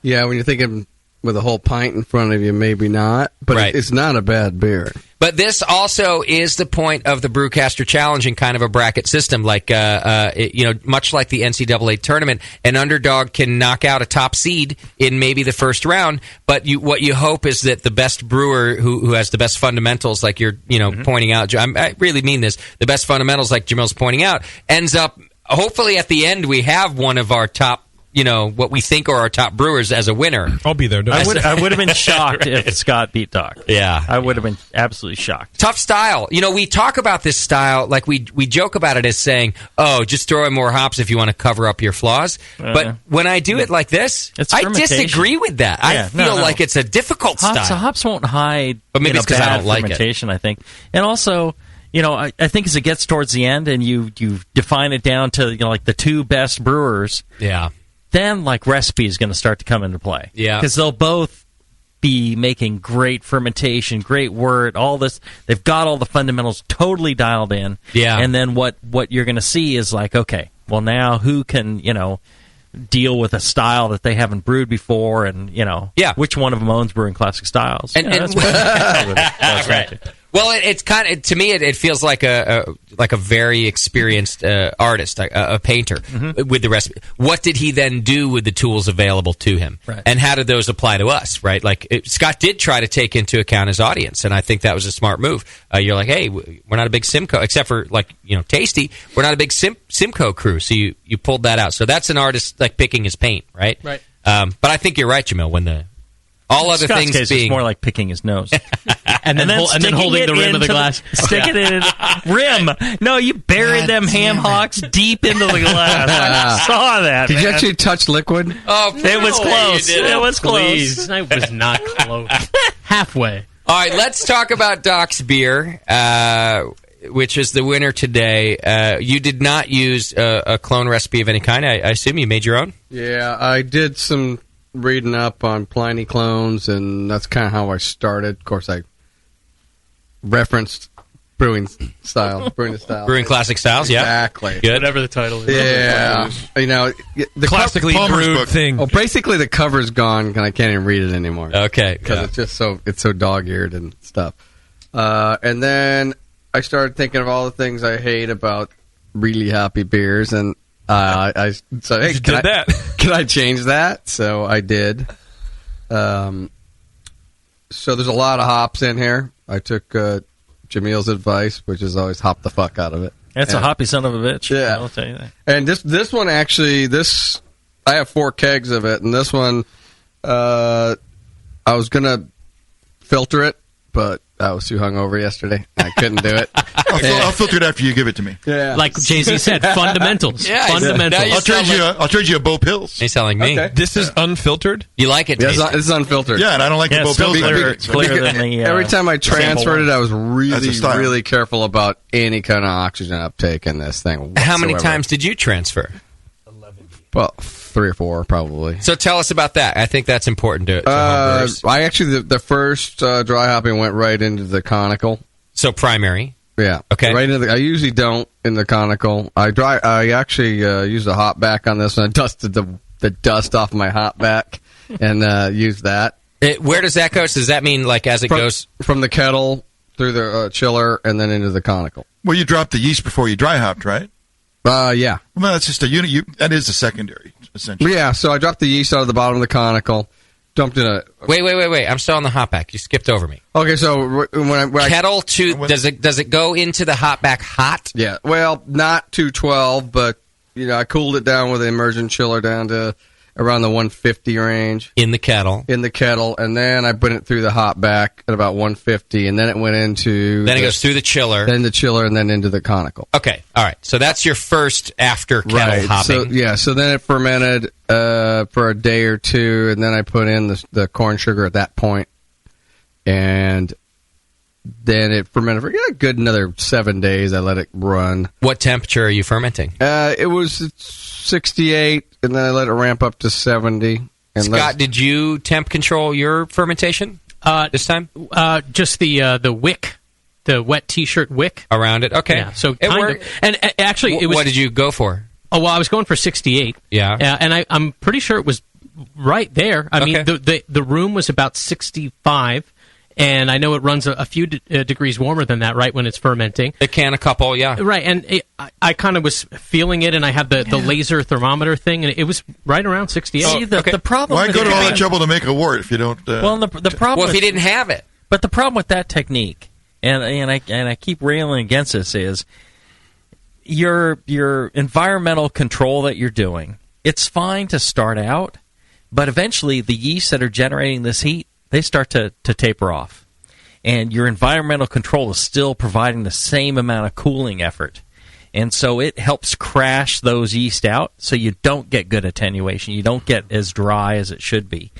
when you're thinking with a whole pint in front of you, maybe not, but it's not a bad beer. But this also is the point of the Brewcaster Challenge in kind of a bracket system, like much like the NCAA tournament, an underdog can knock out a top seed in maybe the first round. But what you hope is that the best brewer who has the best fundamentals, like you're pointing out, I really mean this, the best fundamentals, like Jamil's pointing out, ends up hopefully at the end we have one of our top. What we think are our top brewers as a winner. I'll be there. I would have been shocked if Scott beat Doc. Yeah. I would have been absolutely shocked. Tough style. We talk about this style, like we joke about it as saying, oh, just throw in more hops if you want to cover up your flaws. But when I do it like this, I disagree with that. I feel like it's a difficult style. Hops won't hide but maybe it's because I don't like fermentation, I think. And also... I think as it gets towards the end and you define it down to like the two best brewers, then like recipe is going to start to come into play. Yeah, because they'll both be making great fermentation, great wort, all this. They've got all the fundamentals totally dialed in. Yeah, and then what you're going to see is like, okay, well now who can deal with a style that they haven't brewed before, and which one of them owns Brewing Classic Styles? And that's right. Well, it's kind of, to me, it feels like a very experienced artist, a painter with the recipe. What did he then do with the tools available to him, and how did those apply to us? Right, like Scott did try to take into account his audience, and I think that was a smart move. You're like, hey, we're not a big Simcoe, except for Tasty. We're not a big Simcoe crew, so you pulled that out. So that's an artist like picking his paint, right? Right. But I think you're right, Jamil. When all other Scott's things case, being it's more like picking his nose. and then holding the rim of the glass. Sticking it in rim. No, you buried them ham hocks deep into the glass. I saw that. Did you actually touch liquid? Oh, it was close. It was close. I was not close. Halfway. All right, let's talk about Doc's beer, which is the winner today. You did not use a clone recipe of any kind. I assume you made your own? Yeah, I did some reading up on Pliny clones, and that's kind of how I started. Of course, I referenced brewing style. Brewing Classic Styles, exactly. Good. Whatever the title is. Yeah. The classically brewed thing. Well, basically the cover's gone, and I can't even read it anymore. Okay. Because it's just so dog-eared and stuff. And then I started thinking of all the things I hate about really hoppy beers, and I said, hey, can I change that? So I did. So there's a lot of hops in here. I took Jamil's advice, which is always hop the fuck out of it. That's a hoppy son of a bitch. Yeah. I'll tell you that. And this one actually, I have 4 kegs of it, and this one, I was going to filter it, but I was too hungover yesterday. I couldn't do it. I'll filter it after you give it to me. Yeah. Like Jay-Z said, fundamentals. Yeah, fundamentals. I'll trade you a Bo Pills. He's telling me. Okay. This is unfiltered? You like it? Yeah, this is unfiltered. Yeah, and I don't like the Bo Pills. Clearer than the, every time I transferred it, I was really careful about any kind of oxygen uptake in this thing whatsoever. How many times did you transfer? 11. Well, 3 or 4 probably. So tell us about that. I think that's important to homebrewers. I actually the first dry hopping went right into the conical. So primary. Yeah. Okay. Right into I usually don't in the conical. I actually used a hop back on this, and I dusted the dust off my hop back and used that. Where does that go? So does that mean like as it goes from the kettle through the chiller and then into the conical? Well, you dropped the yeast before you dry hopped, right? Yeah. Well, that's just a unit. That is a secondary, essentially. Yeah. So I dropped the yeast out of the bottom of the conical. Dumped in a... Wait. I'm still on the hop back. You skipped over me. Okay, so when kettle to... Does it go into the hop back hot? Yeah. Well, not 212, but, I cooled it down with the immersion chiller down to around the 150 range. In the kettle. And then I put it through the hop back at about 150, and then it went into... Then it goes through the chiller. Then the chiller, and then into the conical. Okay, all right. So that's your first after kettle hopping. So then it fermented for a day or two, and then I put in the corn sugar at that point. And then it fermented for a good another 7 days. I let it run. What temperature are you fermenting? It was 68, and then I let it ramp up to 70. And Scott, did you temp control your fermentation this time? Just the wick, the wet T-shirt wick around it. Okay, yeah, so it kind worked. of, and actually, it was. What did you go for? Oh well, I was going for 68. Yeah, and I'm pretty sure it was right there. I mean, the room was about 65. And I know it runs a few degrees warmer than that, right, when it's fermenting. It can a couple, yeah. Right, and I kind of was feeling it, and I had the laser thermometer thing, and it was right around 68. See, the problem... Why go to all that trouble to make a wort if you don't... Well, the problem... Well, if you didn't have it. But the problem with that technique, and I keep railing against this, is your environmental control that you're doing. It's fine to start out, but eventually the yeasts that are generating this heat, they start to taper off. And your environmental control is still providing the same amount of cooling effort. And so it helps crash those yeast out so you don't get good attenuation. You don't get as dry as it should be.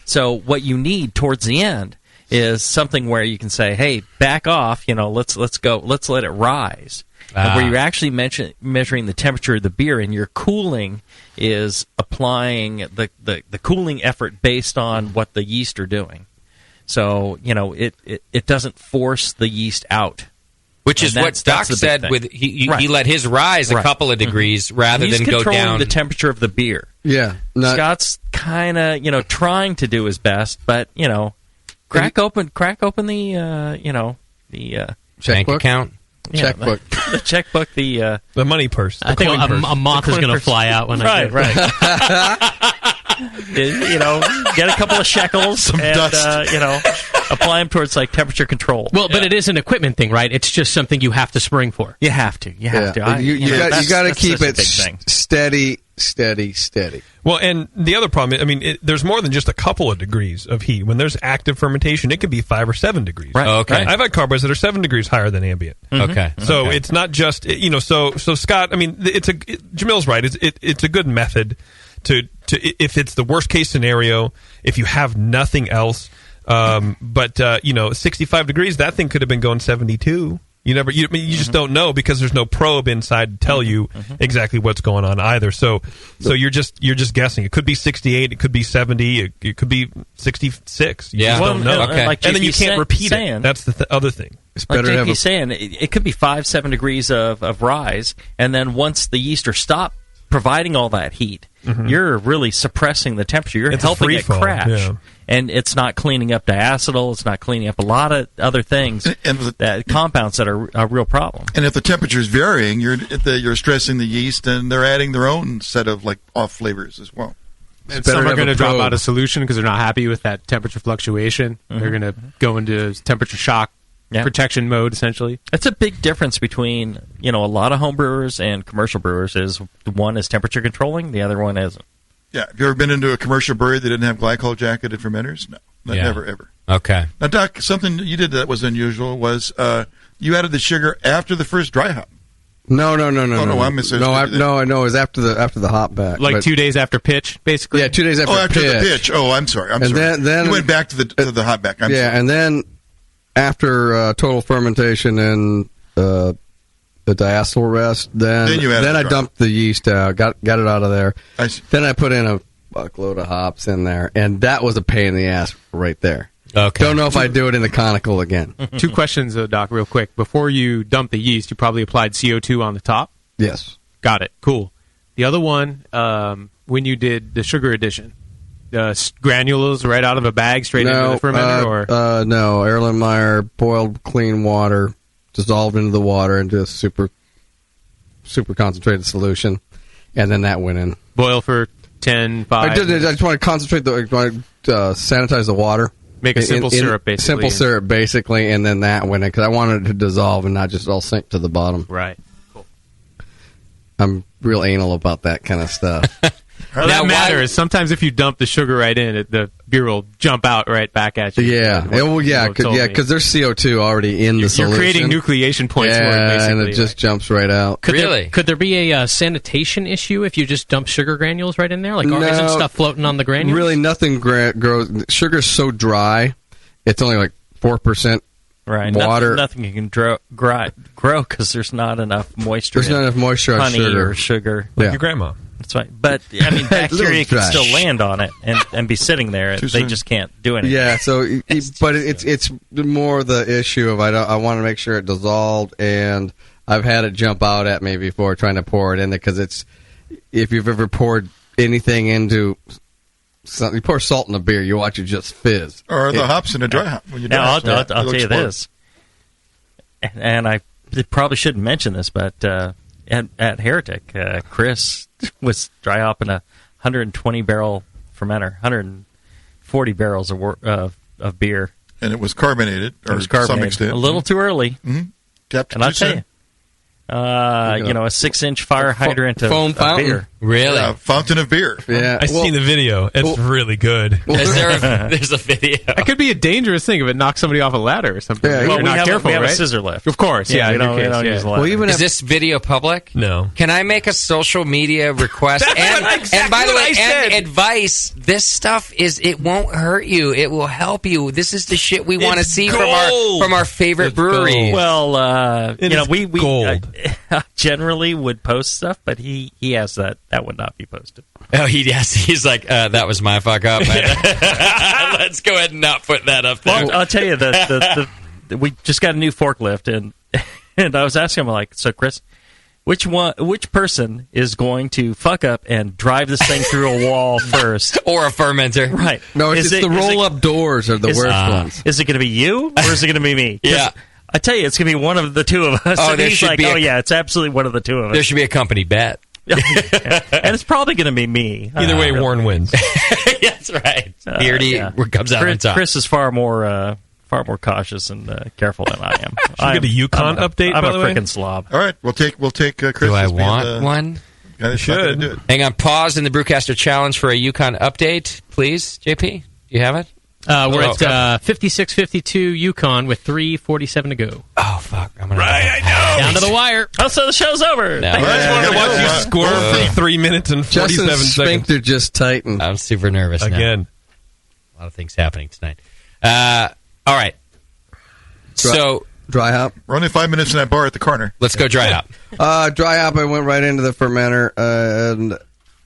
So what you need towards the end is something where you can say, hey, back off, let's let it rise. And where you're actually measuring the temperature of the beer, and your cooling is applying the cooling effort based on what the yeast are doing. So, it doesn't force the yeast out. Which is what Doc said with he let his rise a couple of degrees rather than go down. He's controlling the temperature of the beer. Yeah. Scott's kind of, trying to do his best, but, crack open the bank account. Checkbook. The checkbook, the money purse. I think a moth is going to fly out when I do. Right. Get a couple of shekels Some dust. Apply them towards temperature control. Well, but it is an equipment thing, right? It's just something you have to spring for. You have to. You got to keep it steady. Well, and the other problem, there's more than just a couple of degrees of heat. When there's active fermentation, it could be 5 or 7 degrees. Right. Okay. I've had carboys that are 7 degrees higher than ambient. Mm-hmm. Okay. So it's not just, so Scott, Jamil's right. It's a good method to if it's the worst case scenario, if you have nothing else, but 65 degrees, that thing could have been going 72. You just don't know because there's no probe inside to tell you exactly what's going on either. So you're just guessing. It could be 68. It could be 70. It could be 66. You just don't know. Okay. Like and then you can't repeat saying, it. That's the other thing. It's better to have saying it could be 5-7 degrees of rise, and then once the yeast are stopped providing all that heat, you're really suppressing the temperature. You're helping it crash. Yeah. And it's not cleaning up diacetyl. It's not cleaning up a lot of other things, compounds that are a real problem. And if the temperature is varying, you're stressing the yeast, and they're adding their own set of off flavors as well. And some are going to drop out of solution because they're not happy with that temperature fluctuation. They're going to go into temperature shock protection mode, essentially. That's a big difference between a lot of home brewers and commercial brewers. Is one is temperature controlling, the other one isn't. Yeah. Have you ever been into a commercial brewery that didn't have glycol jacketed fermenters? No. Never, ever. Okay. Now, Doc, something you did that was unusual was you added the sugar after the first dry hop. No. I'm misunderstanding. No, I know. It was after the hop back. Like 2 days after pitch, basically? Yeah, 2 days after pitch. After the pitch. Oh, I'm sorry. Then you went back to the hop back. I'm sorry. And then after total fermentation and the diacetyl rest, then I dumped the yeast out, got it out of there. Then I put in a buckload of hops in there, and that was a pain in the ass right there. Okay. Don't know if I'd do it in the conical again. 2 questions, Doc, real quick. Before you dump the yeast, you probably applied CO2 on the top? Yes. Got it. Cool. The other one, when you did the sugar addition, granules right out of a bag straight into the fermenter? Or? No, Erlenmeyer boiled clean water, dissolved into the water into a super concentrated solution, and then that went in. Boil for 10, 5? I just want to concentrate sanitize the water. Make a simple syrup, basically. Simple syrup, basically, and then that went in, because I wanted it to dissolve and not just all sink to the bottom. Right. Cool. I'm real anal about that kind of stuff. Well, that matters. Sometimes if you dump the sugar right in, the beer will jump out right back at you. Yeah. Because there's CO2 already in the solution. You're creating nucleation points for it, basically. And it just jumps right out. Could there be a sanitation issue if you just dump sugar granules right in there? Isn't stuff floating on the granules? Really, nothing grows. Sugar's so dry, it's only 4% Right. water. Nothing can grow because there's not enough moisture. There's not enough moisture, honey or sugar. Like your grandma. That's right. But I mean, bacteria can still land on it and be sitting there. They just can't do anything. Yeah. So, but it's more the issue of I want to make sure it dissolved, and I've had it jump out at me before trying to pour it in there because it's if you've ever poured anything into. You pour salt in a beer, you watch it just fizz. Or the hops in a dry hop. Now, I'll tell you this, and I probably shouldn't mention this, but at Heretic, Chris was dry hopping a 120-barrel fermenter, 140 barrels of beer. And it was carbonated, to some extent. A little too early. Mm-hmm. Captain, and I'll tell you. A 6-inch fire hydrant of fountain. beer. Really? Yeah, fountain of beer. Yeah, I've seen the video. It's really good. There's a video. That could be a dangerous thing if it knocks somebody off a ladder or something. Yeah, Well, You're we not have, careful, we have right? a scissor lift. Of course, we don't yeah. use a ladder. Is this video public? No. Can I make a social media request? And by the way, and advice, this stuff it won't hurt you. It will help you. This is the shit we want to see from our favorite breweries. Well, we gold. Generally would post stuff, but he has that would not be posted. Oh, he's like, that was my fuck up. Let's go ahead and not put that up there. Well, I'll tell you, we just got a new forklift, and I was asking him, like, so Chris, which person is going to fuck up and drive this thing through a wall first? Or a fermenter. Right. No, it's the roll-up doors are the worst ones. Is it going to be you, or is it going to be me? Yeah. I tell you, it's going to be one of the two of us. Oh, and there he's should like, be yeah, it's absolutely one of the two of us. There should be a company bet. And it's probably going to be me. Either way, Warren wins. That's right. Beardy comes out on top. Chris is far more cautious and careful than I am. Should we get a Yukon update, I'm by a the way? freaking slob. All right, we'll take Chris. Do I as being want one? You should. Hang on, pause in the Brewcaster Challenge for a Yukon update, please, JP. Do you have it? We're at 56-52 Yukon with 3:47 to go. Oh, fuck. I know. Down to the wire. Oh, so the show's over. No. I just wanted to watch you squirm for 3 minutes and 47 Justin's seconds. sphincter just tightened. I'm super nervous Again. now. A lot of things happening tonight. All right. So dry hop. We're only 5 minutes in that bar at the corner. Let's go dry hop. Dry hop, I went right into the fermenter. And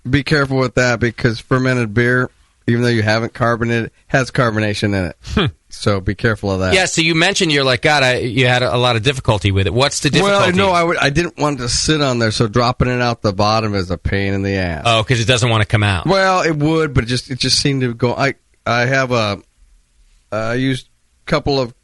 be careful with that because fermented beer, even though you haven't carbonated, has carbonation in it. So be careful of that. Yeah, so you mentioned you're like, God, you had a lot of difficulty with it. What's the difficulty? Well, no, I didn't want to sit on there, so dropping it out the bottom is a pain in the ass. Oh, because it doesn't want to come out. Well, it would, but it just seemed to go. I have I used a couple of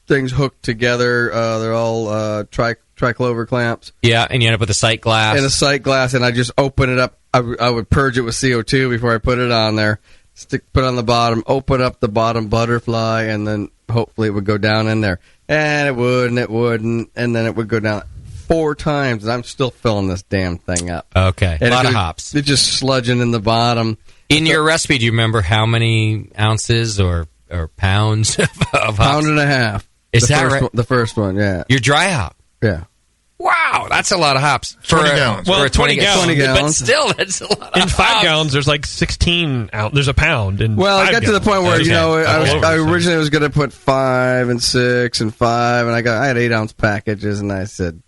things hooked together. They're all triclover clamps. Yeah, and you end up with a sight glass. And a sight glass, and I just open it up. I would purge it with CO2 before I put it on there. Put it on the bottom, open up the bottom butterfly, and then hopefully it would go down in there. And it would, and it wouldn't, and then it would go down 4 times, and I'm still filling this damn thing up. Okay, and a lot of hops. It's just sludging in the bottom. In your recipe, do you remember how many ounces or pounds of hops? Pound and a half. Is that right? The first one, yeah. Your dry hop? Yeah. Wow, that's a lot of hops. 20 gallons. Well, for a 20 gallons. But still, that's a lot of In 5 gallons, there's like 16 ounces. There's a pound. In well, I got to the point where, I was originally was going to put 5 and 6 and 5, and I had 8-ounce packages, and I said,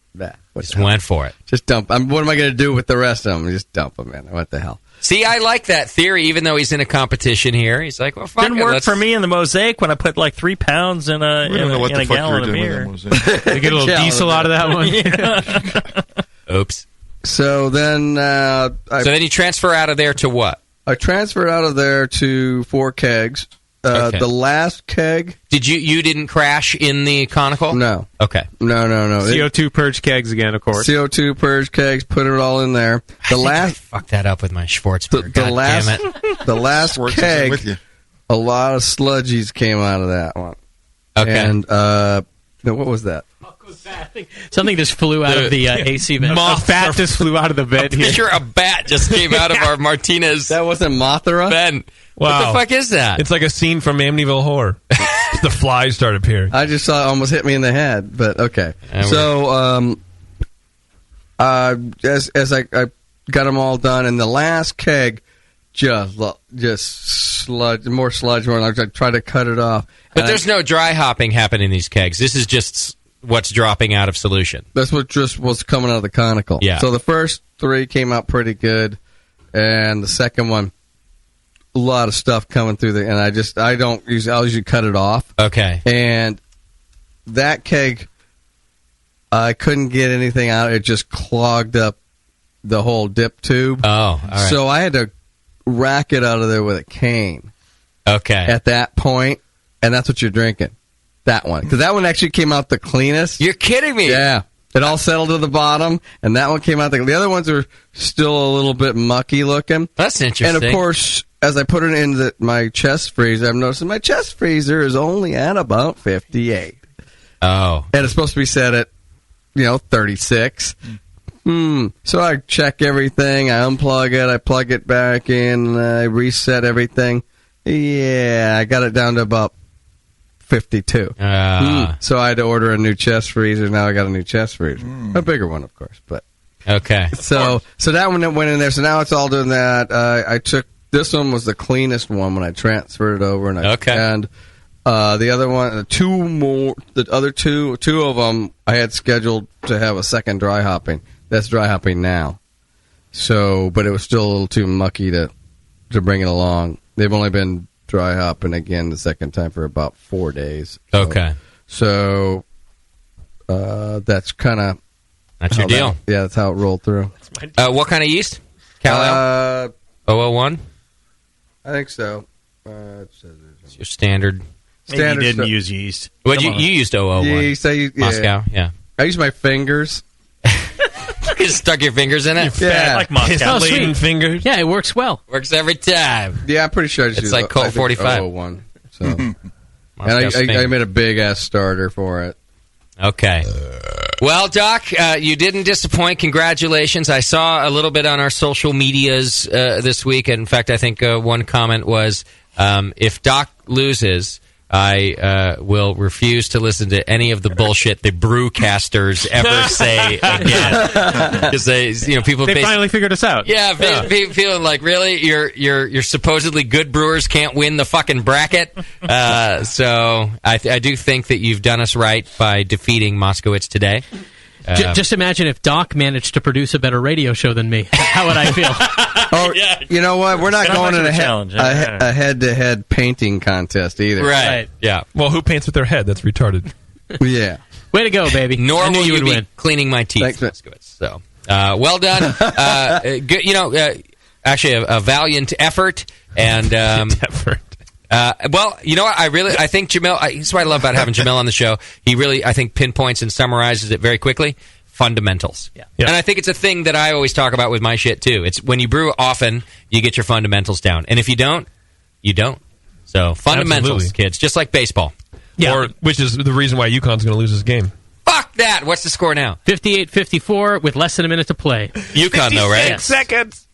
just went for it. Just dump. What am I going to do with the rest of them? Just dump them, man. What the hell? See, I like that theory, even though he's in a competition here. He's like, well, fuck Didn't it, work for me in the Mosaic when I put like 3 pounds in a gallon of beer. You get a little diesel out of that one. Oops. So then, you transfer out of there to what? I transferred out of there to 4 kegs. Okay. The last keg. Did you didn't crash in the conical? No. Okay. No. CO2 purge kegs again, of course. CO2 purge kegs. Put it all in there. I fucked that up with my Schwarzberg. Damn it. The last keg. With you. A lot of sludgies came out of that one. Okay. And what was that? Something just flew out of the AC vent. A bat just flew out of the vent here. Sure, a bat just came out of our Martinez. That wasn't Mothra? Ben. Wow. What the fuck is that? It's like a scene from Amityville Horror. The flies start appearing. I just saw it almost hit me in the head, but okay. So, as I got them all done, and the last keg, just sludge, more sludge. More. I try to cut it off. But there's no dry hopping happening in these kegs. This is just what's dropping out of solution. That's what just was coming out of the conical. Yeah. So the first 3 came out pretty good, and the second one, a lot of stuff coming through and I'll usually cut it off. Okay. And that keg, I couldn't get anything out. It just clogged up the whole dip tube. Oh, all right. So I had to rack it out of there with a cane. Okay. At that point, and that's what you're drinking. That one. Because that one actually came out the cleanest. You're kidding me. Yeah. It all settled to the bottom, and that one came out the other ones are still a little bit mucky looking. That's interesting. And of course, as I put it in my chest freezer, I'm noticing my chest freezer is only at about 58. Oh. And it's supposed to be set at, 36. So I check everything, I unplug it, I plug it back in, I reset everything. Yeah, I got it down to about 52. So I had to order a new chest freezer. Now I got a new chest freezer. A bigger one, of course. But okay. So that one went in there. So now it's all doing that. I took this one was the cleanest one when I transferred it over. And the other one, the other two of them, I had scheduled to have a second dry hopping. That's dry hopping now. So, but it was still a little too mucky to bring it along. They've only been dry hopping again the second time for about 4 days. Okay. So that's kind of... That's your deal. That's how it rolled through. What kind of yeast? Cal 001? I think so. It's your standard... Maybe you didn't use yeast. Well, you used 001. Yeast, Moscow, yeah. I used my fingers. You just stuck your fingers in it? Yeah. Like Moscow. Sweet. Fingers. Yeah, it works well. Works every time. Yeah, I'm pretty sure I just It's like Colt 45. 001. So. And I made a big-ass starter for it. Okay. Well, Doc, you didn't disappoint. Congratulations. I saw a little bit on our social medias this week. In fact, I think one comment was, if Doc loses, I will refuse to listen to any of the bullshit the Brewcasters ever say again. Because people finally figured us out. Yeah, feeling like, really, your supposedly good brewers can't win the fucking bracket. So I do think that you've done us right by defeating Moskowitz today. Just imagine if Doc managed to produce a better radio show than me. How would I feel? You know what? We're not going in a head-to-head painting contest either. Right. Yeah. Well, who paints with their head? That's retarded. Yeah. Way to go, baby. Nor I knew will you would be win. cleaning my teeth, Moskowitz. So, well done. Good. Actually, a valiant effort. And well, you know what? I think Jamil. That's what I love about having Jamil on the show. He really, I think, pinpoints and summarizes it very quickly. Fundamentals. Yeah. And I think it's a thing that I always talk about with my shit too. It's when you brew often, you get your fundamentals down, and if you don't, you don't. So fundamentals, Absolutely. Kids, just like baseball. Yeah. Or which is the reason why UConn's going to lose this game. Fuck that! What's the score now? 58-54 with less than a minute to play. UConn, though, right? 56 seconds.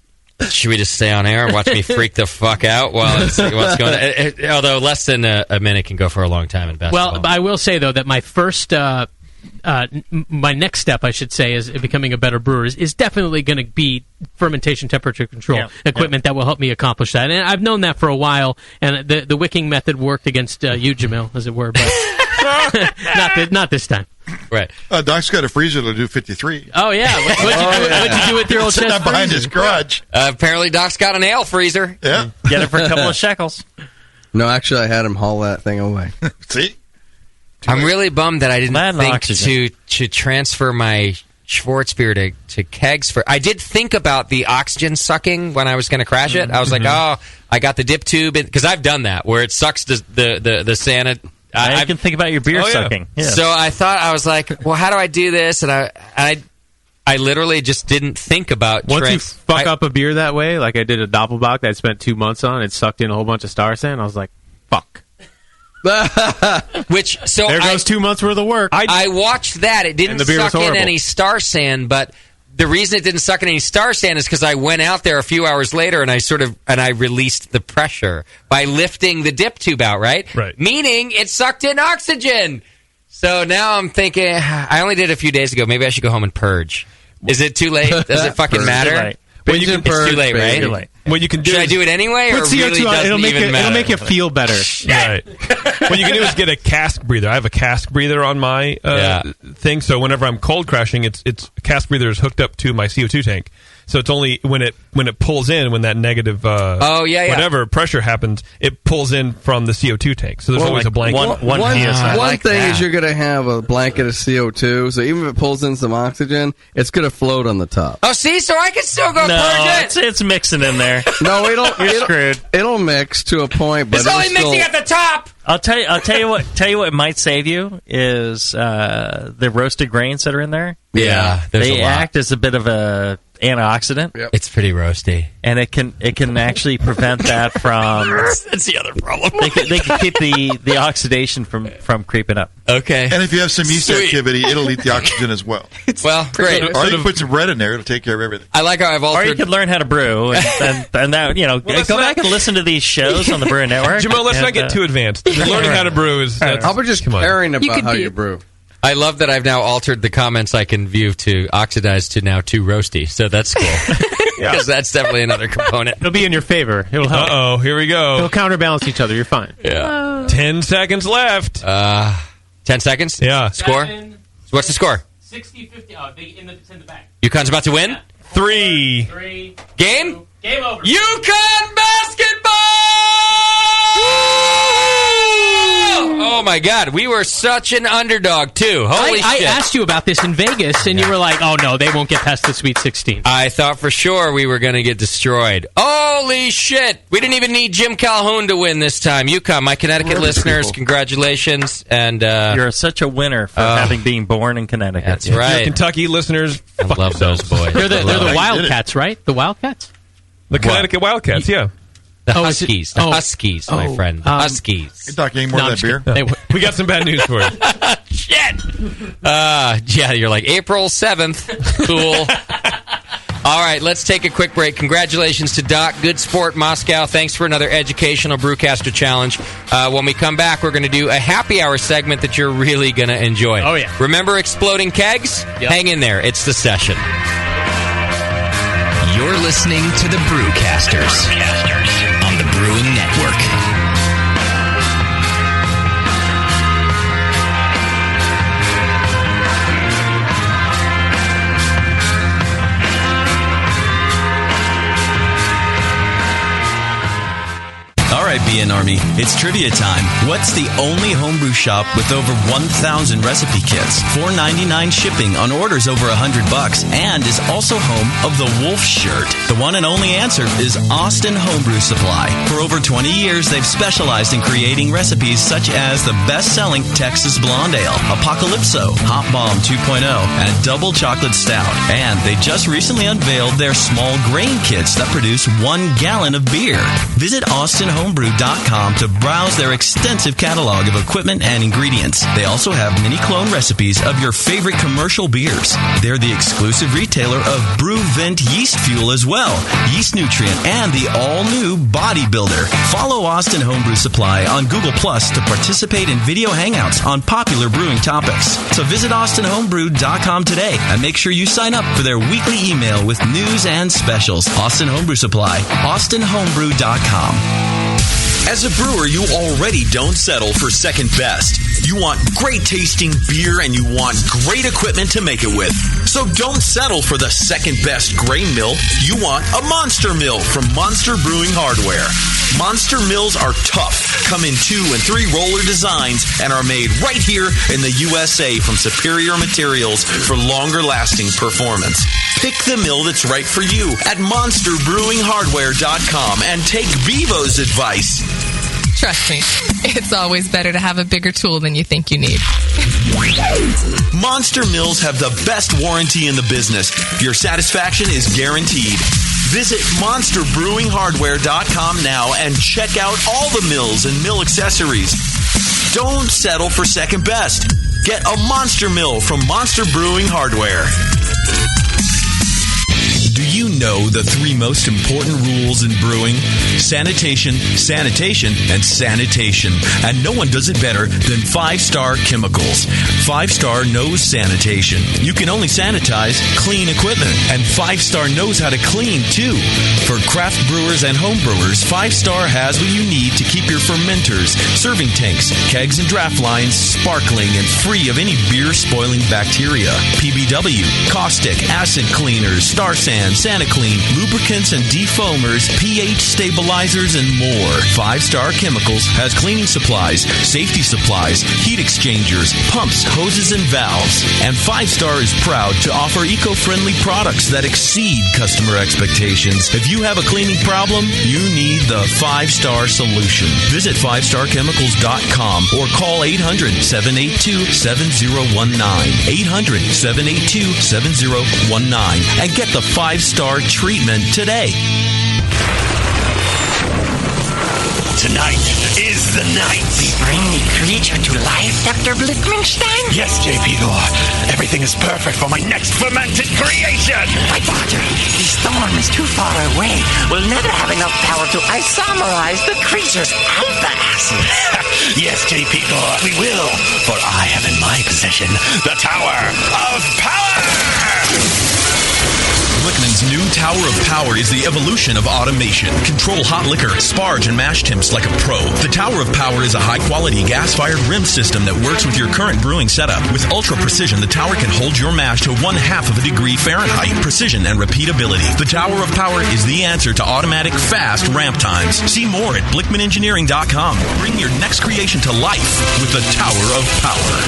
Should we just stay on air and watch me freak the fuck out while it's what's going on? Although less than a minute can go for a long time in basketball. Well, I will say, though, that my first... my next step, I should say, is becoming a better brewer is definitely going to be fermentation temperature control equipment that will help me accomplish that. And I've known that for a while, and the wicking method worked against you, Jamil, as it were, but not this time. Right. Doc's got a freezer to do 53. Oh, yeah. What'd you do with your old Sitting chest up behind freezer? his garage. Apparently, Doc's got an ale freezer. Yeah. Get it for a couple of shekels. No, actually, I had him haul that thing away. See? I'm really bummed that I didn't think to transfer my Schwarzbier to kegs. I did think about the oxygen sucking when I was going to crash it. I was like, oh, I got the dip tube. Because I've done that, where it sucks the sand. I can think about your beer sucking. Yeah. So I thought, I was like, well, how do I do this? And I literally just didn't think about... Once you fuck up a beer that way, like I did a Doppelbock that I spent 2 months on, it sucked in a whole bunch of star sand. I was like, fuck. There goes 2 months worth of work. I watched that. It didn't suck in any star sand, but the reason it didn't suck in any star sand is because I went out there a few hours later and I released the pressure by lifting the dip tube out, right? Right. Meaning it sucked in oxygen. So now I'm thinking, I only did it a few days ago. Maybe I should go home and purge. Is it too late? Does it fucking matter? Well, it's too late, right? Too late. What you can do Should I do it anyway, or Put CO2 really on, doesn't it'll make even matter? it'll make you feel better. Right. What you can do is get a cask breather. I have a cask breather on my thing, so whenever I'm cold crashing, it's cask breather is hooked up to my CO2 tank. So it's only when it pulls in, when that negative whatever pressure happens, it pulls in from the CO2 tank. So there's always a blanket. One thing is you're going to have a blanket of CO2, so even if it pulls in some oxygen, it's going to float on the top. Oh, see, so I can still go purge it. It's mixing in there. No, You're screwed. It'll mix to a point, but It's only mixing at the top. I'll tell you what might save you is the roasted grains that are in there. Yeah, there's they a lot. act as a bit of a antioxidant. Yep. It's pretty roasty, and it can actually prevent that from. That's the other problem. They can keep the oxidation from creeping up. Okay, and if you have some yeast activity, it'll eat the oxygen as well. Well, great. Or you can put some bread in there; it'll take care of everything. I like how I've altered. Or you could learn how to brew, and that go back and listen to these shows on the Brewing Network. Jamil, let's not get too advanced. Learning how to brew is. How about just caring about how you brew? I love that I've now altered the comments I can view to oxidize to now too roasty. So that's cool. Because that's definitely another component. It'll be in your favor. It'll help. Uh-oh, here we go. It'll counterbalance each other. You're fine. Yeah. 10 seconds left. 10 seconds? Yeah. Score? What's the score? 60-50. Oh, it's in the back. UConn's about to win? 3. Game? Game over. UConn basketball! Oh my God, we were such an underdog too. Holy I shit! asked you about this in Vegas, and you were like, "Oh no, they won't get past the Sweet 16." I thought for sure we were going to get destroyed. Holy shit! We didn't even need Jim Calhoun to win this time. UConn, my Connecticut listeners, congratulations! And you're such a winner for having been born in Connecticut. That's right. Your Kentucky listeners, I love those boys. They're the Wildcats, right? The Wildcats. The Connecticut Wildcats, yeah. The Huskies. The Huskies, my friend. The Huskies. You talking any more of that beer? We got some bad news for you. Shit! Yeah, you're like, April 7th. Cool. All right, let's take a quick break. Congratulations to Doc. Good sport, Moscow. Thanks for another educational Brewcaster challenge. When we come back, we're going to do a happy hour segment that you're really going to enjoy. Oh, yeah. Remember exploding kegs? Yep. Hang in there. It's the session. You're listening to the Brewcasters on the Brewing Network. All right, BN Army, it's trivia time. What's the only homebrew shop with over 1,000 recipe kits, $4.99 shipping on orders over $100, and is also home of the Wolf Shirt? The one and only answer is Austin Homebrew Supply. For over 20 years, they've specialized in creating recipes such as the best-selling Texas Blonde Ale, Apocalypso, Hop Bomb 2.0, and Double Chocolate Stout. And they just recently unveiled their small grain kits that produce 1 gallon of beer. Visit AustinHomebrew.com to browse their extensive catalog of equipment and ingredients. They also have mini clone recipes of your favorite commercial beers. They're the exclusive retailer of BrewVent yeast fuel as well, Yeast Nutrient, and the all-new Bodybuilder. Follow Austin Homebrew Supply on Google Plus to participate in video hangouts on popular brewing topics. So visit AustinHomebrew.com today and make sure you sign up for their weekly email with news and specials. Austin Homebrew Supply, AustinHomebrew.com. As a brewer, you already don't settle for second best. You want great tasting beer and you want great equipment to make it with. So don't settle for the second best grain mill. You want a Monster Mill from Monster Brewing Hardware. Monster Mills are tough, come in 2 and 3 roller designs, and are made right here in the USA from superior materials for longer lasting performance. Pick the mill that's right for you at monsterbrewinghardware.com and take Bevo's advice. Trust me, it's always better to have a bigger tool than you think you need. Monster Mills have the best warranty in the business. Your satisfaction is guaranteed. Visit monsterbrewinghardware.com now and check out all the mills and mill accessories. Don't settle for second best. Get a Monster Mill from Monster Brewing Hardware. Do you know the 3 most important rules in brewing? Sanitation, sanitation, and sanitation. And no one does it better than 5-Star Chemicals. 5-Star knows sanitation. You can only sanitize clean equipment. And 5-Star knows how to clean, too. For craft brewers and home brewers, 5-Star has what you need to keep your fermenters, serving tanks, kegs, and draft lines sparkling and free of any beer-spoiling bacteria. PBW, caustic, acid cleaners, Star San, SaniClean, lubricants and defoamers, pH stabilizers, and more. 5-Star Chemicals has cleaning supplies, safety supplies, heat exchangers, pumps, hoses, and valves. And 5-Star is proud to offer eco-friendly products that exceed customer expectations. If you have a cleaning problem, you need the 5-Star solution. Visit 5starchemicals.com or call 800-782-7019. 800-782-7019 and get the 5-Star treatment today. Tonight is the night. We bring the creature to life, Dr. Blickmanstein? Yes, J.P. Gore. Everything is perfect for my next fermented creation. My daughter, the storm is too far away. We'll never have enough power to isomerize the creature's alpha acid. Yes, J.P. Gore, we will. For I have in my possession the Tower of Power. Blickman's new Tower of Power is the evolution of automation. Control hot liquor, sparge, and mash temps like a pro. The Tower of Power is a high-quality gas-fired rim system that works with your current brewing setup. With ultra-precision, the tower can hold your mash to 1/2 of a degree Fahrenheit. Precision and repeatability. The Tower of Power is the answer to automatic, fast ramp times. See more at BlickmanEngineering.com. Bring your next creation to life with the Tower of Power.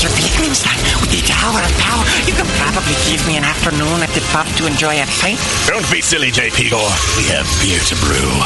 Dr. Blickmanstein, with the Tower of Power, you can probably give me an afternoon at the pub to enjoy a pint. Don't be silly, J.P. Gore. We have beer to brew.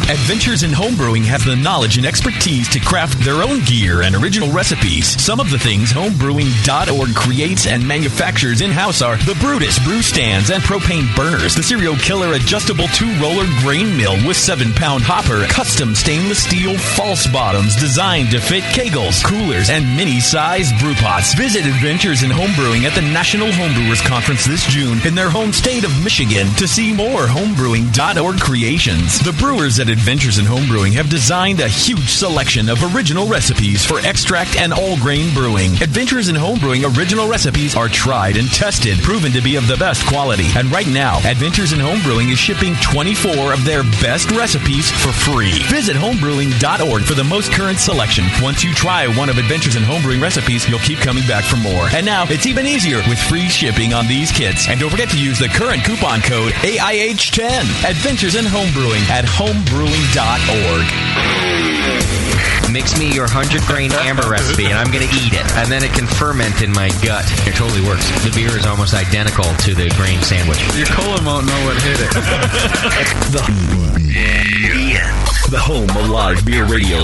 Adventures in Homebrewing has the knowledge and expertise to craft their own gear and original recipes. Some of the things homebrewing.org creates and manufactures in-house are the Brutus brew stands and propane burners, the Serial Killer adjustable 2-roller grain mill with 7-pound hopper, custom stainless steel false bottoms designed to fit kegels, coolers, and mini-sized brew pots. Visit Adventures in Homebrewing at the National Homebrewers Conference this June in their home state of Michigan to see more homebrewing.org creations. The brewers at Adventures in Homebrewing have designed a huge selection of original recipes for extract and all-grain brewing. Adventures in Homebrewing original recipes are tried and tested, proven to be of the best quality. And right now, Adventures in Homebrewing is shipping 24 of their best recipes for free. Visit homebrewing.org for the most current selection. Once you try one of Adventures in Homebrewing recipes, you'll keep coming back for more. And now, it's even easier with free shipping on these kits. And don't forget to use the current coupon code AIH10. Adventures in Homebrewing at homebrewing.org. Mix me your 100-grain amber recipe, and I'm going to eat it. And then it can ferment in my gut. It totally works. The beer is almost identical to the grain sandwich. Your colon won't know what hit it. The home of live beer radio.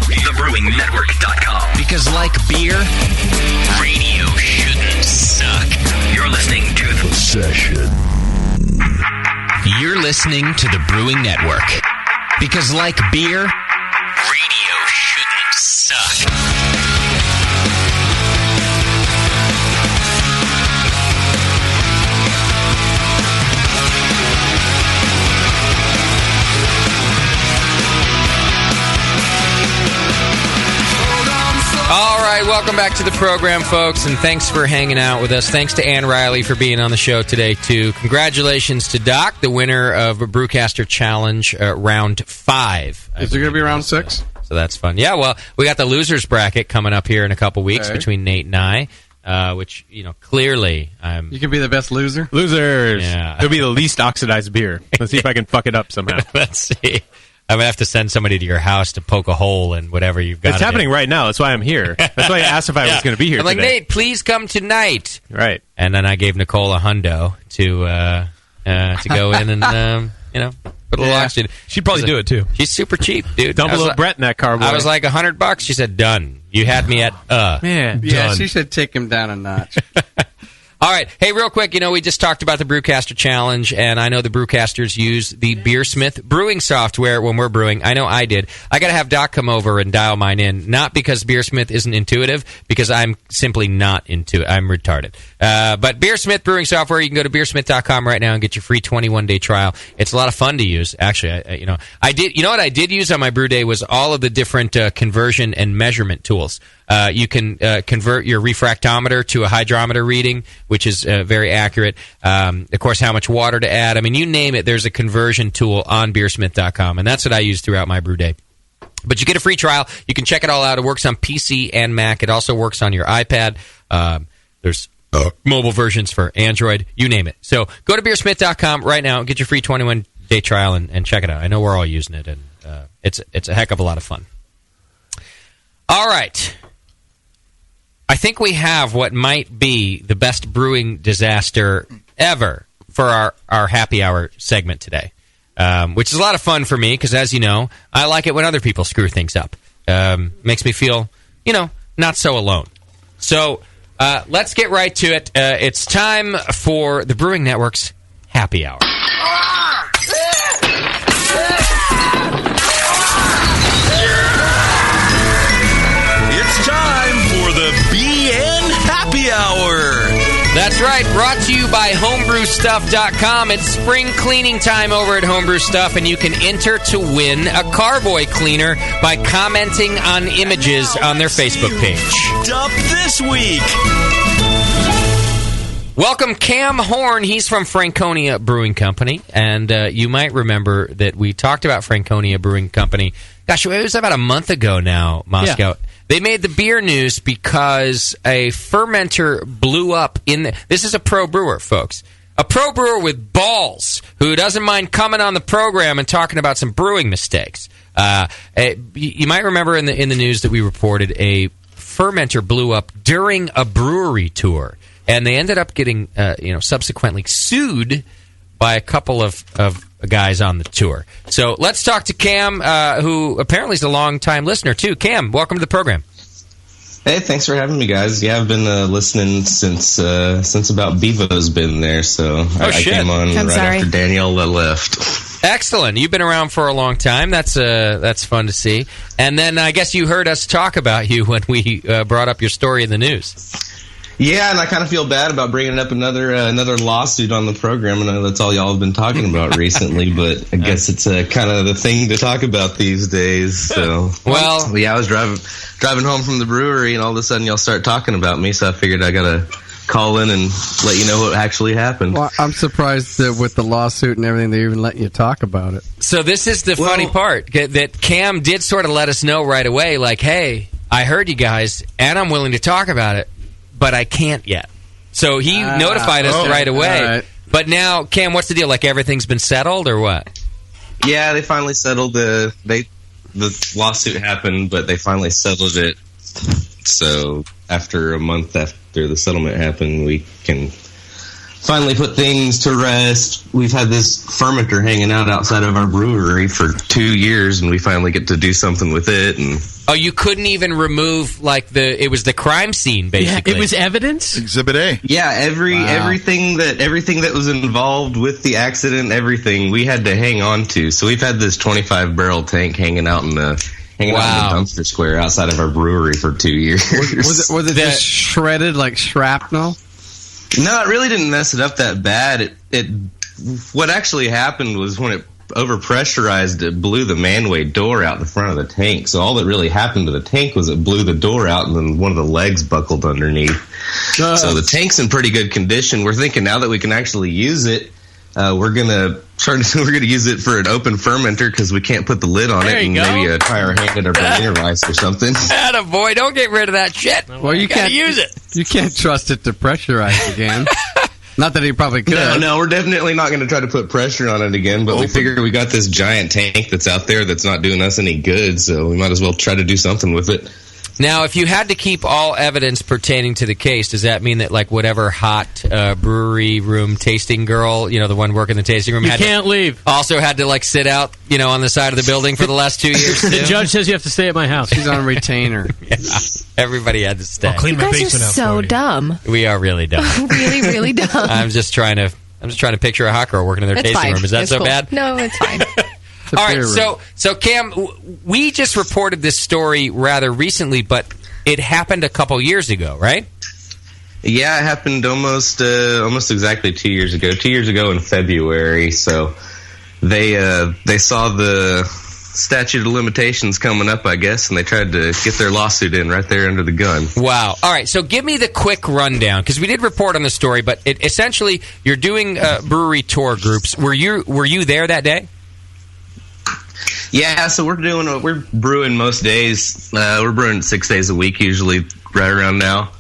TheBrewingNetwork.com. Because like beer, radio shouldn't suck. You're listening to The Session. You're listening to the Brewing Network. Because like beer, radio shouldn't suck. All right, welcome back to the program, folks, and thanks for hanging out with us. Thanks to Ann Riley for being on the show today, too. Congratulations to Doc, the winner of Brewcaster Challenge Round 5. Is there going to be Round 6? So that's fun. Yeah, well, we got the losers bracket coming up here in a couple weeks between Nate and I, which, clearly I'm... You can be the best loser? Losers! Yeah. It'll be the least oxidized beer. Let's see if I can fuck it up somehow. Let's see. I'm going to have to send somebody to your house to poke a hole in whatever you've got. It's happening right now. That's why I'm here. That's why I asked if I was going to be here I'm like, today. Nate, please come tonight. Right. And then I gave Nicole a hundo to go in and, put a little oxygen. She'd probably do it, too. She's super cheap, dude. Dump a little Brett in that car, boy. I was like, $100. She said, done. You had me at, Man, yeah, done. she should take him down a notch. All right. Hey, real quick, we just talked about the Brewcaster Challenge, and I know the Brewcasters use the Beersmith brewing software when we're brewing. I know I did. I got to have Doc come over and dial mine in, not because Beersmith isn't intuitive, because I'm simply not into it. I'm retarded. But Beersmith brewing software, you can go to beersmith.com right now and get your free 21-day trial. It's a lot of fun to use. Actually, I did. You know what I did use on my brew day was all of the different conversion and measurement tools. You can convert your refractometer to a hydrometer reading, which is very accurate. Of course, how much water to add. I mean, you name it, there's a conversion tool on beersmith.com, and that's what I use throughout my brew day. But you get a free trial. You can check it all out. It works on PC and Mac. It also works on your iPad. There's mobile versions for Android. You name it. So go to beersmith.com right now and get your free 21-day trial and check it out. I know we're all using it, and it's a heck of a lot of fun. All right. I think we have what might be the best brewing disaster ever for our happy hour segment today, which is a lot of fun for me because, as you know, I like it when other people screw things up. Makes me feel, not so alone. So let's get right to it. It's time for the Brewing Network's Happy Hour. It's time for the BN Happy Hour. That's right, brought to you by homebrewstuff.com. It's spring cleaning time over at Homebrew Stuff, and you can enter to win a Carboy cleaner by commenting on images on their Facebook page. Up this week. Welcome Cam Horn. He's from Franconia Brewing Company, and you might remember that we talked about Franconia Brewing Company. Gosh, it was about a month ago now, Moscow. Yeah. They made the beer news because a fermenter blew up this is a pro brewer, folks. A pro brewer with balls who doesn't mind coming on the program and talking about some brewing mistakes. You might remember in the news that we reported a fermenter blew up during a brewery tour, and they ended up getting subsequently sued by a couple of guys on the tour. So let's talk to Cam, who apparently is a long-time listener, too. Cam, welcome to the program. Hey, thanks for having me, guys. Yeah, I've been listening since about Bevo's been there, so I came on after Danielle left. Excellent. You've been around for a long time. That's fun to see. And then I guess you heard us talk about you when we brought up your story in the news. Yeah, and I kind of feel bad about bringing up another lawsuit on the program. I know that's all y'all have been talking about recently, but I guess it's kind of the thing to talk about these days. So, well, yeah, I was driving home from the brewery, and all of a sudden y'all start talking about me, so I figured I gotta call in and let you know what actually happened. Well, I'm surprised that with the lawsuit and everything, they even let you talk about it. So this is the funny part, that Cam did sort of let us know right away, like, hey, I heard you guys, and I'm willing to talk about it, but I can't yet. So he notified us right away. Right. But now, Cam, what's the deal? Like everything's been settled or what? Yeah, they finally settled the lawsuit happened, but they finally settled it. So after a month after the settlement happened, we can finally put things to rest. We've had this fermenter hanging out outside of our brewery for 2 years, and we finally get to do something with it. And you couldn't even remove it was the crime scene, basically. Yeah, it was evidence? Exhibit A. Yeah, everything that was involved with the accident, everything we had to hang on to. So we've had this 25-barrel tank hanging out in the dumpster square outside of our brewery for 2 years. Was it just shredded like shrapnel? No, it really didn't mess it up that bad. What actually happened was when it overpressurized, it blew the manway door out the front of the tank. So all that really happened to the tank was it blew the door out, and then one of the legs buckled underneath. So the tank's in pretty good condition. We're thinking now that we can actually use it, we're gonna use it for an open fermenter because we can't put the lid on it, and maybe try our hand at our Berliner Weiss or something. Attaboy, don't get rid of that shit. Well, you can't use it. You can't trust it to pressurize again. Not that he probably could. No, we're definitely not going to try to put pressure on it again, but we figure we got this giant tank that's out there that's not doing us any good, so we might as well try to do something with it. Now, if you had to keep all evidence pertaining to the case, does that mean that, like, whatever hot brewery room tasting girl, the one working the tasting room, can't leave. Also had to, like, sit out, on the side of the building for the last 2 years, too? The judge says you have to stay at my house. She's on retainer. Yeah, everybody had to stay. I'll clean my basement up. So dumb. We are really dumb. Really, really dumb. I'm just trying to picture a hot girl working in their tasting room. Is that so bad? No, it's fine. All right, so Cam, we just reported this story rather recently, but it happened a couple years ago, right? Yeah, it happened almost exactly 2 years ago. 2 years ago in February. So they saw the statute of limitations coming up, I guess, and they tried to get their lawsuit in right there under the gun. Wow. All right, so give me the quick rundown, because we did report on the story, but essentially you're doing brewery tour groups. Were you there that day? Yeah, so we're brewing most days. We're brewing 6 days a week, usually right around now.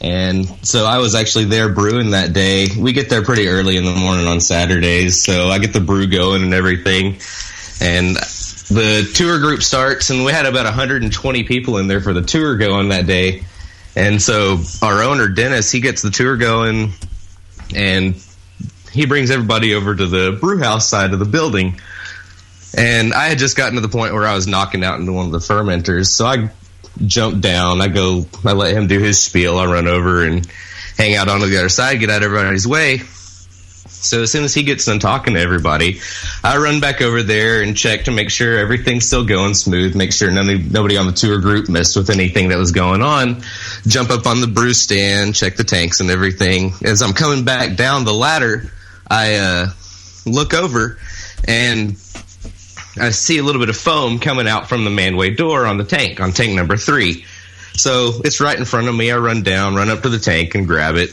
And so I was actually there brewing that day. We get there pretty early in the morning on Saturdays, so I get the brew going and everything. And the tour group starts, and we had about 120 people in there for the tour going that day. And so our owner, Dennis, he gets the tour going, and he brings everybody over to the brew house side of the building. And I had just gotten to the point where I was knocking out into one of the fermenters, so I jumped down. I let him do his spiel. I run over and hang out onto the other side, get out of everybody's way. So as soon as he gets done talking to everybody, I run back over there and check to make sure everything's still going smooth, make sure nobody on the tour group messed with anything that was going on. Jump up on the brew stand, check the tanks and everything. As I'm coming back down the ladder, I look over and I see a little bit of foam coming out from the manway door on tank number 3. So it's right in front of me. I run up to the tank and grab it.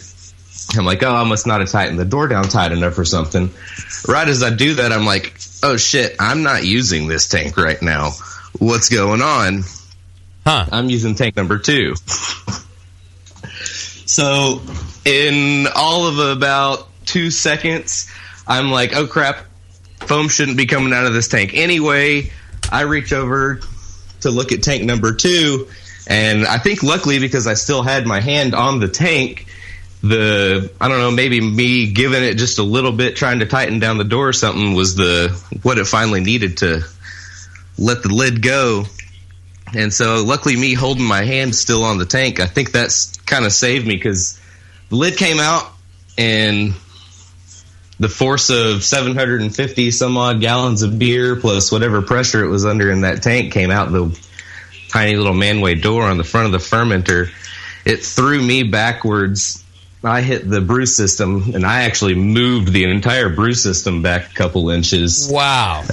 I'm like, I must not have tightened the door down tight enough or something. Right as I do that, I'm like, oh shit, I'm not using this tank right now. What's going on? I'm using tank number 2. So in all of about 2 seconds, I'm like, oh crap, foam shouldn't be coming out of this tank anyway. I reach over to look at tank number 2, and I think luckily because I still had my hand on the tank, I don't know, maybe me giving it just a little bit, trying to tighten down the door or something was what it finally needed to let the lid go. And so luckily me holding my hand still on the tank, I think that's kind of saved me, because the lid came out and the force of 750 some odd gallons of beer plus whatever pressure it was under in that tank came out the tiny little manway door on the front of the fermenter. It threw me backwards. I hit the brew system, and I actually moved the entire brew system back a couple inches. Wow.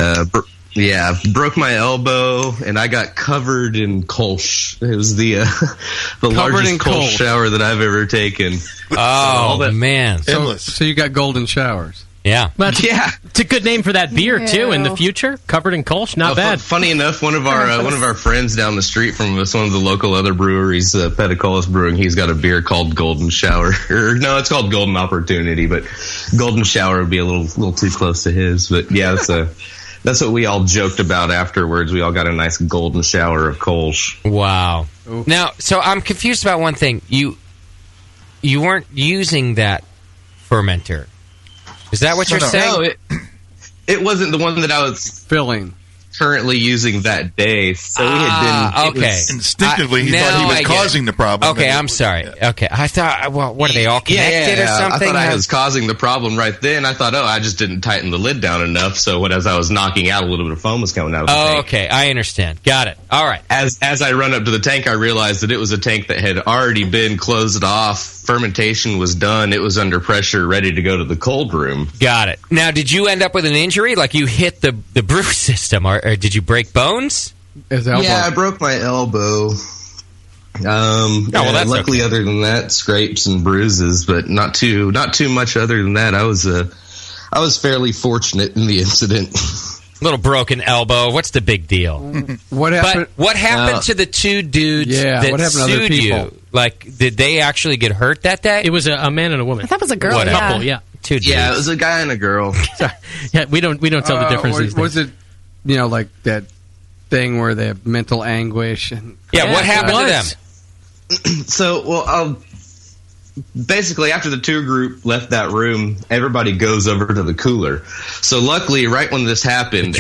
Broke my elbow, and I got covered in Kolsch. It was the largest Kolsch shower that I've ever taken. Oh, man. So you got golden showers. Yeah. Well, it's a good name for that beer, too, in the future. Covered in Kolsch, not bad. Funny enough, one of our friends down the street from us, one of the local other breweries, Pedicolis Brewing, he's got a beer called Golden Shower. No, it's called Golden Opportunity, but Golden Shower would be a little too close to his. But yeah, that's what we all joked about afterwards. We all got a nice golden shower of Kolsch. Wow. Oof. Now, so I'm confused about one thing. You weren't using that fermenter. Is that what you're saying? No, it wasn't the one that I was currently using that day. So we had been instinctively he thought he was causing the problem. Okay, I'm sorry. Okay, I thought, what are they all connected or something? I thought I was causing the problem right then. I thought, I just didn't tighten the lid down enough. So as I was knocking out, a little bit of foam was coming out of the tank. Okay, I understand. Got it. All right. As I run up to the tank, I realized that it was a tank that had already been closed off. Fermentation was done. It was under pressure, ready to go to the cold room. Got it. Now, did you end up with an injury? Like you hit the brew system, or did you break bones? Yeah, I broke my elbow. Luckily, okay. Other than that, scrapes and bruises, but not too much. Other than that, I was fairly fortunate in the incident. Little broken elbow. What's the big deal? What happened? But what happened to the two dudes that sued you? Like, did they actually get hurt that day? It was a man and a woman. I thought it was a girl. What, couple, yeah. Two dudes. Yeah, it was a guy and a girl. Yeah, we don't tell the difference. Was it, like that? thing where they have mental anguish. And what happened to them? So, basically, after the tour group left that room, everybody goes over to the cooler. So luckily, right when this happened,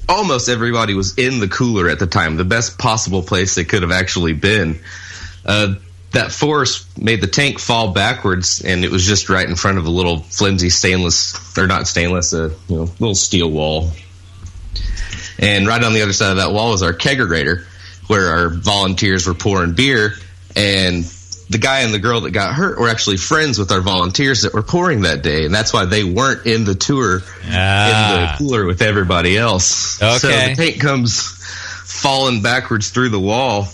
almost everybody was in the cooler at the time, the best possible place they could have actually been. That force made the tank fall backwards, and it was just right in front of a little flimsy little steel wall. And right on the other side of that wall was our kegerator, where our volunteers were pouring beer, and the guy and the girl that got hurt were actually friends with our volunteers that were pouring that day, and that's why they weren't in the tour in the cooler with everybody else. Okay. So the tank comes falling backwards through the wall.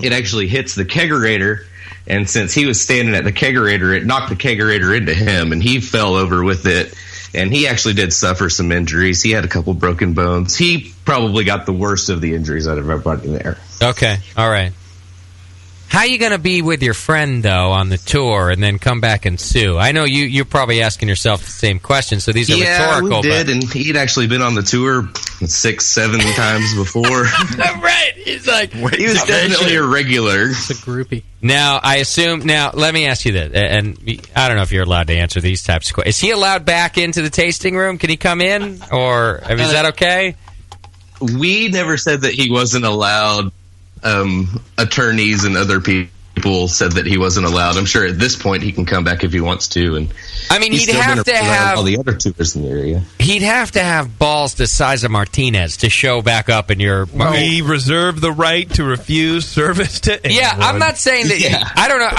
It actually hits the kegerator, and since he was standing at the kegerator, it knocked the kegerator into him, and he fell over with it, and he actually did suffer some injuries. He had a couple broken bones. He probably got the worst of the injuries out of everybody there. Okay, all right. How are you going to be with your friend, though, on the tour and then come back and sue? I know you're probably asking yourself the same question, so these are rhetorical. Yeah, we did, and he'd actually been on the tour 6-7 times before. Right. He's like... He was definitely a regular. It's a groupie. Now, I assume... Now, let me ask you this, and I don't know if you're allowed to answer these types of questions. Is he allowed back into the tasting room? Can he come in? Or is that okay? We never said that he wasn't allowed. Attorneys and other people said that he wasn't allowed. I'm sure at this point he can come back if he wants to. And I mean, he'd have to have all the other tours in the area. He'd have to have balls the size of Martinez to show back up in your. We reserve the right to refuse service to anyone. Yeah, I'm not saying that. I don't know.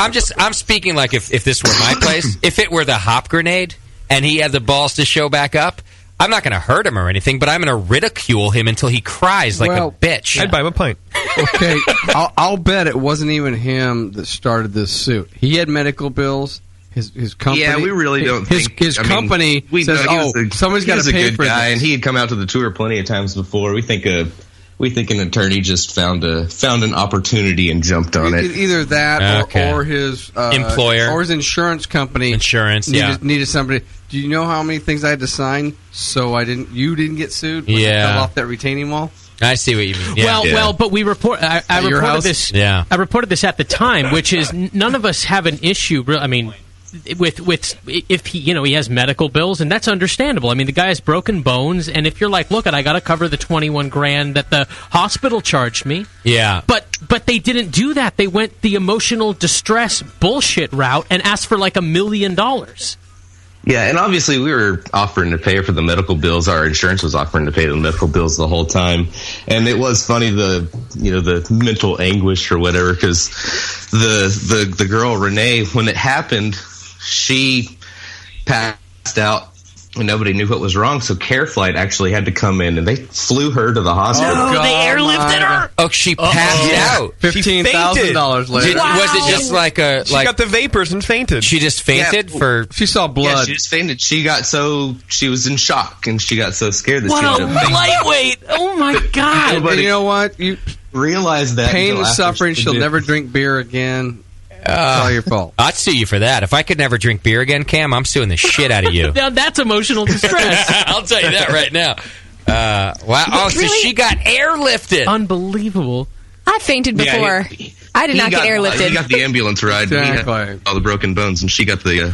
I'm speaking like if this were my place, if it were the Hop Grenade and he had the balls to show back up. I'm not going to hurt him or anything, but I'm going to ridicule him until he cries like a bitch. I'd buy him a pint. Okay, I'll bet it wasn't even him that started this suit. He had medical bills. His company. Yeah, we really don't think... His company says, somebody's got to pay for this. And he had come out to the tour plenty of times before. We think an attorney just found an opportunity and jumped on it. Either that or his employer or his insurance company. Needed somebody. Do you know how many things I had to sign so you didn't get sued when I fell off that retaining wall? I see what you mean. Yeah. Well, but we report. I reported this. Yeah. I reported this at the time, which is none of us have an issue. I mean, with if he has medical bills, and that's understandable. I mean, the guy has broken bones, and if you're like, look, I got to cover the $21,000 that the hospital charged me. Yeah. But they didn't do that. They went the emotional distress bullshit route and asked for like $1 million. Yeah, and obviously we were offering to pay for the medical bills. Our insurance was offering to pay the medical bills the whole time, and it was funny the mental anguish or whatever, because the girl Renee, when it happened, she passed out. And nobody knew what was wrong, so Care Flight actually had to come in, and they flew her to the hospital. Oh, they airlifted her. Oh, she passed out. $15,000 later. Was it just like she got the vapors and fainted? She just fainted for. She saw blood. Yeah, she just fainted. She was in shock, and she got so scared that she ended up fainting. Lightweight! Oh my god! And you know what? You realize that pain and suffering. She'll never drink beer again. It's all your fault. I'd sue you for that. If I could never drink beer again, Cam, I'm suing the shit out of you. Now that's emotional distress. I'll tell you that right now. Wow. Oh, so she got airlifted. Unbelievable. I fainted before. I did not get airlifted. He got the ambulance ride. Exactly. He had all the broken bones, and she got the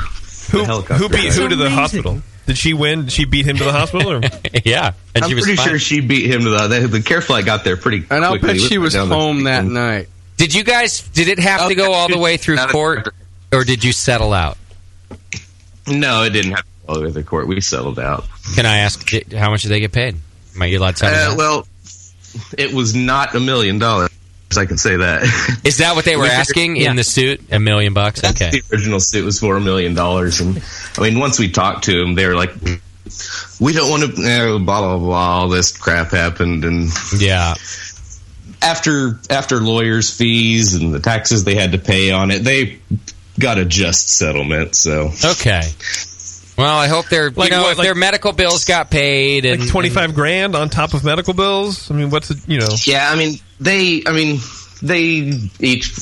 helicopter. Who beat who to the hospital? Did she win? Did she beat him to the hospital? Or? Yeah. And I'm she was pretty fine. sure she beat him to the Care Flight got there pretty quickly. And I'll bet she was home that night. Did it have to go all the way through court, or did you settle out? No, it didn't have to go all the way through court. We settled out. Can I ask, how much did they get paid? Am I allowed to tell me that? Well, it was not $1 million. I can say that. Is that what they were asking in the suit? $1 million? Okay. The original suit was for $1 million. And I mean, once we talked to them, they were like, we don't want to, blah, blah, blah, all this crap happened. And yeah. After lawyers' fees and the taxes they had to pay on it, they got a just settlement. So okay. Well, I hope their if their medical bills got paid and like $25,000 on top of medical bills. I mean, what's it? Yeah, I mean they each.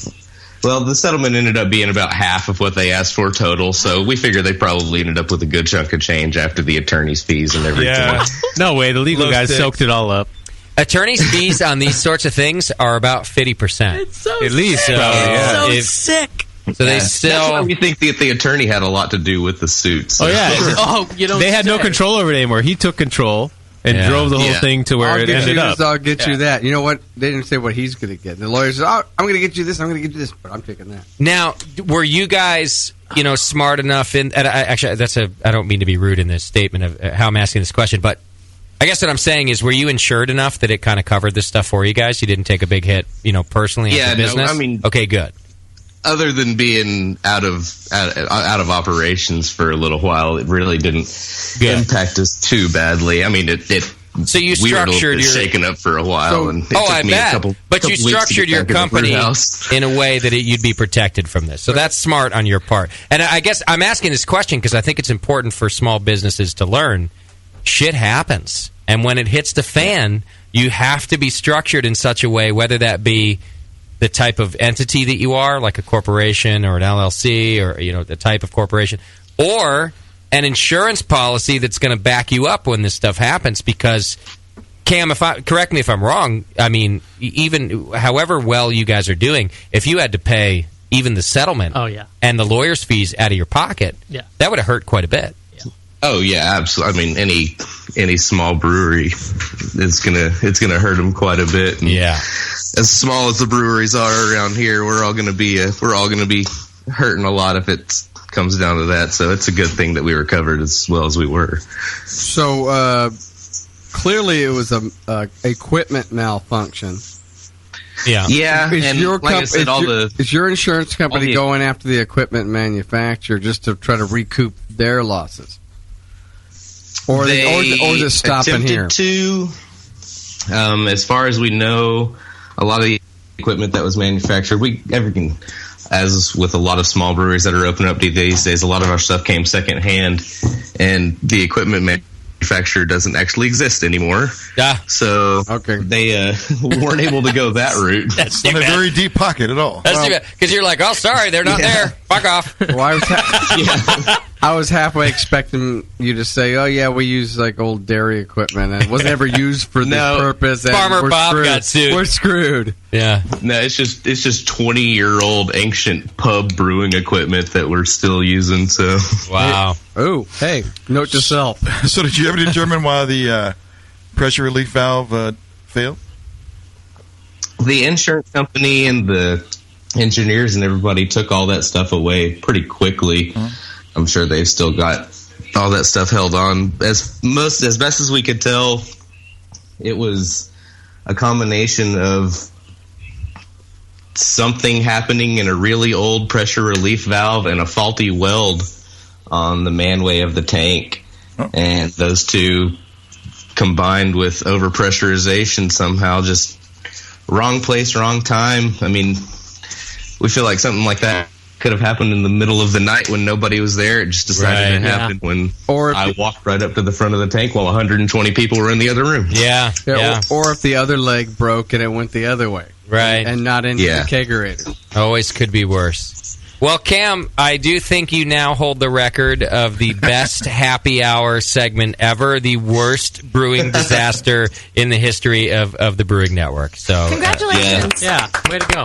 Well, the settlement ended up being about half of what they asked for total, so we figured they probably ended up with a good chunk of change after the attorney's fees and everything. Yeah. No way, the legal guys soaked it all up. Attorneys' fees on these sorts of things are about 50%. It's so at least. sick. So, It's so sick. So they still. That's why we think that the attorney had a lot to do with the suit. So. Oh yeah. They had no control over it anymore. He took control and drove the whole thing to where it ended up. I'll get you that. You know what? They didn't say what he's going to get. The lawyer says, "Oh, I'm going to get you this. I'm going to get you this, but I'm taking that." Now, were you guys, smart enough? And actually, I don't mean to be rude in this statement of how I'm asking this question, but I guess what I'm saying is, were you insured enough that it kind of covered this stuff for you guys? You didn't take a big hit, personally as a business? I mean, okay, good. Other than being out of operations for a little while, it really didn't impact us too badly. I mean, so you structured your shaken up for a while, and it took I me bet. a couple. But you structured your company in a way that you'd be protected from this. So that's smart on your part. And I guess I'm asking this question because I think it's important for small businesses to learn. Shit happens, and when it hits the fan, you have to be structured in such a way, whether that be the type of entity that you are, like a corporation or an LLC, or the type of corporation, or an insurance policy that's going to back you up when this stuff happens. Because, Cam, correct me if I'm wrong. I mean, even however well you guys are doing, if you had to pay even the settlement, and the lawyer's fees out of your pocket, that would have hurt quite a bit. Oh yeah, absolutely. I mean, any small brewery, it's gonna hurt them quite a bit. And as small as the breweries are around here, we're all gonna be hurting a lot if it comes down to that. So it's a good thing that we were covered as well as we were. So clearly, it was a equipment malfunction. Yeah. Is And your like I said, is your insurance company going after the equipment manufacturer just to try to recoup their losses? Or is it stopping here? As far as we know, a lot of the equipment that was manufactured, everything, as with a lot of small breweries that are opening up these days, a lot of our stuff came secondhand, and the equipment manufacturer doesn't actually exist anymore. So they weren't able to go that route. That's not a very deep pocket at all. That's too bad. Because you're like, oh, sorry, they're not there. Fuck off. Well, I was halfway expecting you to say, "Oh yeah, we use like old dairy equipment, and it wasn't ever used for this purpose." And Farmer Bob got sued. We're screwed. Yeah. No, it's just 20-year-old ancient pub brewing equipment that we're still using. So wow. Hey, note to self. So did you ever determine why the pressure relief valve failed? The insurance company and the engineers and everybody took all that stuff away pretty quickly. I'm sure they've still got all that stuff held on. As best as we could tell, it was a combination of something happening in a really old pressure relief valve and a faulty weld on the manway of the tank. And those two combined with overpressurization somehow, just wrong place, wrong time. I mean, we feel like something like that could have happened in the middle of the night when nobody was there. It just decided to happen when I walked right up to the front of the tank while 120 people were in the other room. Yeah. Or if the other leg broke and it went the other way. Right. And not into the kegerator. Always could be worse. Well, Cam, I do think you now hold the record of the best happy hour segment ever, the worst brewing disaster in the history of the Brewing Network. So, congratulations! Yeah, way to go!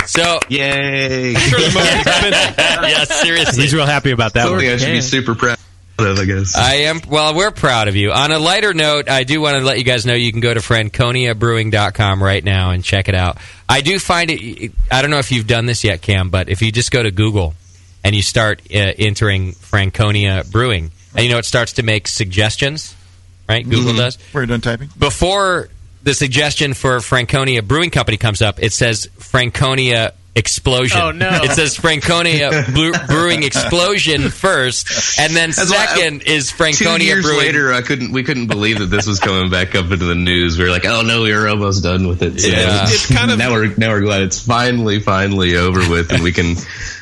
So, yay! Yeah, seriously, he's real happy about that. Something I should be super proud of, I guess. I am. Well, we're proud of you. On a lighter note, I do want to let you guys know you can go to franconiabrewing.com right now and check it out. I do find it, I don't know if you've done this yet, Cam, but if you just go to Google and you start entering Franconia Brewing, and it starts to make suggestions, right? Google does. Where are you done typing? Before the suggestion for Franconia Brewing Company comes up, it says Franconia Explosion. Oh, no. It says Franconia Brewing Explosion first, and then second is Franconia 2 years Brewing. later, we couldn't believe that this was coming back up into the news. We were like, oh no, we were almost done with it. So Yeah. it's kind of now we're glad it's finally over with, and we can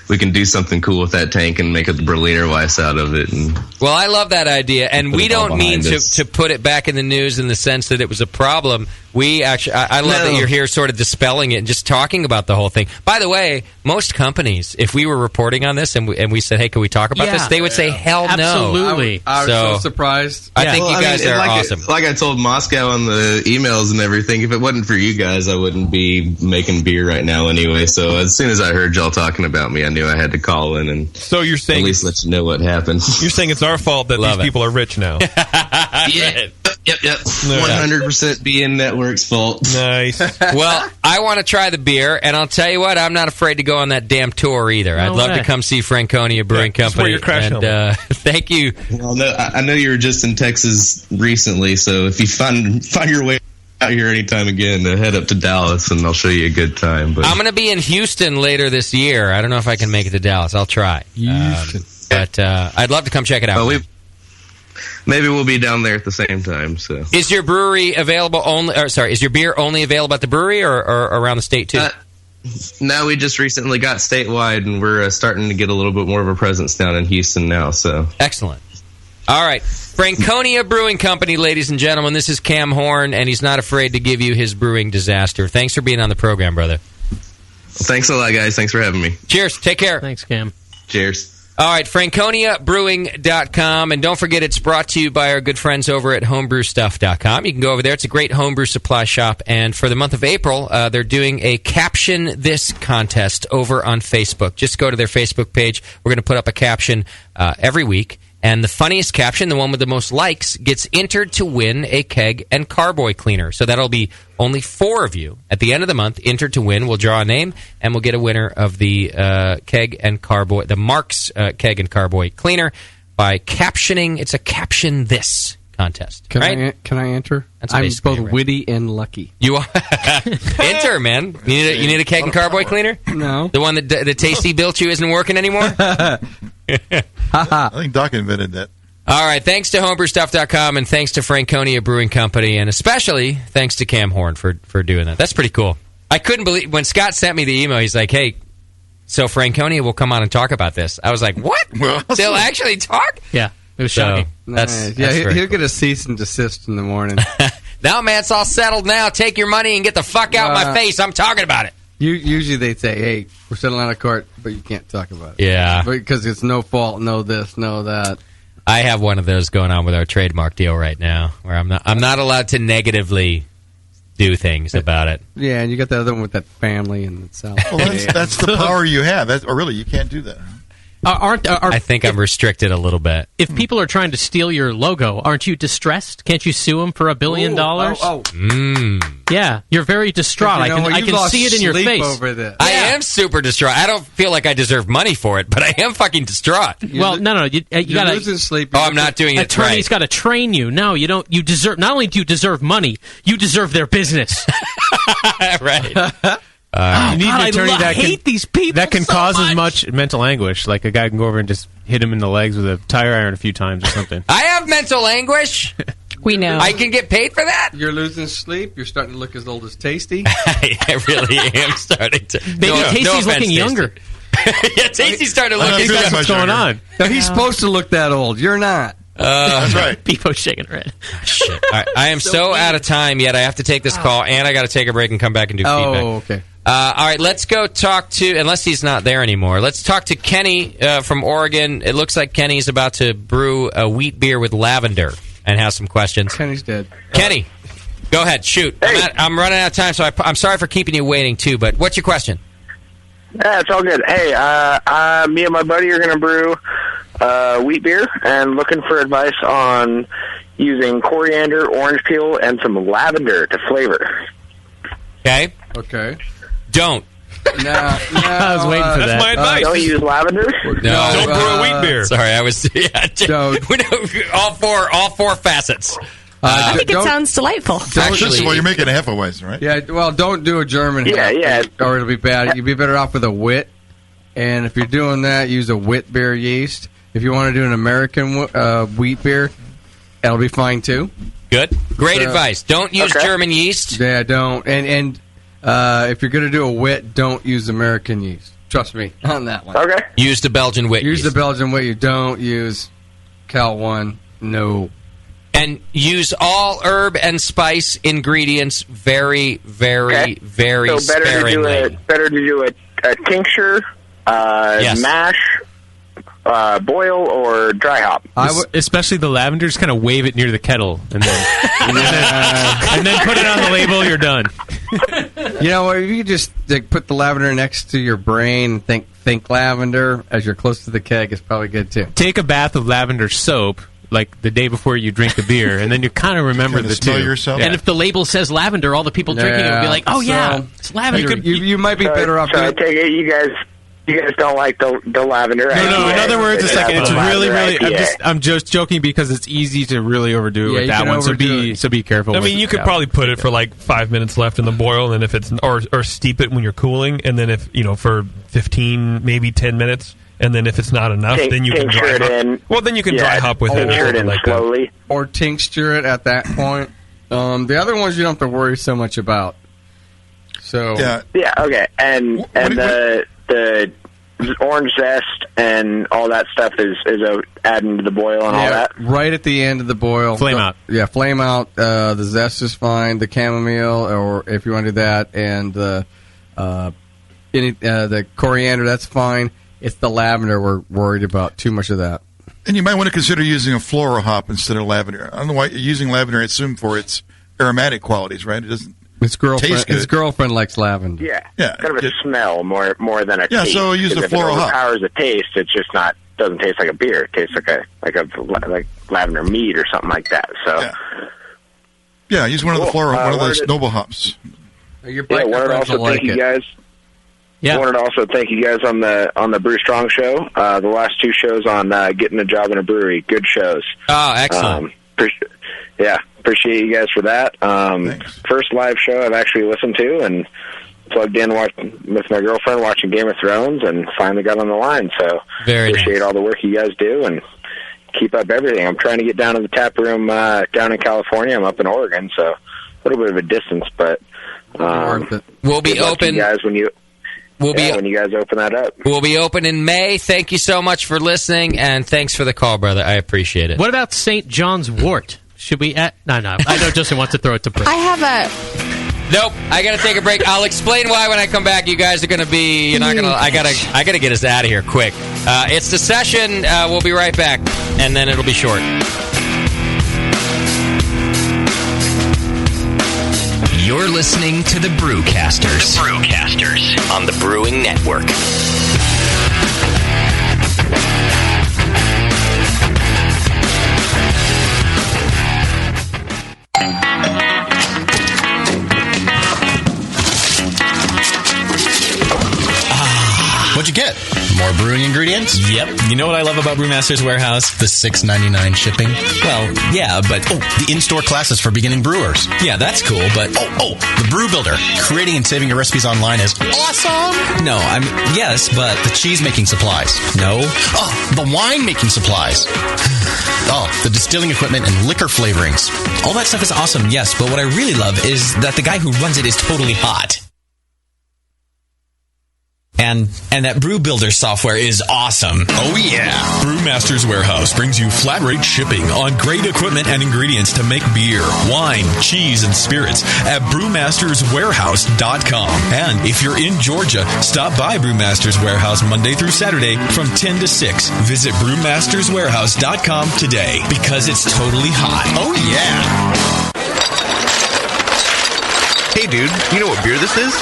we can do something cool with that tank and make a Berliner Weiss out of it. And well, I love that idea, and we don't mean to put it back in the news in the sense that it was a problem. We actually, I love that you're here sort of dispelling it and just talking about the whole thing. By the way, most companies, if we were reporting on this and we said, hey, can we talk about this? They would say, hell no. Absolutely. I was so surprised. I think you guys are awesome. Like I told Moscow on the emails and everything, if it wasn't for you guys, I wouldn't be making beer right now anyway. So as soon as I heard y'all talking about me, I knew I had to call in and so you're saying at least let you know what happened. You're saying it's our fault that these people are rich now. Yep. 100% BN Network's fault. Nice. Well, I want to try the beer, and I'll tell you what, I'm not afraid to go on that damn tour either. I'd love to come see Franconia Brewing Company. And thank you. Well, no, I know you were just in Texas recently, so if you find your way out here anytime again, head up to Dallas, and I'll show you a good time. But I'm going to be in Houston later this year. I don't know if I can make it to Dallas. I'll try. But I'd love to come check it out. Well, maybe we'll be down there at the same time. So, is your brewery available only? Or sorry, is your beer only available at the brewery or around the state too? No, we just recently got statewide, and we're starting to get a little bit more of a presence down in Houston now. So excellent. All right, Franconia Brewing Company, ladies and gentlemen. This is Cam Horn, and he's not afraid to give you his brewing disaster. Thanks for being on the program, brother. Thanks a lot, guys. Thanks for having me. Cheers. Take care. Thanks, Cam. Cheers. All right, FranconiaBrewing.com. And don't forget, it's brought to you by our good friends over at homebrewstuff.com. You can go over there. It's a great homebrew supply shop. And for the month of April, they're doing a Caption This contest over on Facebook. Just go to their Facebook page. We're going to put up a caption every week. And the funniest caption, the one with the most likes, gets entered to win a keg and carboy cleaner. So that'll be only 4 of you at the end of the month entered to win. We'll draw a name, and we'll get a winner of the keg and carboy, the Mark's keg and carboy cleaner by captioning. It's a Caption This contest. Can I enter? That's I'm basically both witty and lucky. You are enter, man. You need a keg and carboy cleaner? No. The one that the Tasty built you isn't working anymore? I think Doc invented that. All right, thanks to homebrewstuff.com and thanks to Franconia Brewing Company, and especially thanks to Cam Horn for doing that. That's pretty cool. I couldn't believe when Scott sent me the email. He's like, "Hey, so Franconia will come on and talk about this." I was like, "What? They'll actually talk?" Yeah, it was shocking. He'll get a cease and desist in the morning. Now, man, it's all settled now. Take your money and get the fuck out my face. I'm talking about it. Usually they say, hey, we're settling out of court, but you can't talk about it. Yeah. Because it's no fault, no this, no that. I have one of those going on with our trademark deal right now, where I'm not allowed to negatively do things about it. Yeah, and you got the other one with that family and itself. Well, that's the power you have. Really, you can't do that. I think I'm restricted a little bit. If people are trying to steal your logo, aren't you distressed? Can't you sue them for $1 billion? Yeah, you're very distraught. I can see it in your face. Over this. I am super distraught. I don't feel like I deserve money for it, but I am fucking distraught. Well, no, you got to losing sleep. I'm not doing it right. Attorney's got to train you. No, you don't. You deserve. Not only do you deserve money, you deserve their business. Right. You need an attorney I hate these people that can so cause much. as much mental anguish. Like a guy can go over and just hit him in the legs with a tire iron a few times or something. I have mental anguish. We know. I can get paid for that. You're losing sleep. You're starting to look as old as Tasty. I really am starting to. Maybe Tasty's looking younger. Yeah, Tasty's starting to look. That's what's going on. No, he's supposed to look that old. You're not. That's right. People shaking her head. Shit. All right. I am so out of time yet. I have to take this call, and I got to take a break and come back and do feedback. Oh, okay. All right, let's go talk to, unless he's not there anymore, let's talk to Kenny from Oregon. It looks like Kenny's about to brew a wheat beer with lavender and has some questions. Kenny's dead. Kenny, go ahead, shoot. Hey. I'm running out of time, so I'm sorry for keeping you waiting, too, but what's your question? Yeah, it's all good. Hey, me and my buddy are going to brew wheat beer and looking for advice on using coriander, orange peel, and some lavender to flavor. Okay. Okay. Don't. No, I was waiting for that. That's my advice. Don't use lavender? No. Don't brew a wheat beer. Sorry, I was... Yeah, all four facets. I think it sounds delightful. Actually, well, you're making a Hefeweizen, right? Yeah, well, don't do a German. Yeah. Or it'll be bad. You'd be better off with a wit. And if you're doing that, use a wit beer yeast. If you want to do an American wheat beer, that'll be fine, too. Good. Great advice. Don't use German yeast. Yeah, don't. And if you're going to do a wit, don't use American yeast. Trust me on that one. Okay. Use the Belgian wheat. Use the Belgian wheat. You don't use Cal 1. No. And use all herb and spice ingredients very, very, very So better sparingly. to do a tincture, mash, boil, or dry hop. Especially the lavender, just kind of wave it near the kettle and then and then put it on the label. You're done. You know, if you could just put the lavender next to your brain, think lavender as you're close to the keg, it's probably good too. Take a bath of lavender soap like the day before you drink the beer, and then you kind of remember the two. Yeah. And if the label says lavender, all the people drinking it will be like, "Oh yeah, it's lavender." You might be better off. So I take it you guys don't like the lavender. No. In other words, it's like it's really. IPA. I'm just joking because it's easy to really overdo it with that one. So be careful. I mean, you could probably put it for like 5 minutes left in the boil, and if it's or steep it when you're cooling, and then if for 15, maybe 10 minutes. And then if it's not enough, then you can dry it hop. in. Well, then you can dry hop with it. Tincture it in slowly. Or tincture it at that point. The other ones you don't have to worry so much about. So yeah, okay. And the orange zest and all that stuff is adding to the boil and all that? Right at the end of the boil. Flame out. Yeah, flame out. The zest is fine. The chamomile, or if you want to do that, and the coriander, that's fine. It's the lavender we're worried about. Too much of that. And you might want to consider using a floral hop instead of lavender. I don't know why you're using lavender. I assume for its aromatic qualities, right? It doesn't taste good. His girlfriend likes lavender. Yeah. Kind of a smell more than a taste. Yeah, so use the floral hop. If it overpowers the taste, it's just doesn't taste like a beer. It tastes like lavender mead or something like that. So yeah, use one of the floral, one of those noble hops. Your I wanted to also thank you guys. I wanted to also thank you guys on the Brew Strong show. The last two shows on getting a job in a brewery, good shows. Oh, excellent. Appreciate you guys for that. First live show I've actually listened to and plugged in with my girlfriend watching Game of Thrones and finally got on the line. So appreciate all the work you guys do and keep up everything. I'm trying to get down to the tap room down in California. I'm up in Oregon, so a little bit of a distance, but we'll be open, guys, when you guys open that up. We'll be open in May. Thank you so much for listening, and thanks for the call, brother. I appreciate it. What about St. John's Wort? Should we? No. I know Justin wants to throw it to Brett. I have Nope. I got to take a break. I'll explain why when I come back. You guys are going to be. You're not going to. I gotta get us out of here quick. It's the session. We'll be right back, and then it'll be short. You're listening to the Brewcasters. On the Brewing Network. What'd you get? More brewing ingredients? Yep. You know what I love about Brewmaster's Warehouse? The $6.99 shipping. Well, yeah, but... the in-store classes for beginning brewers. Yeah, that's cool, but... the Brew Builder. Creating and saving your recipes online is awesome! No, yes, but... The cheese-making supplies. No. Oh, the wine-making supplies. The distilling equipment and liquor flavorings. All that stuff is awesome, yes, but what I really love is that the guy who runs it is totally hot. And that Brew Builder software is awesome. Oh, yeah. Brewmaster's Warehouse brings you flat rate shipping on great equipment and ingredients to make beer, wine, cheese, and spirits at brewmasterswarehouse.com. And if you're in Georgia, stop by Brewmaster's Warehouse Monday through Saturday from 10 to 6. Visit brewmasterswarehouse.com today because it's totally hot. Oh, yeah. Hey, dude, you know what beer this is?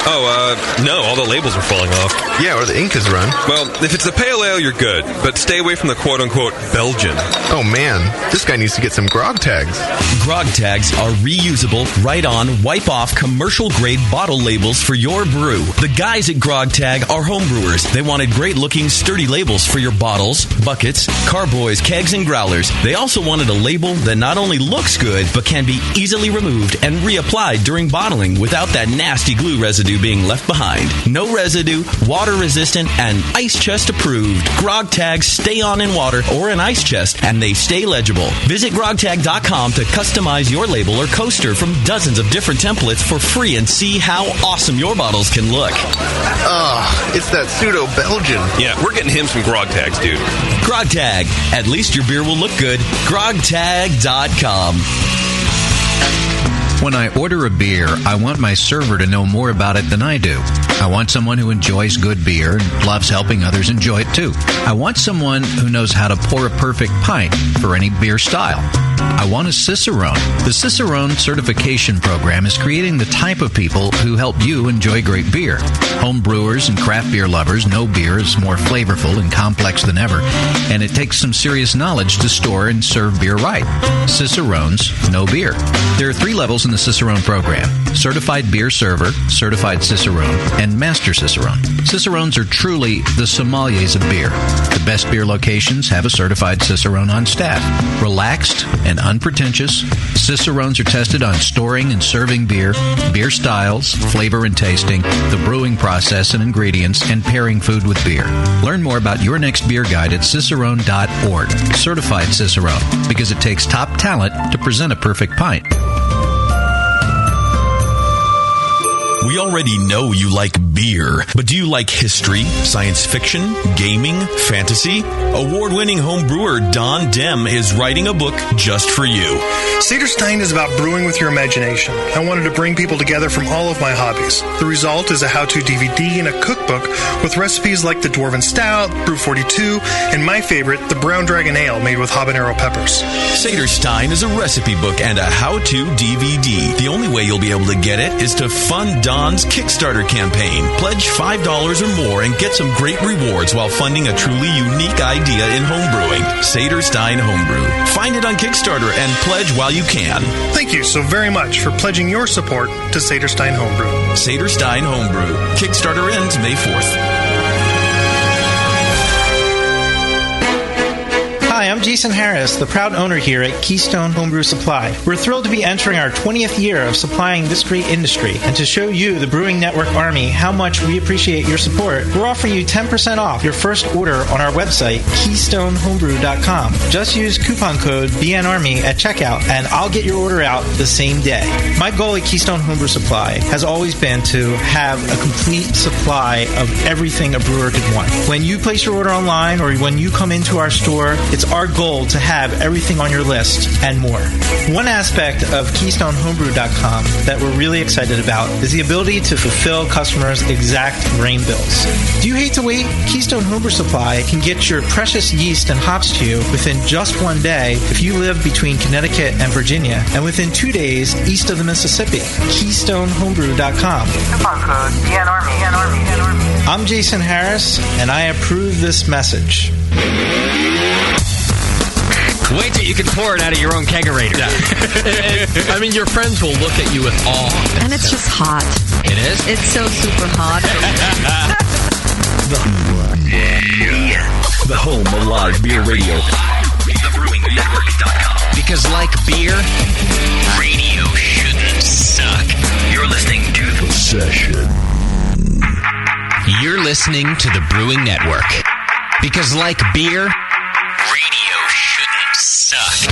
No, all the labels are falling off. Yeah, or the ink is run. Well, if it's a pale ale, you're good, but stay away from the quote-unquote Belgian. Oh, man, this guy needs to get some grog tags. Grog tags are reusable, write-on, wipe-off, commercial-grade bottle labels for your brew. The guys at Grog Tag are homebrewers. They wanted great-looking, sturdy labels for your bottles, buckets, carboys, kegs, and growlers. They also wanted a label that not only looks good, but can be easily removed and reapplied during bottling with without that nasty glue residue being left behind. No residue, water resistant, and ice chest approved. Grog tags stay on in water or in ice chest, and they stay legible. Visit grogtag.com to customize your label or coaster from dozens of different templates for free and see how awesome your bottles can look. It's that pseudo Belgian. Yeah, we're getting him some grog tags, dude. Grog Tag. At least your beer will look good. grogtag.com. When I order a beer, I want my server to know more about it than I do. I want someone who enjoys good beer and loves helping others enjoy it too. I want someone who knows how to pour a perfect pint for any beer style. I want a Cicerone. The Cicerone certification program is creating the type of people who help you enjoy great beer. Home brewers and craft beer lovers know beer is more flavorful and complex than ever, and it takes some serious knowledge to store and serve beer right. Cicerones know beer. There are 3 levels in the Cicerone program: Certified Beer Server, Certified Cicerone, and Master Cicerone. Cicerones are truly the sommeliers of beer. The best beer locations have a certified Cicerone on staff. Relaxed and unpretentious, Cicerones are tested on storing and serving beer, beer styles, flavor and tasting, the brewing process and ingredients, and pairing food with beer. Learn more about your next beer guide at cicerone.org. Certified Cicerone, because it takes top talent to present a perfect pint. We already know you like beer, but do you like history, science fiction, gaming, fantasy? Award-winning home brewer Don Dem is writing a book just for you. Saderstein is about brewing with your imagination. I wanted to bring people together from all of my hobbies. The result is a how-to DVD and a cookbook with recipes like the Dwarven Stout, Brew 42, and my favorite, the Brown Dragon Ale made with habanero peppers. Saderstein is a recipe book and a how-to DVD. The only way you'll be able to get it is to fund Don's Kickstarter campaign. Pledge $5 or more and get some great rewards while funding a truly unique idea in homebrewing. Saderstein Homebrew. Find it on Kickstarter and pledge while you can. Thank you so very much for pledging your support to Saderstein Homebrew. Saderstein Homebrew. Kickstarter ends May 4th. Hi, I'm Jason Harris, the proud owner here at Keystone Homebrew Supply. We're thrilled to be entering our 20th year of supplying this great industry, and to show you, the Brewing Network Army, how much we appreciate your support, we're offering you 10% off your first order on our website, KeystoneHomebrew.com. Just use coupon code BNARMY at checkout, and I'll get your order out the same day. My goal at Keystone Homebrew Supply has always been to have a complete supply of everything a brewer could want. When you place your order online or when you come into our store, it's our goal to have everything on your list and more. One aspect of KeystoneHomebrew.com that we're really excited about is the ability to fulfill customers' exact grain bills. Do you hate to wait? Keystone Homebrew Supply can get your precious yeast and hops to you within just one day if you live between Connecticut and Virginia, and within 2 days east of the Mississippi. KeystoneHomebrew.com. Coupon code BNARMY. I'm Jason Harris, and I approve this message. Wait till you can pour it out of your own kegerator. I mean, your friends will look at you with awe. And it's just hot. It is? It's so super hot. The home of live beer radio. TheBrewingNetwork.com. Because like beer, radio shouldn't suck. You're listening to The Session. You're listening to the Brewing Network. Because like beer, radio shouldn't suck.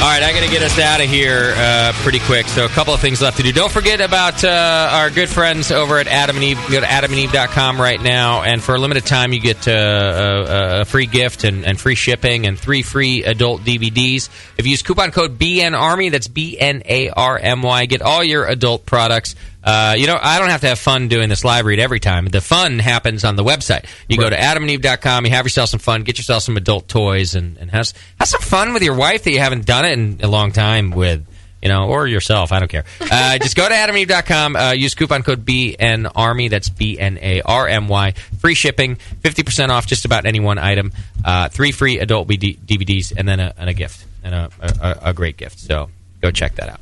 All right, I got to get us out of here pretty quick. So a couple of things left to do. Don't forget about our good friends over at Adam and Eve. Go to adamandeve.com right now, and for a limited time, you get a free gift and free shipping and 3 free adult DVDs. If you use coupon code BNARMY, that's BNARMY, get all your adult products. I don't have to have fun doing this live read every time. The fun happens on the website. You go to adamandeve.com, you have yourself some fun, get yourself some adult toys, and have some fun with your wife that you haven't done it in a long time with, or yourself. I don't care. Just go to adamandeve.com, use coupon code BNARMY, that's BNARMY, free shipping, 50% off just about any one item, 3 free adult DVDs, and then a gift, and a great gift. So go check that out.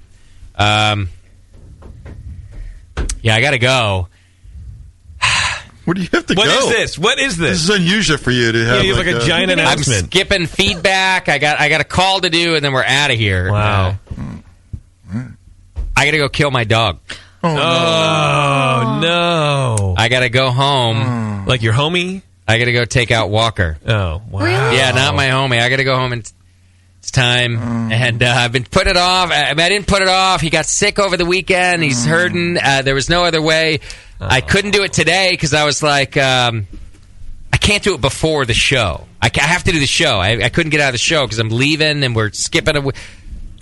Yeah, I got to go. Where do you have to go? What is this? What is this? This is unusual for you to have. He's like a giant I'm announcement. skipping feedback. I got a call to do, and then we're out of here. Wow. I got to go kill my dog. Oh, no. I got to go home. Like your homie? I got to go take out Walker. Oh, wow. Really? Yeah, not my homie. I got to go home, and it's time. And I've been putting it off. I didn't put it off. He got sick over the weekend. He's hurting. There was no other way. I couldn't do it today because I was like, I can't do it before the show. I have to do the show. I couldn't get out of the show because I'm leaving and we're skipping.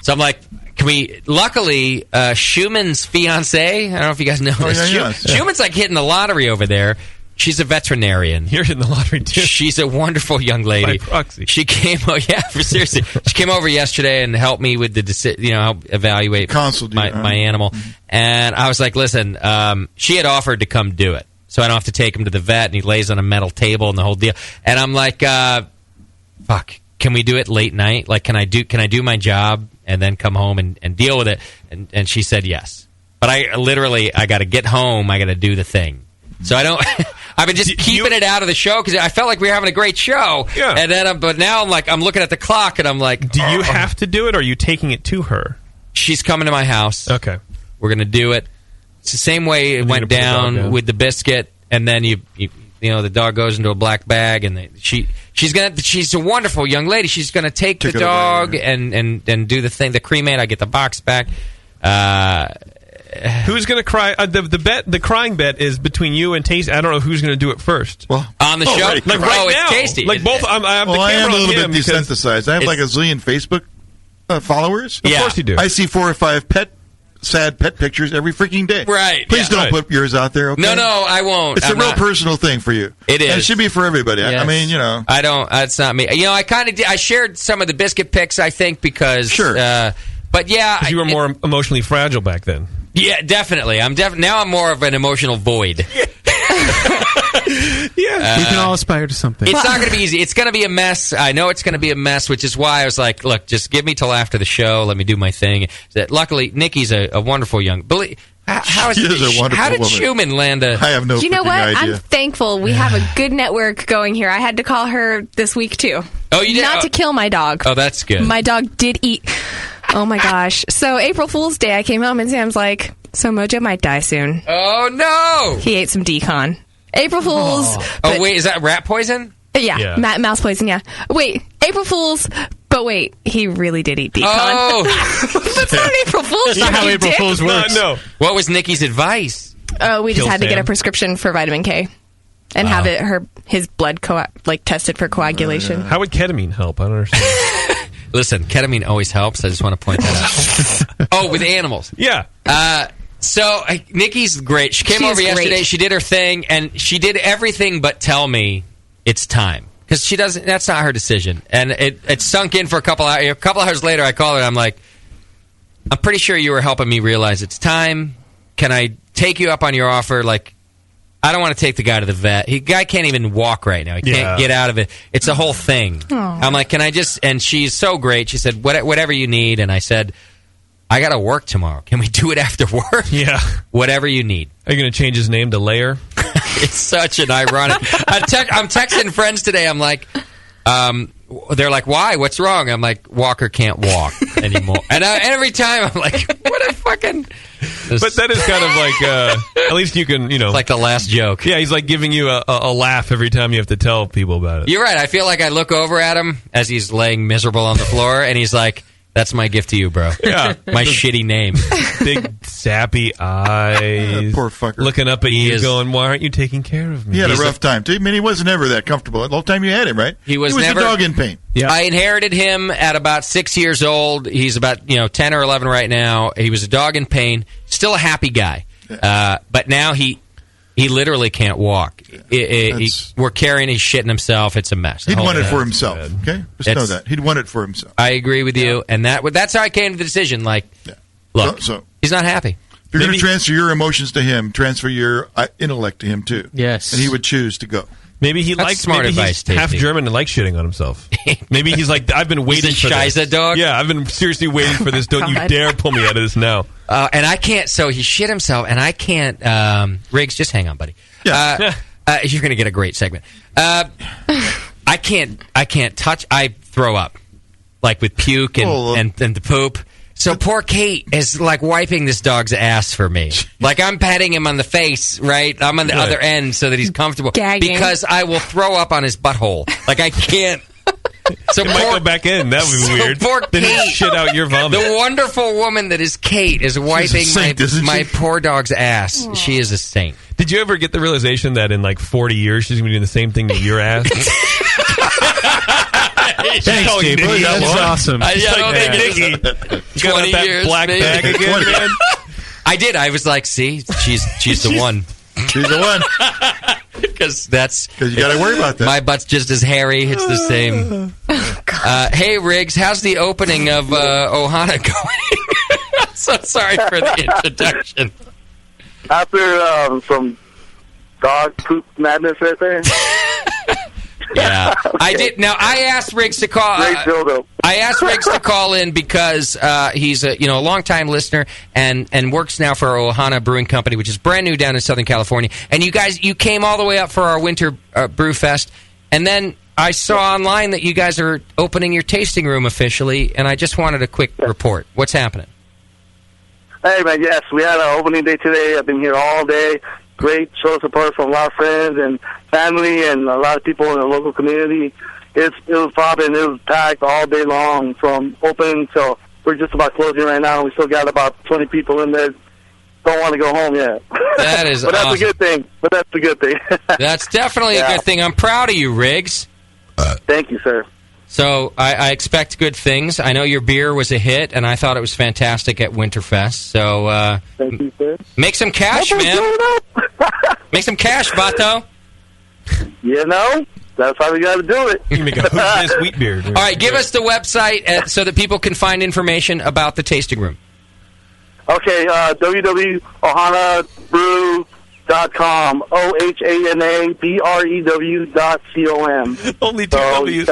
So I'm like, can we? Luckily, Schumann's fiance. I don't know if you guys know this. Schumann's like hitting the lottery over there. She's a veterinarian. You're hitting the lottery too. She's a wonderful young lady. By proxy. She came. Oh yeah, seriously. She came over yesterday and helped me with the help evaluate my animal. And I was like, listen, she had offered to come do it, so I don't have to take him to the vet. And he lays on a metal table and the whole deal. And I'm like, fuck. Can we do it late night? Like, can I do my job and then come home and deal with it? And she said yes. But I got to get home. I got to do the thing. So I don't. I've been just keeping it out of the show because I felt like we were having a great show. Yeah. And then, but now I'm looking at the clock and I'm like, do you have to do it, or are you taking it to her? She's coming to my house. Okay. We're gonna do it. It's the same way it went down with the biscuit, and then you the dog goes into a black bag, and she's a wonderful young lady. She's gonna take the dog and do the thing. The cremate. I get the box back. Who's going to cry? The crying bet is between you and Tasty. I don't know who's going to do it first. Well, on the show, right. Like right now, it's Tasty. Like both. I have the camera I am a little on bit him desensitized. I have like a zillion Facebook followers. Of course you do. I see 4 or 5 sad pet pictures every freaking day. Right. Please don't put yours out there. Okay? No, I won't. It's a real personal thing for you. It is. And it should be for everybody. Yes. I mean, I don't. It's not me. I kind of. I shared some of the biscuit pics. I think because. Sure. But yeah, because you were more emotionally fragile back then. Yeah, definitely. Now I'm more of an emotional void. Yeah, we can all aspire to something. It's not going to be easy. It's going to be a mess. I know it's going to be a mess, which is why I was like, look, just give me till after the show. Let me do my thing. Luckily, Nikki's a wonderful young. How did Schumann land a? I have no. You know what? Idea. I'm thankful we have a good network going here. I had to call her this week too. Oh, you did? Not to kill my dog. Oh, that's good. My dog did eat. Oh my gosh. So April Fool's Day, I came home and Sam's like, so Mojo might die soon. Oh no! He ate some decon. April Fool's. Oh wait, is that rat poison? Yeah. Mouse poison, yeah. Wait, April Fool's, but wait, he really did eat decon. Oh! That's not April Fool's. That's not how April Fool's works. No. What was Nikki's advice? Oh, we just Kill had to get Sam. a prescription for vitamin K. And have his blood tested for coagulation. How would ketamine help? I don't understand. Listen, ketamine always helps. I just want to point that out. Oh, with animals. Yeah. So Nikki's great. She came over yesterday. Great. She did her thing, and she did everything but tell me it's time because she doesn't. That's not her decision, and it sunk in for a couple hours. A couple hours later, I called her. And I'm like, I'm pretty sure you were helping me realize it's time. Can I take you up on your offer? Like, I don't want to take the guy to the vet. Guy can't even walk right now. He can't get out of it. It's a whole thing. Aww. I'm like, can I just... And she's so great. She said, whatever you need. And I said, I got to work tomorrow. Can we do it after work? Yeah. Whatever you need. Are you going to change his name to Layer? It's such an ironic... I'm texting friends today. I'm like... they're like, why? What's wrong? I'm like, Walker can't walk anymore. And every time I'm like, what a fucking... But that is kind of like, at least you can, It's like the last joke. Yeah, he's like giving you a laugh every time you have to tell people about it. You're right. I feel like I look over at him as he's laying miserable on the floor, and he's like, that's my gift to you, bro. Yeah. My shitty name. Big, sappy eyes. Poor fucker. Looking up at you going, why aren't you taking care of me? He had a rough time. I mean, he wasn't ever that comfortable. The whole time you had him, right? He was never a dog in pain. Yeah. I inherited him at about 6 years old. He's about 10 or 11 right now. He was a dog in pain. Still a happy guy. But now he literally can't walk. We're carrying, he's shitting himself. It's a mess. He'd want it for himself. Okay? Just know that. He'd want it for himself. I agree with you. And that's how I came to the decision. Like, look, he's not happy. If you're going to transfer your emotions to him, transfer your intellect to him, too. Yes. And he would choose to go. Maybe he likes smart maybe advice, he's half Tasty. German and likes shitting on himself. Maybe he's like, I've been waiting He's for a this. Scheisse dog? Yeah, I've been seriously waiting for this. Don't you dare pull me out of this now. And I can't. So he shit himself, and I can't. Riggs, just hang on, buddy. Yeah. You're going to get a great segment. I can't touch. I throw up, like with puke and the poop. So poor Kate is like wiping this dog's ass for me. Like I'm patting him on the face, right? I'm on the other end so that he's comfortable. Gagging. Because I will throw up on his butthole. Like I can't. So might go back in. That would be weird. Poor Then Kate, shit out your vomit. the wonderful woman that is Kate, is wiping my poor dog's ass. Aww. She is a saint. Did you ever get the realization that in like 40 years she's going to be doing the same thing to your ass? Thanks, JP. That's awesome. I don't think Nikki, it's 20 that years, black maybe. bag again, man. I did. I was like, see, she's the one. She's the one. Because you got to worry about that. My butt's just as hairy. It's the same. Hey, Riggs, how's the opening of Ohana going? I'm so sorry for the introduction. After some dog poop madness right there. Yeah, I did. Now I asked Riggs to call. I asked Riggs to call in because he's a longtime listener and works now for Ohana Brewing Company, which is brand new down in Southern California. And you came all the way up for our winter brew fest, and then I saw online that you guys are opening your tasting room officially, and I just wanted a quick report. What's happening? Hey man, yes, we had our opening day today. I've been here all day. Great show of support from a lot of friends and family and a lot of people in the local community. It was popping. It was packed all day long from open till we're just about closing right now. We still got about 20 people in there. Don't want to go home yet. That is but that's awesome. a good thing. That's definitely a good thing. I'm proud of you, Riggs. Thank you, sir. So I expect good things. I know your beer was a hit, and I thought it was fantastic at Winterfest. So thank you, sir. Make some cash, man. Make some cash, Vato. That's how we got to do it. You can make a Who's This wheat beer. All right, give us the website so that people can find information about the tasting room. Okay, www.ohanabrew.com. OHANABREW.com. Only two W's.